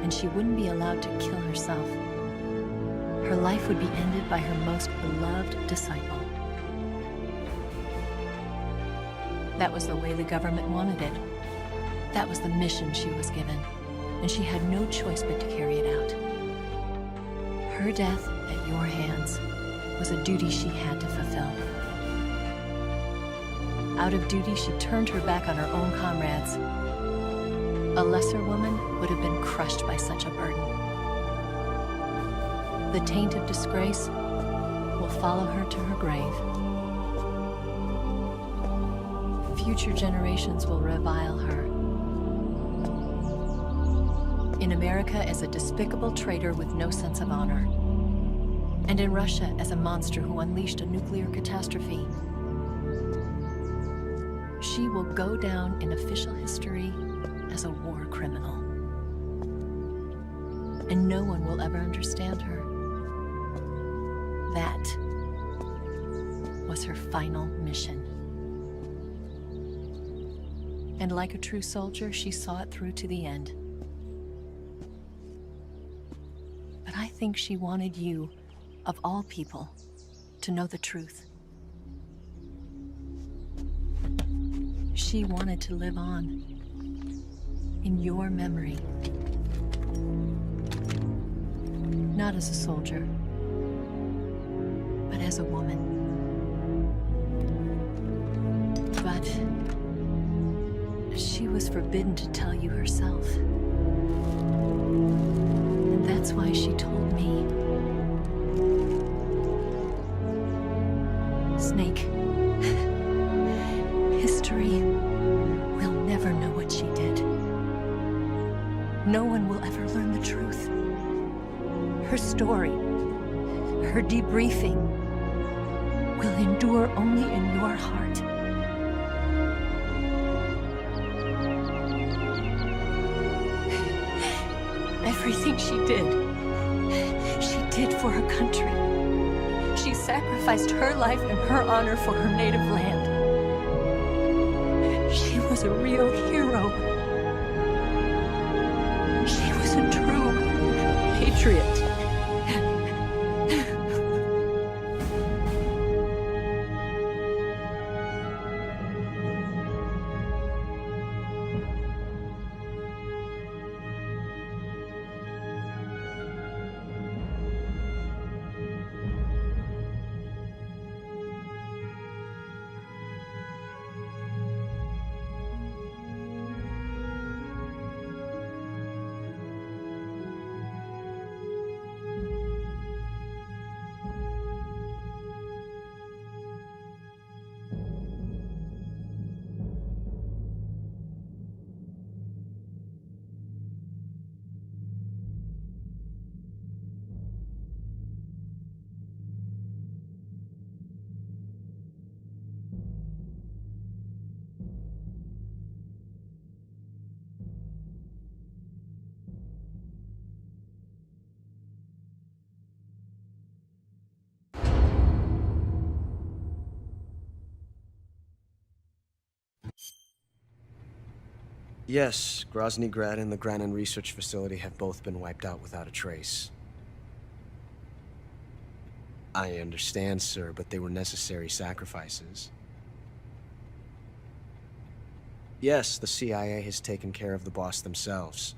And she wouldn't be allowed to kill herself. Her life would be ended by her most beloved disciple. That was the way the government wanted it. That was the mission she was given. And she had no choice but to carry it out. Her death at your hands was a duty she had to fulfill. Out of duty, she turned her back on her own comrades. A lesser woman would have been crushed by such a burden. The taint of disgrace will follow her to her grave. Future generations will revile her. In America as a despicable traitor with no sense of honor. And in Russia as a monster who unleashed a nuclear catastrophe. She will go down in official history as a war criminal. And no one will ever understand her. That was her final mission. And like a true soldier, she saw it through to the end. But I think she wanted you, of all people, to know the truth. She wanted to live on. in your memory. Not as a soldier, but as a woman. But she was forbidden to tell you herself. And that's why she told me. Snake, history will never know what she did. No one will ever learn the truth. Her story, her debriefing, will endure only in your heart. Everything she did for her country. She sacrificed her life and her honor for her native land. She was a real hero. She was a true patriot. Yes, Grozny Grad and the Granin Research Facility have both been wiped out without a trace. I understand, sir, but they were necessary sacrifices. Yes, the CIA has taken care of the boss themselves.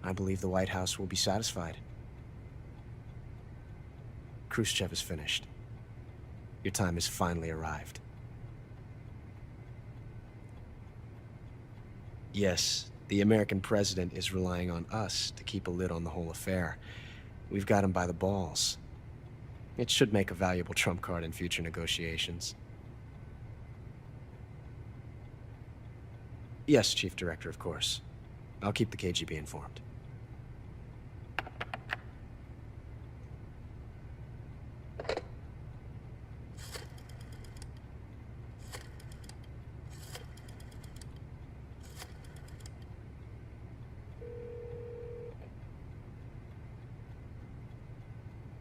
I believe the White House will be satisfied. Khrushchev is finished. Your time has finally arrived. Yes, the American president is relying on us to keep a lid on the whole affair. We've got him by the balls. It should make a valuable trump card in future negotiations. Yes, Chief Director, of course. I'll keep the KGB informed.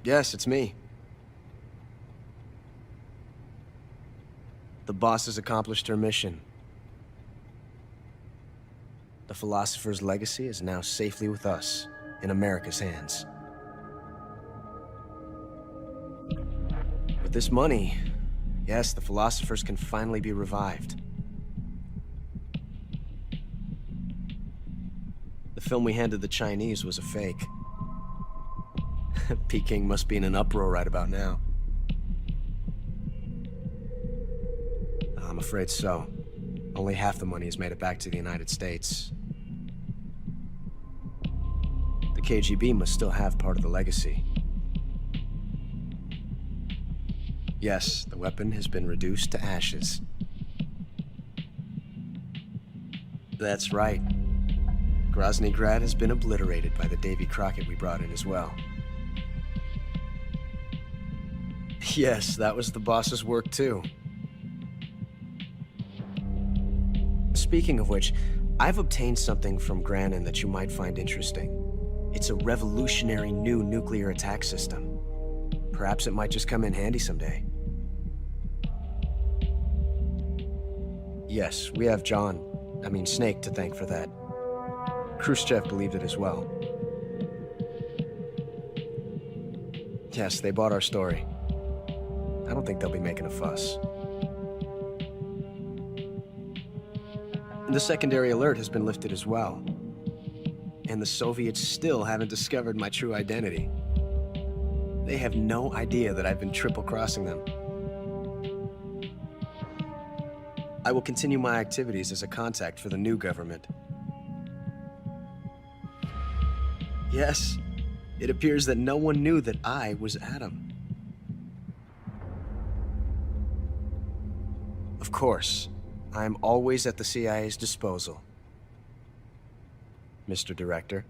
Yes, it's me. The boss has accomplished her mission. The philosopher's legacy is now safely with us, in America's hands. With this money, yes, the philosophers can finally be revived. The film we handed the Chinese was a fake. Peking must be in an uproar right about now. I'm afraid so. Only half the money has made it back to the United States. The KGB must still have part of the legacy. Yes, the weapon has been reduced to ashes. That's right. Grozny Grad has been obliterated by the Davy Crockett we brought in as well. Yes, that was the boss's work too. Speaking of which, I've obtained something from Granin that you might find interesting. It's a revolutionary new nuclear attack system. Perhaps it might just come in handy someday. Yes, we have Snake to thank for that. Khrushchev believed it as well. Yes, they bought our story. I don't think they'll be making a fuss. The secondary alert has been lifted as well. And the Soviets still haven't discovered my true identity. They have no idea that I've been triple-crossing them. I will continue my activities as a contact for the new government. Yes, it appears that no one knew that I was Adam. Of course, I am always at the CIA's disposal, Mr. Director.